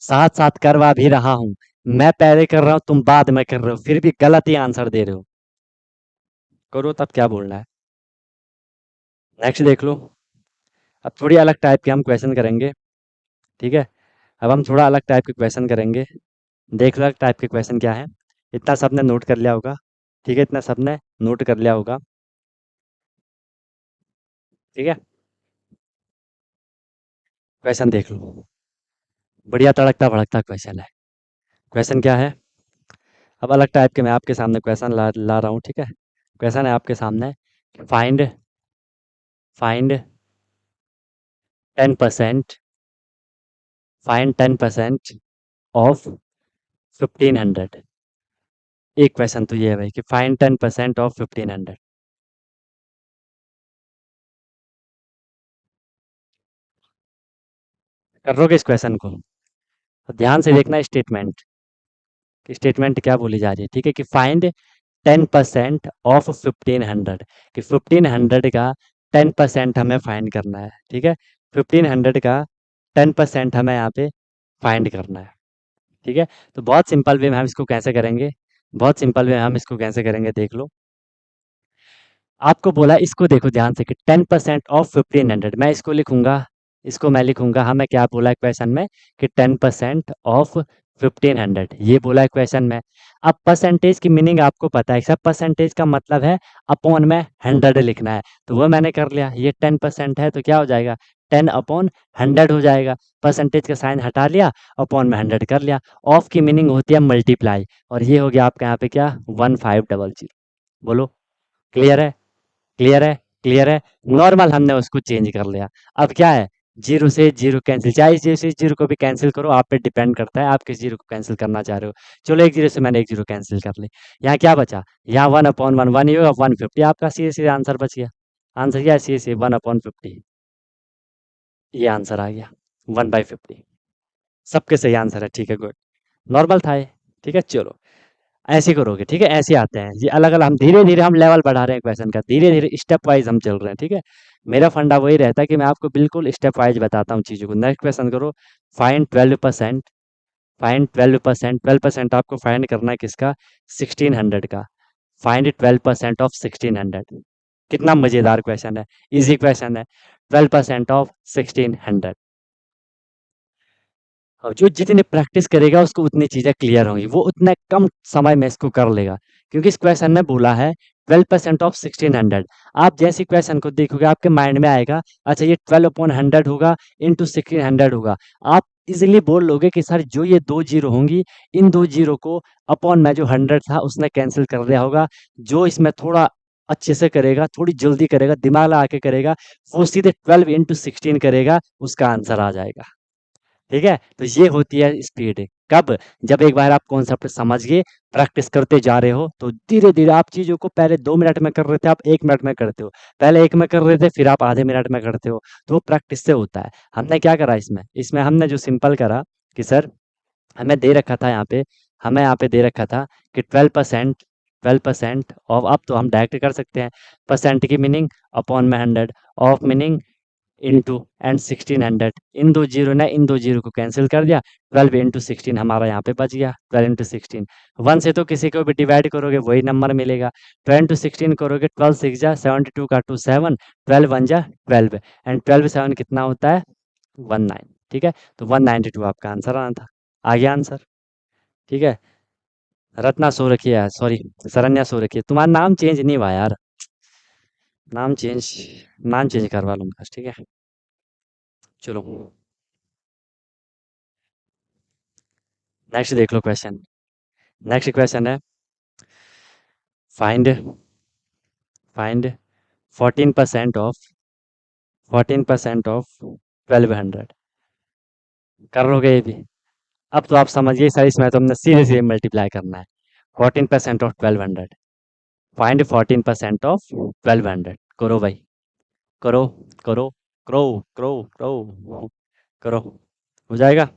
साथ साथ करवा भी रहा हूँ। मैं पहले कर रहा हूँ, तुम बाद में कर रहे हो, फिर भी गलत ही आंसर दे रहे हो। करो तब क्या बोलना है। नेक्स्ट देख लो। अब थोड़ी अलग टाइप के हम क्वेश्चन करेंगे। ठीक है, अब हम थोड़ा अलग टाइप के क्वेश्चन करेंगे। देख लो अलग टाइप के क्वेश्चन क्या है। इतना सबने नोट कर लिया होगा। ठीक है, इतना सबने नोट कर लिया होगा। ठीक है, क्वेश्चन देख लो। बढ़िया तड़कता भड़कता क्वेश्चन है। क्वेश्चन क्या है। अब अलग टाइप के मैं आपके सामने क्वेश्चन ला रहा हूँ। ठीक है, क्वेश्चन है आपके सामने। Find find 10%, find 10% of 1500। एक क्वेश्चन तो ये है भाई कि फाइंड 10% ऑफ 1500। कर लोगे इस क्वेश्चन को। तो ध्यान से देखना स्टेटमेंट, कि स्टेटमेंट क्या बोली जा रही है। ठीक है, कि फाइंड 10% ऑफ 1500, कि 1500 का 10% हमें फाइंड करना है। ठीक है, 1500 का 10% हमें यहाँ पे फाइंड करना है। ठीक है, तो बहुत सिंपल वे में हम इसको कैसे करेंगे। बहुत सिंपल वे में हम इसको कैसे करेंगे देख लो। आपको बोला, इसको देखो ध्यान से, कि 10% ऑफ 1500, मैं इसको लिखूंगा। इसको मैं लिखूंगा, हमें क्या बोला है क्वेश्चन में, कि 10% ऑफ 1500, ये बोला है क्वेश्चन में। अब परसेंटेज की मीनिंग आपको पता है, सब परसेंटेज का मतलब है अपॉन में 100 लिखना है, तो वो मैंने कर लिया। ये 10% है तो क्या हो जाएगा, 10/100 हो जाएगा। परसेंटेज का साइन हटा लिया, अपॉन में 100 कर लिया। ऑफ की मीनिंग होती है मल्टीप्लाई, और ये हो गया आपका यहाँ पे क्या, 1500। बोलो, क्लियर है, क्लियर है, क्लियर है। नॉर्मल हमने उसको चेंज कर लिया। अब क्या है, जीरो से जीरो कैंसिल, चाहे इस जीरो से इस जीरो को भी कैंसिल करो, आप पे डिपेंड करता है आप किस जीरो को कैंसिल करना चाह रहे हो। चलो एक जीरो से मैंने एक जीरो कैंसिल कर ली। यहाँ क्या बचा, यहाँ 1/1, 1 ही होगा, 150 आपका सीधे सीधे आंसर बच गया। आंसर क्या है, सीधे सीधे 1/50। ये आंसर आ गया, 1/50। सबके सही आंसर है, ठीक है, गुड। नॉर्मल था ये। ठीक है, चलो ऐसे करोगे। ठीक है, ऐसे आते हैं ये अलग अलग, हम धीरे धीरे हम लेवल बढ़ा रहे हैं क्वेश्चन का, धीरे धीरे स्टेप वाइज हम चल रहे हैं। ठीक है, मेरा फंडा वही रहता है कि मैं आपको बिल्कुल स्टेप वाइज बताता हूँ चीज़ों को। नेक्स्ट क्वेश्चन करो। फाइंड 12%, फाइंड 12%, 12% आपको फाइंड करना है किसका, 1600 का। Find 12% of 1600। कितना मजेदार क्वेश्चन है, इजी क्वेश्चन है। 12% ऑफ 1600। और जो जितनी प्रैक्टिस करेगा उसको उतनी चीजें क्लियर होंगी, वो उतने कम समय में इसको कर लेगा। क्योंकि इस क्वेश्चन में बोला है 12% ऑफ 1600। आप जैसे क्वेश्चन को देखोगे आपके माइंड में आएगा, अच्छा ये 12/100 होगा इंटू 1600 होगा। आप इजीली बोल लोगे कि सर जो ये दो जीरो होंगी, इन दो जीरो को अपॉन में जो 100 था उसने कैंसिल कर दिया होगा। जो इसमें थोड़ा अच्छे से करेगा, थोड़ी जल्दी करेगा, दिमाग लगा के करेगा, वो सीधे 12 × 16 करेगा, उसका आंसर आ जाएगा। ठीक है, तो ये होती है स्पीड। कब? जब एक बार आप कॉन्सेप्ट समझ गए, प्रैक्टिस करते जा रहे हो, तो धीरे धीरे आप चीज़ों को पहले 2 मिनट में कर रहे थे, आप 1 मिनट में करते हो। पहले 1 में कर रहे थे, फिर आप आधे मिनट में करते हो। तो वो प्रैक्टिस से होता है। हमने क्या करा इसमें? इसमें हमने जो सिंपल करा कि सर हमें दे रखा था यहाँ पे, हमें यहाँ पे दे रखा था कि 12% ऑफ, अब तो हम डायरेक्ट कर सकते हैं। परसेंट की मीनिंग अपॉन में 100, ऑफ मीनिंग इंटू एंड 1600। इन दो जीरो ने इन दो जीरो को कैंसिल कर दिया। 12 × 16 हमारा यहाँ पे बच गया। 12 × 16 1 से तो किसी को भी डिवाइड करोगे वही नंबर मिलेगा। 12 × 16 करोगे, 12 6 जा 72 का 2 7, 12 1 जा 12 एंड 12 7 कितना होता है? 19। ठीक है, तो 192 आपका आंसर आना था। आ गया आंसर। ठीक है, रत्ना सो रखी है, सॉरी शरण्या सो रखी है। तुम्हारा नाम चेंज नहीं हुआ यार, नाम चेंज नाम चेंज करवा लूंगा। ठीक है, चलो नेक्स्ट देख लो क्वेश्चन। नेक्स्ट क्वेश्चन है, फाइंड फाइंड 14% ऑफ 1200। कर लोगे ये भी? अब तो आप समझिए सर, इसमें तो हमने सीधे सीधे मल्टीप्लाई करना है। 14% ऑफ 1200, फाइंड 14% ऑफ 1200। करो भाई, करो करो करो करो करो करो। हो जाएगा?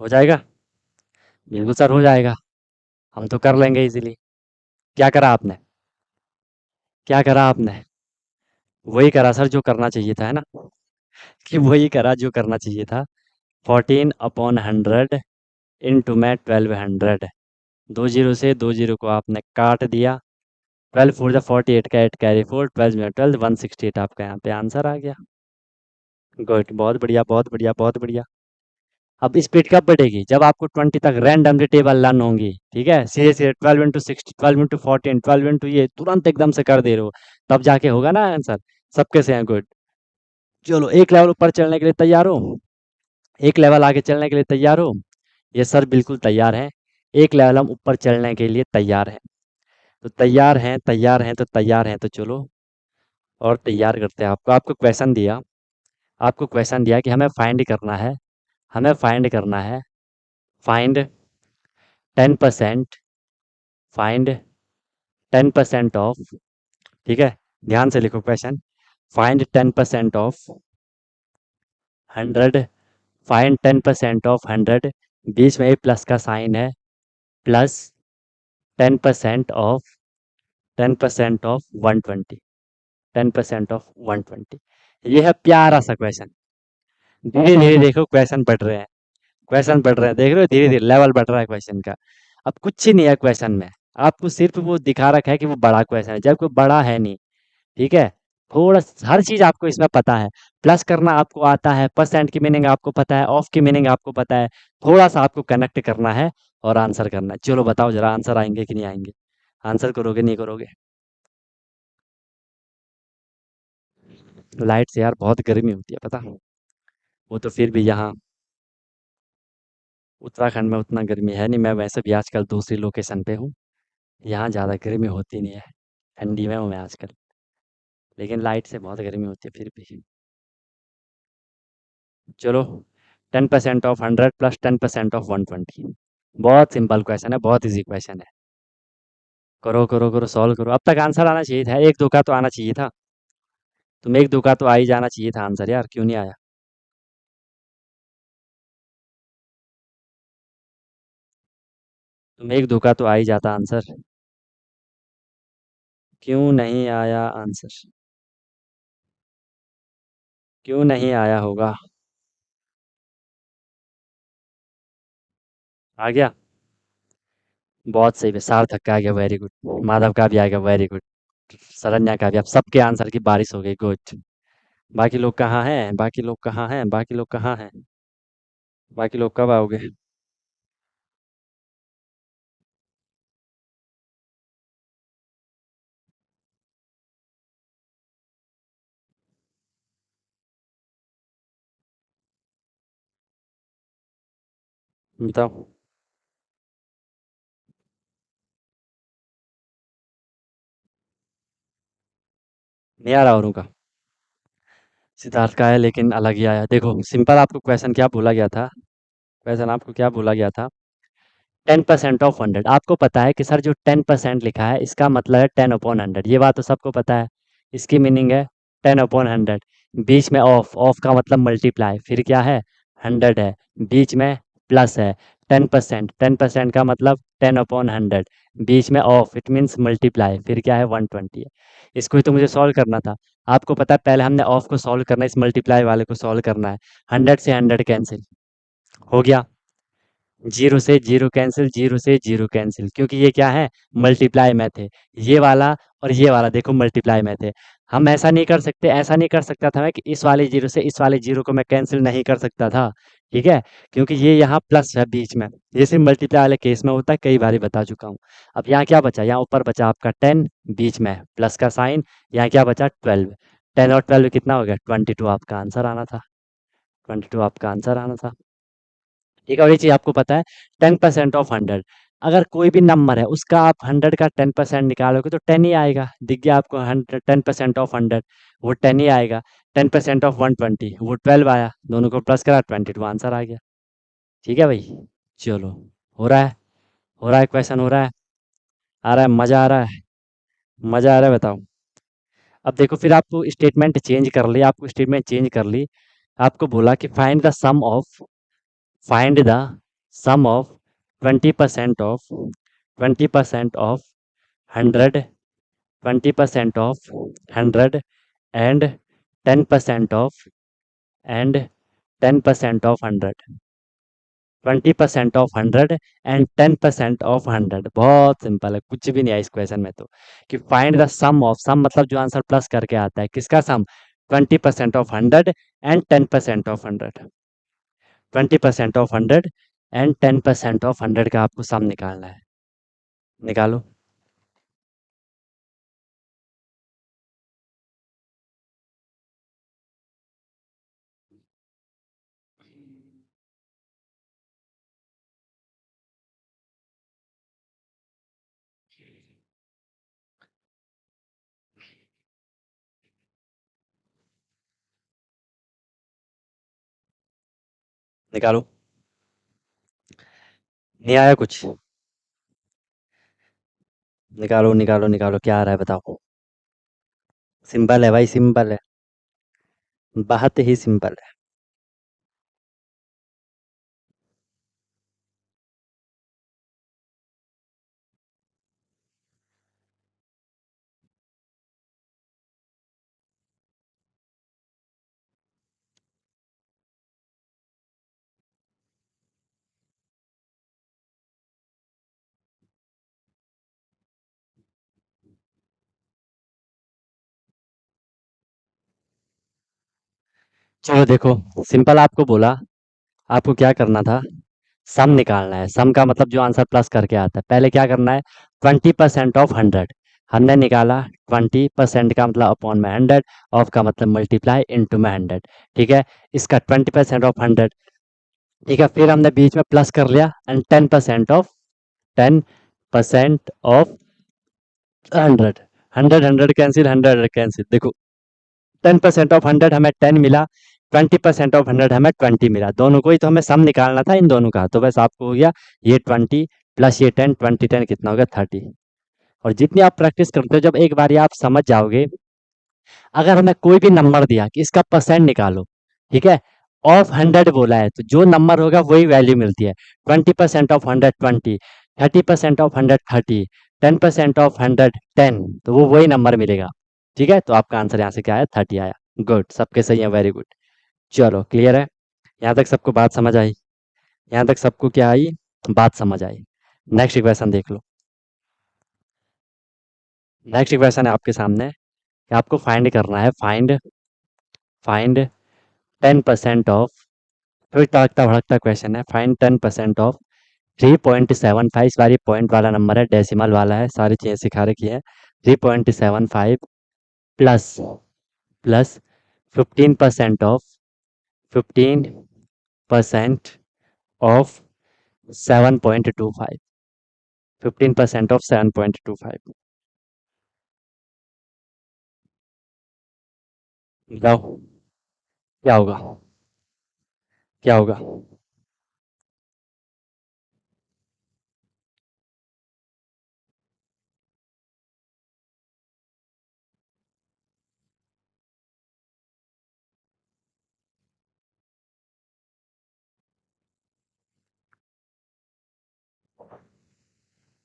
हो जाएगा? बिल्कुल सर हो जाएगा, हम तो कर लेंगे इजीली। क्या करा आपने? क्या करा आपने? वही करा सर जो करना चाहिए था, है ना? कि वही करा जो करना चाहिए था। 14/100 इंटू में 1200। दो जीरो से दो जीरो को आपने काट दिया। 12 4 × 48 का 8 कैरी 4, 12 168 आपका यहाँ पे आंसर आ गया। गुड, बहुत बढ़िया बहुत बढ़िया बहुत बढ़िया। अब स्पीड कब बढ़ेगी? जब आपको 20 तक रैंडमली टेबल लर्न होंगी। ठीक है, सीधे सीधे 12 × 60, 12 × 14, 12 ये तुरंत एकदम से कर दे रहे हो, तब जाके होगा ना आंसर। सबके से हैं। गुड, चलो एक लेवल ऊपर चढ़ने के लिए तैयार हो? एक लेवल आगे चलने के लिए तैयार हो? ये सर बिल्कुल तैयार हैं। एक लेवल हम ऊपर चलने के लिए तैयार हैं। तो तैयार हैं, तैयार हैं, तो तैयार हैं, तो चलो और तैयार करते हैं आपको। आपको क्वेश्चन दिया, आपको क्वेश्चन दिया कि हमें फाइंड करना है, हमें फाइंड करना है, फाइंड 10%, फाइंड 10% ऑफ। ठीक है, ध्यान से लिखो question. Find 10% of 100, find 10% of 100, बीच में ए प्लस का साइन है, प्लस 10% ऑफ 10% ऑफ 120, 10% ऑफ 120। ये है प्यारा सा क्वेश्चन। धीरे धीरे देखो क्वेश्चन बढ़ रहे हैं, क्वेश्चन बढ़ रहे हैं, देख रहे हो धीरे धीरे लेवल बढ़ रहा है क्वेश्चन का। अब कुछ ही नहीं है क्वेश्चन में, आपको सिर्फ वो दिखा रखा है कि वो बड़ा क्वेश्चन है, जब कोई बड़ा है नहीं। ठीक है, थोड़ा हर चीज आपको इसमें पता है। प्लस करना आपको आता है, परसेंट की मीनिंग आपको पता है, ऑफ की मीनिंग आपको पता है। थोड़ा सा आपको कनेक्ट करना है और आंसर करना है। चलो बताओ जरा, आंसर आएंगे कि नहीं आएंगे? आंसर करोगे नहीं करोगे? लाइट से यार बहुत गर्मी होती है पता। वो तो फिर भी यहाँ उत्तराखंड में उतना गर्मी है नहीं। मैं वैसे भी आजकल दूसरी लोकेशन पे हूँ, यहाँ ज़्यादा गर्मी होती नहीं है, ठंडी में हूँ मैं आजकल। लेकिन लाइट से बहुत गर्मी होती है फिर भी। चलो, 10% ऑफ 100 प्लस 10% ऑफ 120। बहुत सिंपल क्वेश्चन है, बहुत इजी क्वेश्चन है। करो करो करो, सॉल्व करो। अब तक आंसर आना चाहिए था, एक दो का तो आना चाहिए था। तुम एक दो का तो आ ही जाना चाहिए था आंसर यार, क्यों नहीं आया? तुम एक दो का तो आ ही जाता आंसर, क्यों नहीं आया आंसर? क्यों नहीं आया होगा? आ गया? बहुत सही है, सार्थक का आ गया, वेरी गुड। माधव का भी आ गया, वेरी गुड। शरण्या का भी। अब सबके आंसर की बारिश हो गई, गुड। बाकी लोग कहाँ हैं? बाकी लोग कहाँ हैं? बाकी लोग कहाँ हैं? बाकी लोग कब आओगे? बताओ। नहीं आ रहा औरों का। सिद्धार्थ का है लेकिन अलग ही आया। देखो सिंपल, आपको क्वेश्चन क्या बोला गया था, क्वेश्चन आपको क्या बोला गया था, 10% ऑफ 100। आपको पता है कि सर जो 10% लिखा है इसका मतलब है 10/100, ये बात तो सबको पता है। इसकी मीनिंग है 10/100। बीच में ऑफ, ऑफ का मतलब मल्टीप्लाई, फिर क्या है 100 है, बीच में प्लस है। 10%, 10% का मतलब 10/100, बीच में ऑफ इट मीन्स मल्टीप्लाई, फिर क्या है 120 है। इसको ही तो मुझे सॉल्व करना था। आपको पता है पहले हमने ऑफ को सॉल्व करना है, इस मल्टीप्लाई वाले को सॉल्व करना है। 100 से 100 कैंसिल हो गया, जीरो से जीरो कैंसिल, जीरो से जीरो कैंसिल, क्योंकि ये क्या है मल्टीप्लाई में थे। ये वाला और ये वाला देखो मल्टीप्लाई में थे। हम ऐसा नहीं कर सकते, ऐसा नहीं कर सकता था मैं कि इस वाले जीरो से इस वाले जीरो को मैं कैंसिल नहीं कर सकता था। ठीक है, क्योंकि ये यहाँ प्लस है बीच में। ये सिर्फ मल्टीप्लाई वाले केस में होता है, कई बार बता चुका हूँ। अब यहाँ क्या बचा, यहाँ ऊपर बचा आपका 10, बीच में प्लस का साइन, यहाँ क्या बचा 12। 10 और 12 कितना हो गया 22, आपका आंसर आना था। 22 आपका आंसर आना था। एक और ये चीज़ आपको पता है, 10%ऑफ 100, अगर कोई भी नंबर है उसका आप 100 का 10% निकालोगे तो 10 ही आएगा। दिख गया आपको, 10%ऑफ 100 वो 10 ही आएगा। 10%ऑफ 120 वो 12 आया, दोनों को प्लस करा 22 आंसर आ गया। ठीक है भाई, चलो, हो रहा है, हो रहा है, क्वेश्चन हो रहा है, आ रहा है, मज़ा आ रहा है, मज़ा आ रहा है, बताओ। अब देखो फिर आपको स्टेटमेंट चेंज कर ली, आपको स्टेटमेंट चेंज कर ली। आपको बोला कि find the sum of 20% of 100, 20% of 100 and 10% of 100। 20% of 100 and 10% of 100, बहुत सिंपल है, कुछ भी नहीं है इस क्वेश्चन में तो। कि फाइंड द सम ऑफ, सम मतलब जो आंसर प्लस करके आता है, किसका सम, 20%ऑफ 100 एंड 10%ऑफ 100। 20%ऑफ 100 एंड 10%ऑफ 100 का आपको सम निकालना है। निकालो। निकालो। नहीं आया कुछ, निकालो निकालो निकालो, क्या आ रहा है बताओ। सिंपल है भाई, सिंपल है, बहुत ही सिंपल है। चलो देखो, सिंपल आपको बोला, आपको क्या करना था, सम निकालना है। सम का मतलब जो आंसर प्लस करके आता है, पहले क्या करना है, 20%ऑफ 100 हमने निकाला। 20% का मतलब अपॉन में 100, ऑफ का मतलब मल्टीप्लाई इंटू में 100। ठीक है, इसका 20%ऑफ 100। ठीक है, फिर हमने बीच में प्लस कर लिया, एंड 10%ऑफ 100। 100 कैंसिल, 100 कैंसिल, देखो 10%ऑफ 100 हमें 10 मिला, 20%ऑफ 100 हमें 20 मिला, दोनों को ही तो हमें सम निकालना था इन दोनों का, तो बस आपको हो गया ये 20 प्लस ये 10, 20 10 कितना हो गया 30। और जितनी आप प्रैक्टिस करते हो, जब एक बार आप समझ जाओगे, अगर हमें कोई भी नंबर दिया कि इसका परसेंट निकालो, ठीक है, ऑफ 100 बोला है तो जो नंबर होगा वही वैल्यू मिलती है। 20%ऑफ 100 20, 30%ऑफ 100 30, 10%ऑफ 100 10, तो वो वही नंबर मिलेगा। ठीक है, तो आपका आंसर यहाँ से क्या है 30 आया। गुड, सबके सही है, वेरी गुड। चलो क्लियर है, यहाँ तक सबको बात समझ आई, यहाँ तक सबको क्या आई, बात समझ आई। नेक्स्ट क्वेश्चन देख लो। नेक्स्ट क्वेश्चन है आपके सामने कि आपको फाइंड करना है, फाइंड फाइंड 10% ऑफ, फिर तड़कता भड़कता क्वेश्चन है, फाइंड 10% ऑफ 3.75। इस बार ये पॉइंट वाला नंबर है, डेसिमल वाला है, सारी चीज़ें सिखा रखी है। 3.75 plus plus 15% of 15% of 7.25, 15% of 7.25। बताओ क्या होगा, क्या होगा।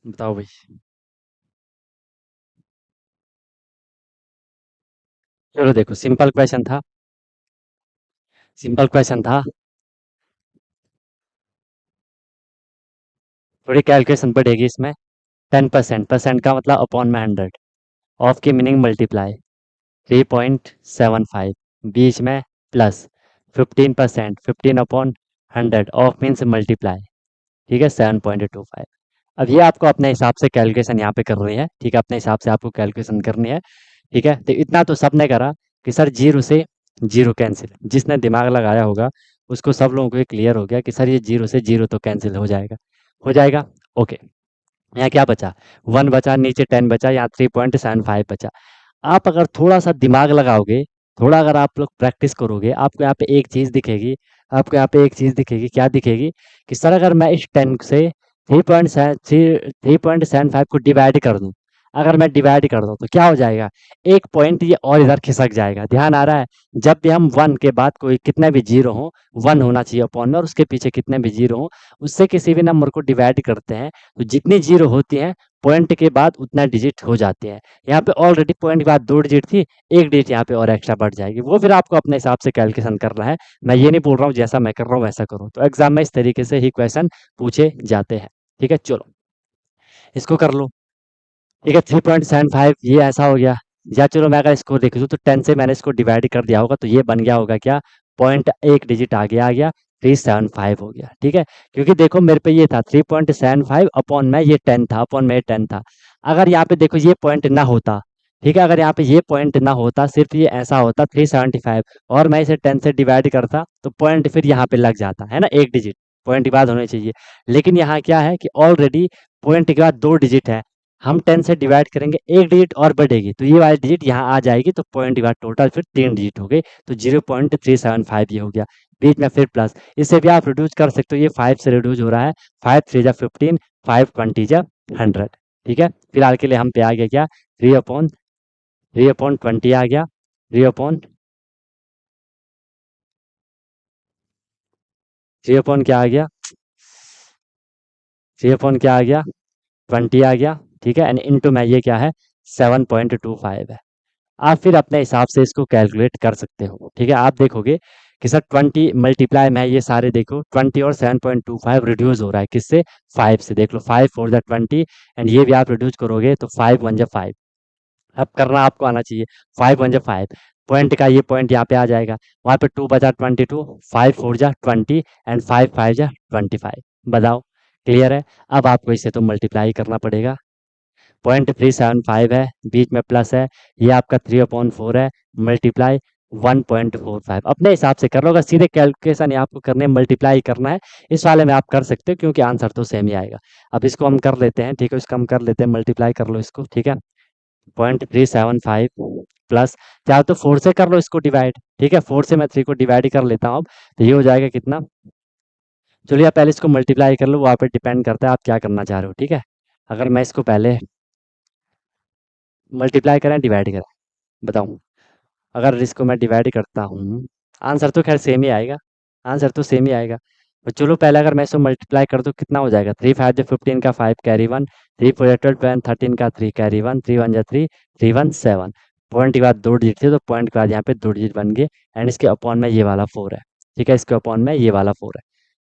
बताओ भाई। चलो देखो, सिंपल क्वेश्चन था, सिंपल क्वेश्चन था। थोड़ी कैलकुलेशन पड़ेगी इसमें। 10%, परसेंट का मतलब अपॉन में 100, ऑफ की मीनिंग मल्टीप्लाई, 3.75, बीच में प्लस, 15%, 15/100, ऑफ मीन्स मल्टीप्लाई, ठीक है, 7.25। अब ये आपको अपने हिसाब से कैलकुलेशन यहाँ पे करनी है, ठीक है, अपने हिसाब से आपको कैलकुलेशन करनी है, ठीक है। तो इतना तो सबने करा कि सर जीरो से जीरो कैंसिल, जिसने दिमाग लगाया होगा उसको, सब लोगों को ये क्लियर हो गया कि सर ये जीरो से जीरो तो कैंसिल हो जाएगा, हो जाएगा। ओके, यहाँ क्या बचा, 1 बचा, नीचे 10 बचा, यहाँ 3.75 बचा। आप अगर थोड़ा सा दिमाग लगाओगे, थोड़ा अगर आप लोग प्रैक्टिस करोगे, आपको यहाँ पे एक चीज़ दिखेगी, आपको यहाँ पे एक चीज़ दिखेगी, क्या दिखेगी कि सर अगर मैं इस 10 से 3.75 को डिवाइड कर दूं, अगर मैं डिवाइड कर दूं तो क्या हो जाएगा, एक पॉइंट ये और इधर खिसक जाएगा। ध्यान आ रहा है, जब भी हम 1 के बाद कोई कितने भी जीरो हो, 1 होना चाहिए अपॉन में, और उसके पीछे कितने भी जीरो हो, उससे किसी भी नंबर को डिवाइड करते हैं तो जितनी जीरो होती हैं, पॉइंट के बाद उतना डिजिट हो जाते हैं। यहाँ पे ऑलरेडी पॉइंट के बाद 2 डिजिट थी, 1 डिजिट यहाँ पे और एक्स्ट्रा बढ़ जाएगी, वो फिर आपको अपने हिसाब से कैलकुलेशन करना है। मैं ये नहीं बोल रहा हूँ जैसा मैं कर रहा हूँ वैसा करो, तो एग्जाम में इस तरीके से ही क्वेश्चन पूछे जाते हैं, ठीक है। चलो इसको कर लो, ठीक है, 3.75 ये ऐसा हो गया। या चलो मैं अगर इसको देख लूँ तो 10 से मैंने इसको डिवाइड कर दिया होगा, तो ये बन गया होगा क्या, पॉइंट एक डिजिट आगे आ गया, 375 हो गया, ठीक है। क्योंकि देखो मेरे पे ये था 3.75 अपॉन में ये 10 था, अपॉन में 10 था। अगर यहाँ पे देखो ये पॉइंट ना होता, ठीक है, अगर यहाँ पे ये पॉइंट ना होता, सिर्फ ये ऐसा होता 375, और मैं इसे 10 से डिवाइड करता, तो पॉइंट फिर यहाँ पे लग जाता है ना, एक डिजिट पॉइंट के बाद होने चाहिए। लेकिन यहाँ क्या है कि ऑलरेडी पॉइंट के बाद 2 डिजिट है, हम 10 से डिवाइड करेंगे, एक डिजिट और बढ़ेगी, तो ये वाली डिजिट यहाँ आ जाएगी, तो पॉइंट के बाद टोटल फिर 3 डिजिट हो गए, तो 0.375 ये हो गया। बीच में फिर प्लस, इससे भी आप रिड्यूस कर सकते हो, ये 5 से रिड्यूस हो रहा है, 5 3 जा 15, 5 20 जा 100, ठीक है। फिलहाल के लिए हम पे आ गया क्या, 3/20 आ गया, 3/3 क्या आ गया, 3/क्या आ गया, 20 आ गया, ठीक है, एंड इनटू में ये क्या है, 7.25 है। आप फिर अपने हिसाब से इसको कैलकुलेट कर सकते हो, ठीक है। आप देखोगे कि सर 20 मल्टीप्लाई में ये सारे देखो 20 और 7.25 रिड्यूस हो रहा है, किससे, 5 से। देख लो 5 4 जा 20, एंड ये भी आप रिड्यूस करोगे तो 5 1 जा 5, अब करना आपको आना चाहिए, 5 1 जा 5, पॉइंट का ये पॉइंट यहाँ पे आ जाएगा, वहाँ पे 2 बचा 22, 5 4 जा 20, एंड 5 5 जा 25। बताओ, क्लियर है। अब आपको इसे तो मल्टीप्लाई करना पड़ेगा, 0.375 है, बीच में प्लस है, ये आपका 3/4 है, मल्टीप्लाई 1.45। अपने हिसाब से कर लो, अगर सीधे कैलकुलेशन ये आपको करने मल्टीप्लाई करना है, इस वाले में आप कर सकते हो, क्योंकि आंसर तो सेम ही आएगा। अब इसको हम कर लेते हैं, ठीक है, इसको हम कर लेते हैं, मल्टीप्लाई कर लो इसको, ठीक है, 0.375 प्लस, चाहे तो 4 से कर लो इसको डिवाइड, ठीक है, 4 से मैं 3 को डिवाइड कर लेता हूँ अब, तो ये हो जाएगा कितना, चलिए आप पहले इसको मल्टीप्लाई कर लो, वो आप पे डिपेंड करता है आप क्या करना चाह रहे हो, ठीक है। अगर मैं इसको पहले मल्टीप्लाई करें डिवाइड करें, बताऊँ, अगर इसको मैं डिवाइड करता हूँ, आंसर तो खैर सेम ही आएगा, आंसर तो सेम ही आएगा। तो चलो पहले अगर मैं इसको मल्टीप्लाई कर दूँ कितना हो जाएगा, 3 5 जा 15 का 5 कैरी 1, 3 4 जा 12 12 13 का 3 कैरी 1, 3 1 जा 3, 3 1 7, पॉइंट के बाद 2 डिजिट थे, तो पॉइंट के बाद यहाँ पे 2 डिजिट बन गए, एंड इसके अपॉन में ये वाला 4 है, ठीक है, इसके अपॉन में ये वाला 4 है,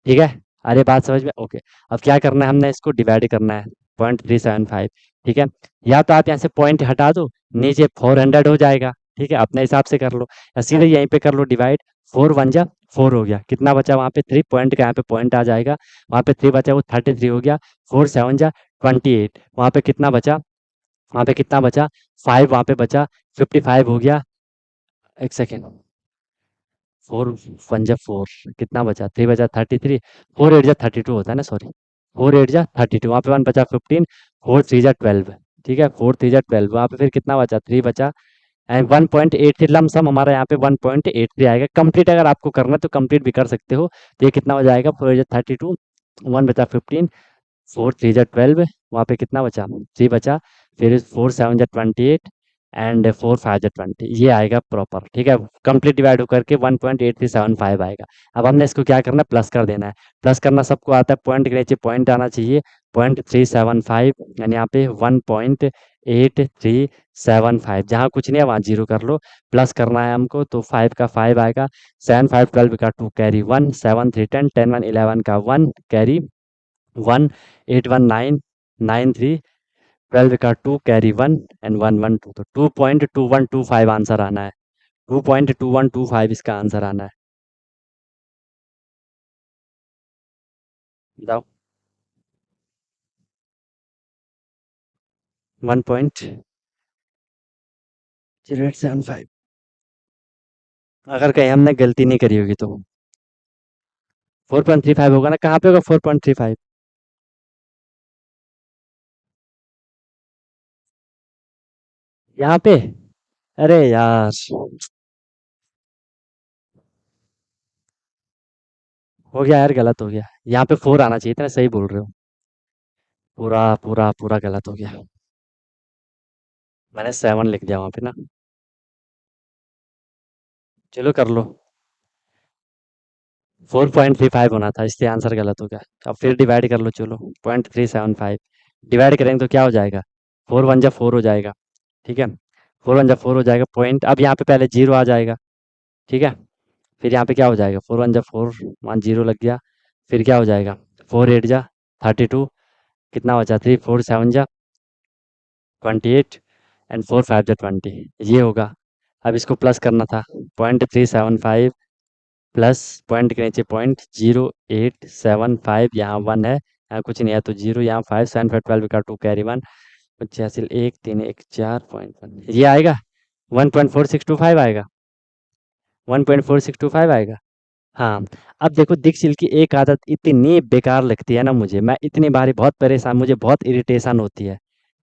ठीक है। अरे बात समझ में, ओके। अब क्या करना है, हमने इसको डिवाइड करना है, 0.375, ठीक है। या तो आप यहाँ से पॉइंट हटा दो, नीचे 400 हो जाएगा, ठीक है, अपने हिसाब से कर लो, या सीधे यहीं पे कर लो डिवाइड, 4 1 जा 4 हो गया, कितना बचा वहाँ पे 3, पॉइंट का यहाँ पे पॉइंट आ जाएगा, वहाँ पे 3 बचा वो 33 हो गया, 4 7 जा 28, वहाँ पे कितना बचा, वहाँ पे कितना बचा, 5 वहाँ पे बचा, 55 हो गया, एक सेकेंड, फोर वन जा फोर, कितना बचा, थ्री बचा 33, फोर एट जा 32 होता है ना, सॉरी, फोर एट जा 32, वहाँ पे वन बचा 15, फोर थ्री जा 12, ठीक है, फोर थ्री जा 12, वहाँ पे फिर कितना बचा, थ्री बचा, एंड 1.83 लमसम हमारा यहाँ पे 1.83 आएगा। कंप्लीट अगर आपको करना है तो कंप्लीट भी कर सकते हो। तो ये कितना हो जाएगा, फोर एट जा 32, वन बचा 15, फोर थ्री जा 12, वहाँ पे कितना बचा, थ्री बचा, फिर फोर सेवन जा 28 एंड फोर फाइव जा 20, ये आएगा प्रॉपर, ठीक है। कंप्लीट डिवाइड होकर के 1.8375 आएगा। अब हमने इसको क्या करना है, प्लस कर देना है। प्लस करना सबको आता है, पॉइंट के नीचे पॉइंट आना चाहिए, 0.375, यानी यहाँ पे 1.8375, जहाँ कुछ नहीं है वहाँ जीरो कर लो। प्लस करना है हमको तो फाइव का फाइव आएगा, सेवन फाइव 12 का two carry one, seven three 10, 10 1 11 का one carry one, eight one nine, nine three 12 का two carry one and one one two, तो 2.2125 आंसर आना है, 2.2125 इसका आंसर आना है। बताओ। 1.0875, अगर कहीं हमने गलती नहीं करी होगी तो 4.35 होगा ना, कहाँ पे होगा 4.35, यहाँ पे। अरे यार, हो गया यार, गलत हो गया, यहाँ पे फोर आना चाहिए था ना, सही बोल रहे हो। पूरा पूरा पूरा गलत हो गया, मैंने सेवन लिख दिया वहाँ पे ना। चलो कर लो, 4.35 होना था, इसलिए आंसर गलत हो गया। अब फिर डिवाइड कर लो, चलो 0.375 डिवाइड करेंगे तो क्या हो जाएगा, फोर वन जा फोर हो जाएगा, ठीक है, फोर वन जा फोर हो जाएगा पॉइंट, अब यहाँ पे पहले जीरो आ जाएगा, ठीक है। फिर यहाँ पे क्या हो जाएगा, फोर वन जा फोर, वन जीरो लग गया, फिर क्या हो जाएगा, फोर एट जा 32, कितना बचा, थ्री फोर सेवन जा 28 एंड फोर फाइव जा 20, ये होगा। अब इसको प्लस करना था, 0.375 प्लस पॉइंट के नीचे पॉइंट, 0.875, यहाँ वन है, यहाँ कुछ नहीं है तो जीरो, यहाँ फाइव, सेवन फाइव 12 का टू कैरी वन, 85 एक तीन एक 4.1, ये आएगा, 1.4625 आएगा, 1.4625 आएगा। हाँ, अब देखो दीक्षित की एक आदत इतनी बेकार लगती है ना मुझे, मैं इतनी बारी बहुत परेशान, मुझे बहुत इरिटेशन होती है,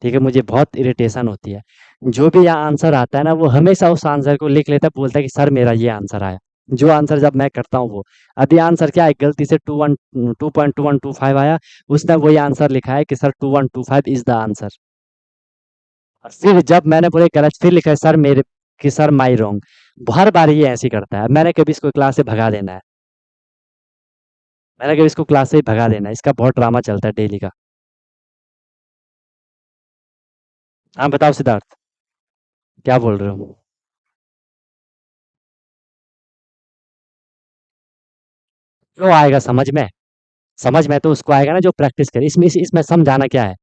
ठीक है, मुझे बहुत इरिटेशन होती है। जो भी यहाँ आंसर आता है ना, वो हमेशा उस आंसर को लिख लेता है, बोलता है कि सर मेरा ये आंसर आया। जो आंसर जब मैं करता हूँ वो, अभी आंसर क्या है, गलती से 2.2125 आया, उसने वही आंसर लिखा है कि सर 2125 इज द आंसर। और फिर जब मैंने बोले गलत, फिर लिखा है सर मेरे, कि सर माई रॉन्ग। हर बार ये ऐसे ही करता है, मैंने कभी इसको क्लास से भगा देना है, मैंने कहा इसको क्लास से ही भगा देना है, इसका बहुत ड्रामा चलता है डेली का। हाँ बताओ सिद्धार्थ, क्या बोल रहे हो। क्यों आएगा समझ में, समझ में तो उसको आएगा ना जो प्रैक्टिस करे, इसमें इसमें समझाना क्या है,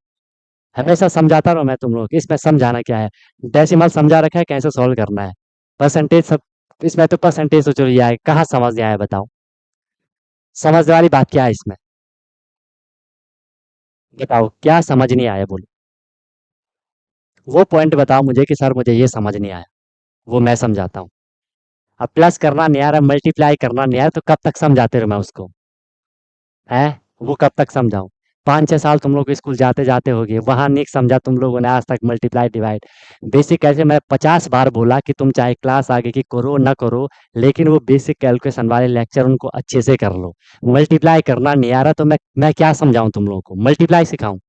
हमेशा समझाता रहो मैं तुम लोग को, इसमें समझाना क्या है, डेसिमल समझा रखा है कैसे सॉल्व करना है, परसेंटेज सब, इसमें तो परसेंटेज तो चलो ये आए, कहाँ समझ नहीं आया बताओ, समझ वाली बात क्या है इसमें, बताओ क्या समझ नहीं आया बोलो, वो पॉइंट बताओ मुझे कि सर मुझे ये समझ नहीं आया, वो मैं समझाता हूँ। अब प्लस करना नहीं आ रहा, मल्टीप्लाई करना नहीं आ रहा, तो कब तक समझाते रहो मैं उसको, है, वो कब तक समझाऊं, 5 6 साल तुम लोग स्कूल जाते जाते होगे, वहां नहीं समझा तुम लोगों ने आज तक मल्टीप्लाई डिवाइड, बेसिक कैसे, मैं 50 बार बोला कि तुम चाहे क्लास आगे की करो ना करो, लेकिन वो बेसिक कैलकुलेशन वाले लेक्चर उनको अच्छे से कर लो। मल्टीप्लाई करना नहीं आ रहा तो मैं क्या समझाऊं तुम लोगों को, मल्टीप्लाई सिखाऊं,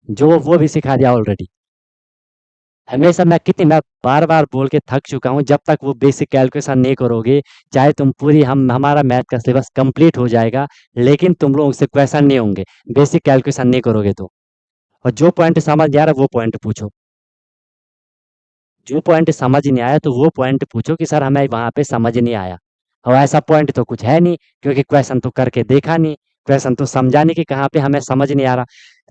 जो वो भी सिखा दिया ऑलरेडी। हमेशा मैं बार बार बोल के थक चुका हूँ, जब तक वो बेसिक कैलकुलेशन नहीं करोगे, चाहे तुम पूरी, हम हमारा मैथ का सिलेबस कंप्लीट हो जाएगा, लेकिन तुम लोग से क्वेश्चन नहीं होंगे, बेसिक कैलकुलेशन नहीं करोगे तो। और जो पॉइंट समझ नहीं आ रहा वो पॉइंट पूछो, जो पॉइंट समझ नहीं आया तो वो पॉइंट पूछो कि सर हमें वहां पे समझ नहीं आया, और ऐसा पॉइंट तो कुछ है नहीं, क्योंकि क्वेश्चन तो करके देखा नहीं, क्वेश्चन तो समझा नहीं कि कहाँ पे हमें समझ नहीं आ रहा,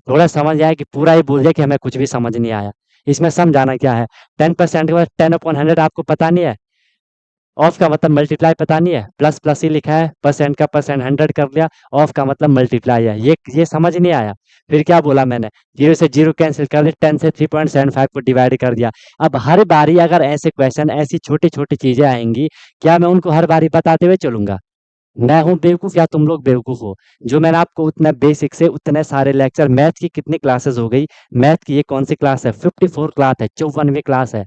थोड़ा समझ आया कि पूरा ही बोल दिया कि हमें कुछ भी समझ नहीं आया, इसमें समझाना क्या है। 10% के बाद 10/100 आपको पता नहीं है, ऑफ का मतलब मल्टीप्लाई पता नहीं है, प्लस प्लस ही लिखा है, परसेंट का परसेंट 100 कर लिया, ऑफ का मतलब मल्टीप्लाई है, ये समझ नहीं आया। फिर क्या बोला मैंने, जीरो से जीरो कैंसिल कर दिया, 10 से 3.75 को डिवाइड कर दिया। अब हर बारी अगर ऐसे क्वेश्चन, ऐसी छोटी छोटी चीजें आएंगी, क्या मैं उनको हर बारी बताते हुए चलूंगा? मैं हूँ बेवकूफ या तुम लोग बेवकूफ हो? जो मैंने आपको उतना बेसिक से उतने सारे लेक्चर, मैथ की कितनी क्लासेस हो गई, मैथ की ये कौन सी क्लास है, 54 क्लास है, 54वीं क्लास है,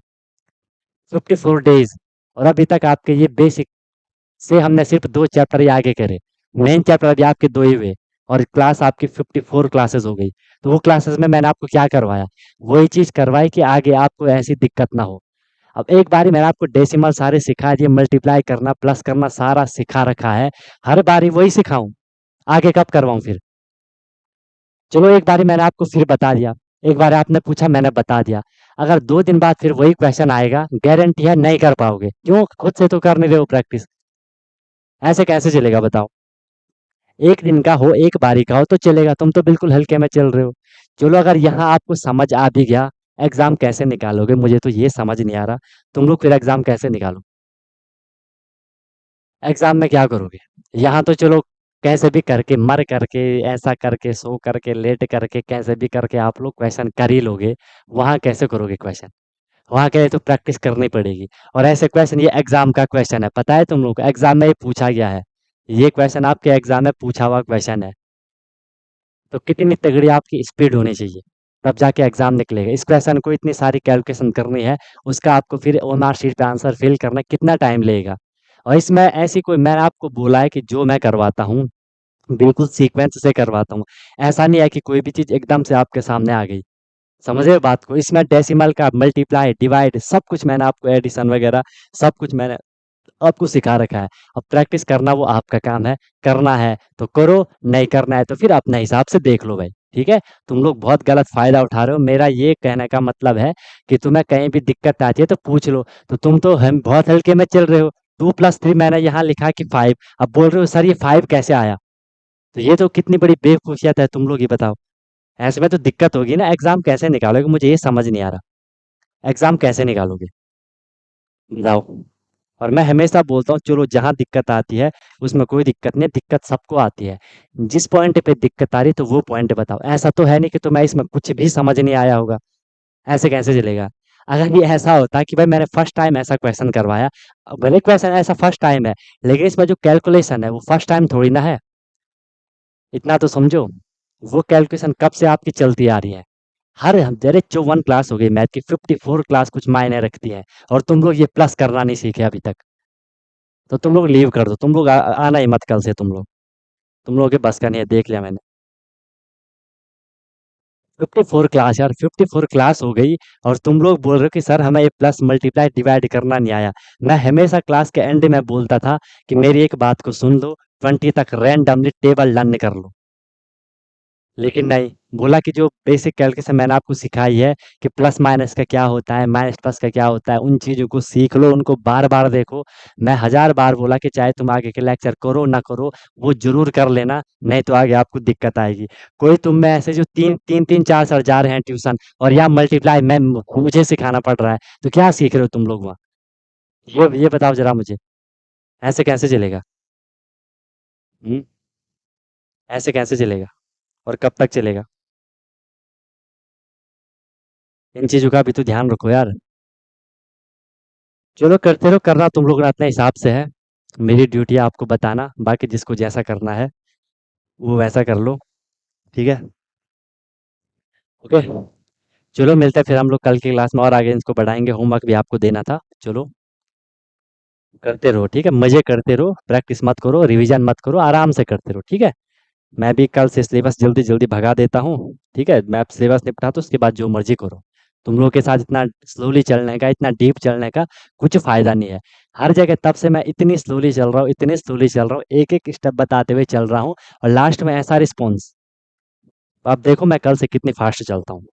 54 डेज, और अभी तक आपके ये बेसिक से हमने सिर्फ 2 चैप्टर ही आगे करे। मेन चैप्टर अभी आपके 2 ही हुए, और क्लास आपकी 54 क्लासेस हो गई। तो वो क्लासेस में मैंने आपको क्या करवाया? वही चीज़ करवाई कि आगे आपको ऐसी दिक्कत ना हो। अब एक बारी मैंने आपको डेसिमल सारे सिखा दिए, मल्टीप्लाई करना, प्लस करना सारा सिखा रखा है। हर बारी वही सिखाऊँ? आगे कब करवाऊँ फिर? चलो एक बारी मैंने आपको फिर बता दिया, एक बार आपने पूछा मैंने बता दिया। अगर 2 दिन बाद फिर वही क्वेश्चन आएगा, गारंटी है नहीं कर पाओगे। क्यों? खुद से तो कर नहीं रहे हो प्रैक्टिस। ऐसे कैसे चलेगा बताओ? एक दिन का हो, एक बारी का हो तो चलेगा, तुम तो बिल्कुल हल्के में चल रहे हो। चलो अगर यहाँ आपको समझ आ भी गया, एग्जाम कैसे निकालोगे मुझे तो ये समझ नहीं आ रहा। तुम लोग फिर एग्जाम कैसे निकालो? एग्जाम में क्या करोगे? यहाँ तो चलो कैसे भी करके, मर करके, ऐसा करके, सो करके, लेट करके, कैसे भी करके आप लोग क्वेश्चन कर ही लोगे। वहाँ कैसे करोगे क्वेश्चन? वहाँ के लिए तो प्रैक्टिस करनी पड़ेगी। और ऐसे क्वेश्चन, ये एग्जाम का क्वेश्चन है, पता है तुम लोग को एग्जाम में ये पूछा गया है। ये क्वेश्चन आपके एग्जाम में पूछा हुआ क्वेश्चन है। तो कितनी तगड़ी आपकी स्पीड होनी चाहिए, तब जाके एग्जाम निकलेगा। इस क्वेश्चन को इतनी सारी कैलकुलेशन करनी है, उसका आपको फिर ओएमआर शीट पे आंसर फिल करना कितना टाइम लगेगा। और इसमें ऐसी कोई, मैंने आपको बोला है कि जो मैं करवाता हूँ बिल्कुल सीक्वेंस से करवाता हूँ। ऐसा नहीं है कि कोई भी चीज एकदम से आपके सामने आ गई। समझ रहे हो बात को? इसमें डेसिमल का मल्टीप्लाई, डिवाइड, सब कुछ मैंने आपको, एडिशन वगैरह सब कुछ मैंने आपको सिखा रखा है। अब प्रैक्टिस करना वो आपका काम है। करना है तो करो, नहीं करना है तो फिर अपने हिसाब से देख लो भाई। ठीक है? तुम लोग बहुत गलत फायदा उठा रहे हो। मेरा ये कहने का मतलब है कि तुम्हें कहीं भी दिक्कत आती है तो पूछ लो। तो तुम तो हम बहुत हल्के में चल रहे हो। 2+3 मैंने यहाँ लिखा कि 5, अब बोल रहे हो सर ये 5 कैसे आया? तो ये तो कितनी बड़ी बेवकूफियत है, तुम लोग ही बताओ। ऐसे में तो दिक्कत होगी ना, एग्जाम कैसे निकालोगे मुझे ये समझ नहीं आ रहा। एग्जाम कैसे निकालोगे बताओ? और मैं हमेशा बोलता हूँ चलो जहाँ दिक्कत आती है उसमें कोई दिक्कत नहीं है, दिक्कत सबको आती है। जिस पॉइंट पे दिक्कत आ रही है तो वो पॉइंट बताओ। ऐसा तो है नहीं कि तुम्हें इसमें कुछ भी समझ नहीं आया होगा। ऐसे कैसे चलेगा? अगर ये ऐसा होता कि भाई मैंने फर्स्ट टाइम ऐसा क्वेश्चन करवाया, भले क्वेश्चन ऐसा फर्स्ट टाइम है, लेकिन इसमें जो कैलकुलेशन है वो फर्स्ट टाइम थोड़ी ना है। इतना तो समझो। वो कैलकुलेशन कब से आपकी चलती आ रही है। हर मेरे 54 क्लास हो गई मैथ की, 54 क्लास कुछ मायने रखती है। और तुम लोग ये प्लस करना नहीं सीखे अभी तक। तो तुम लोग लीव कर दो, तुम लोग आना ही मत कल से तुम लोग। तुम लोगों के बस का नहीं है, देख लिया मैंने। 54 क्लास यार, 54 क्लास हो गई। और तुम लोग बोल रहे हो कि सर हमें ये प्लस मल्टीप्लाई डिवाइड करना नहीं आया। मैं हमेशा क्लास के एंड में बोलता था कि मेरी एक बात को सुन लो, 20 तक रैंडमली टेबल लर्न कर लो। लेकिन नहीं, बोला कि जो बेसिक कैलकुलेशन मैंने आपको सिखाई है कि प्लस माइनस का क्या होता है, माइनस प्लस का क्या होता है, उन चीज़ों को सीख लो, उनको बार-बार देखो। मैं हज़ार बार बोला कि चाहे तुम आगे के लेक्चर करो ना करो, वो ज़रूर कर लेना, नहीं तो आगे आपको दिक्कत आएगी। कोई तुम में ऐसे जो 3-3 4 सर जा रहे हैं ट्यूशन, और यहाँ मल्टीप्लाई मैं मुझे सिखाना पड़ रहा है, तो क्या सीख रहे हो तुम लोग वहाँ? ये बताओ ज़रा मुझे, ऐसे कैसे चलेगा? हुँ, ऐसे कैसे चलेगा? और कब तक चलेगा? इन चीज़ों का भी तो ध्यान रखो यार। चलो करते रहो, करना तुम लोग ना अपने हिसाब से है। मेरी ड्यूटी है आपको बताना, बाकी जिसको जैसा करना है वो वैसा कर लो। ठीक है? ओके? चलो मिलते हैं फिर हम लोग कल की क्लास में, और आगे इसको बढ़ाएंगे। होमवर्क भी आपको देना था। चलो करते रहो, ठीक है? मजे करते रहो, प्रैक्टिस मत करो, रिवीजन मत करो, आराम से करते रहो, ठीक है? मैं भी कल से सिलेबस जल्दी जल्दी भगा देता हूँ। ठीक है? मैं सिलेबस निपटा तो उसके बाद जो मर्जी करो। तुम लोगों के साथ इतना स्लोली चलने का, इतना डीप चलने का कुछ फायदा नहीं है। हर जगह तब से मैं इतनी स्लोली चल रहा हूँ, इतनी स्लोली चल रहा हूँ, एक एक स्टेप बताते हुए चल रहा हूँ, और लास्ट में ऐसा रिस्पॉन्स। अब देखो मैं कल से कितनी फास्ट चलता हूँ।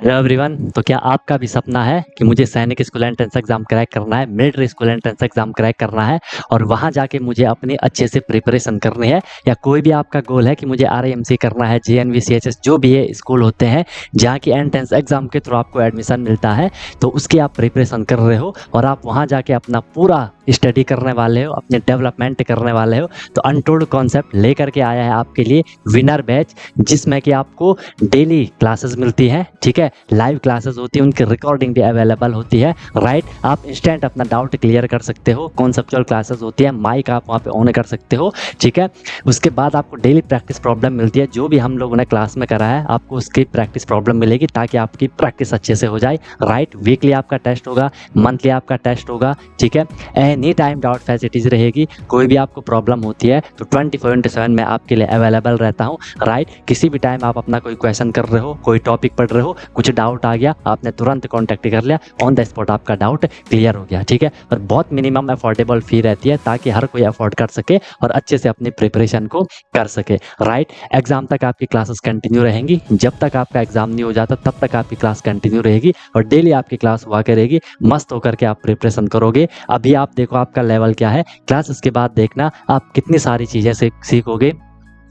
हेलो एवरीवन, तो क्या आपका भी सपना है कि मुझे सैनिक स्कूल एंट्रेंस एग्जाम क्रैक करना है, military school entrance exam crack करना है और वहां जाके मुझे अपनी अच्छे से प्रिपरेशन करनी है, या कोई भी आपका गोल है कि मुझे आरआईएमसी करना है, जेएनवी, सीएचएस जो भी है स्कूल होते हैं जहाँ की एंट्रेंस एग्जाम के थ्रू आपको एडमिशन मिलता है, तो उसकी आप प्रिपरेशन कर रहे हो और आप वहाँ जाके अपना पूरा स्टडी करने वाले हो, अपने डेवलपमेंट करने वाले हो, तो अनटोल्ड कॉन्सेप्ट लेकर के आया है आपके लिए विनर बैच, जिसमें कि आपको डेली क्लासेस मिलती है, ठीक है, लाइव क्लासेस होती है, उनकी रिकॉर्डिंग भी अवेलेबल होती है, राइट। आप इंस्टेंट अपना डाउट क्लियर कर सकते हो, कॉन्सेप्चुअल क्लासेस होती है, माइक आप वहाँ पे ऑन कर सकते हो, ठीक है। उसके बाद आपको डेली प्रैक्टिस प्रॉब्लम मिलती है, जो भी हम लोगों ने क्लास में करा है आपको उसकी प्रैक्टिस प्रॉब्लम मिलेगी ताकि आपकी प्रैक्टिस अच्छे से हो जाए, राइट। वीकली आपका टेस्ट होगा, मंथली आपका टेस्ट होगा, ठीक है। एनी टाइम डाउट फैसिलिटीज रहेगी, कोई भी आपको प्रॉब्लम होती है तो 24/7 मैं आपके लिए अवेलेबल रहता हूँ, राइट। किसी भी टाइम आप अपना कोई क्वेश्चन कर रहे हो, कोई टॉपिक पढ़ रहे हो, कुछ डाउट आ गया, आपने तुरंत कॉन्टैक्ट कर लिया, ऑन द स्पॉट आपका डाउट क्लियर हो गया, ठीक है। और बहुत मिनिमम अफोर्डेबल फी रहती है ताकि हर कोई अफोर्ड कर सके और अच्छे से अपनी प्रिपरेशन को कर सके, राइट। एग्जाम तक आपकी क्लासेस कंटिन्यू रहेंगी, जब तक आपका एग्जाम नहीं हो जाता तब तक आपकी क्लास कंटिन्यू रहेगी और डेली आपकी क्लास हुआ करेगी, मस्त होकर के आप प्रिपरेशन करोगे। अभी आप देखो आपका लेवल क्या है, क्लासेस के बाद देखना आप कितनी सारी चीज़ें सीखोगे,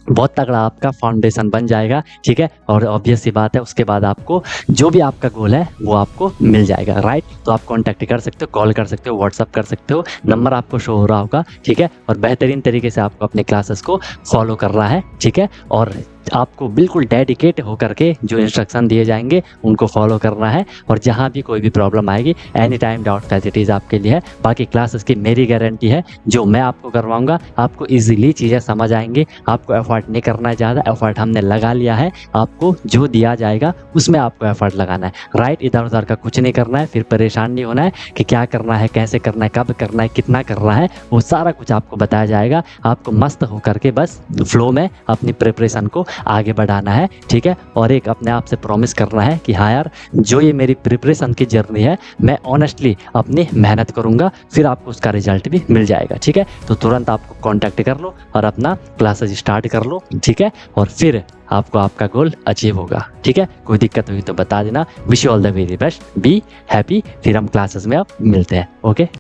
बहुत तगड़ा आपका फाउंडेशन बन जाएगा, ठीक है। और ऑब्वियस सी बात है उसके बाद आपको जो भी आपका गोल है वो आपको मिल जाएगा, राइट। तो आप कांटेक्ट कर सकते हो, कॉल कर सकते हो, व्हाट्सअप कर सकते हो, नंबर आपको शो हो रहा होगा, ठीक है। और बेहतरीन तरीके से आपको अपने क्लासेस को फॉलो करना है, ठीक है। और आपको बिल्कुल डेडिकेट होकर के जो इंस्ट्रक्शन दिए जाएंगे उनको फॉलो करना है और जहाँ भी कोई भी प्रॉब्लम आएगी एनी टाइम डाउट फैसिलिटीज़ आपके लिए है। बाकी क्लासेस की मेरी गारंटी है, जो मैं आपको करवाऊंगा आपको इजीली चीज़ें समझ आएंगी, आपको एफर्ट नहीं करना है ज़्यादा, एफर्ट हमने लगा लिया है, आपको जो दिया जाएगा उसमें आपको एफर्ट लगाना है, राइट। इधर उधर का कुछ नहीं करना है, फिर परेशान नहीं होना है कि क्या करना है, कैसे करना है, कब करना है, कितना करना है, वो सारा कुछ आपको बताया जाएगा। आपको मस्त होकर के बस फ्लो में अपनी प्रिपरेशन को आगे बढ़ाना है, ठीक है। और एक अपने आप से प्रॉमिस करना है कि हाँ यार, जो ये मेरी प्रिपरेशन की जर्नी है मैं ऑनेस्टली अपनी मेहनत करूंगा, फिर आपको उसका रिजल्ट भी मिल जाएगा, ठीक है। तो तुरंत आपको कांटेक्ट कर लो और अपना क्लासेस स्टार्ट कर लो, ठीक है। और फिर आपको आपका गोल अचीव होगा, ठीक है। कोई दिक्कत हुई तो बता देना। Wish you all the very best, be happy. फिर हम क्लासेस में अब मिलते हैं, ओके।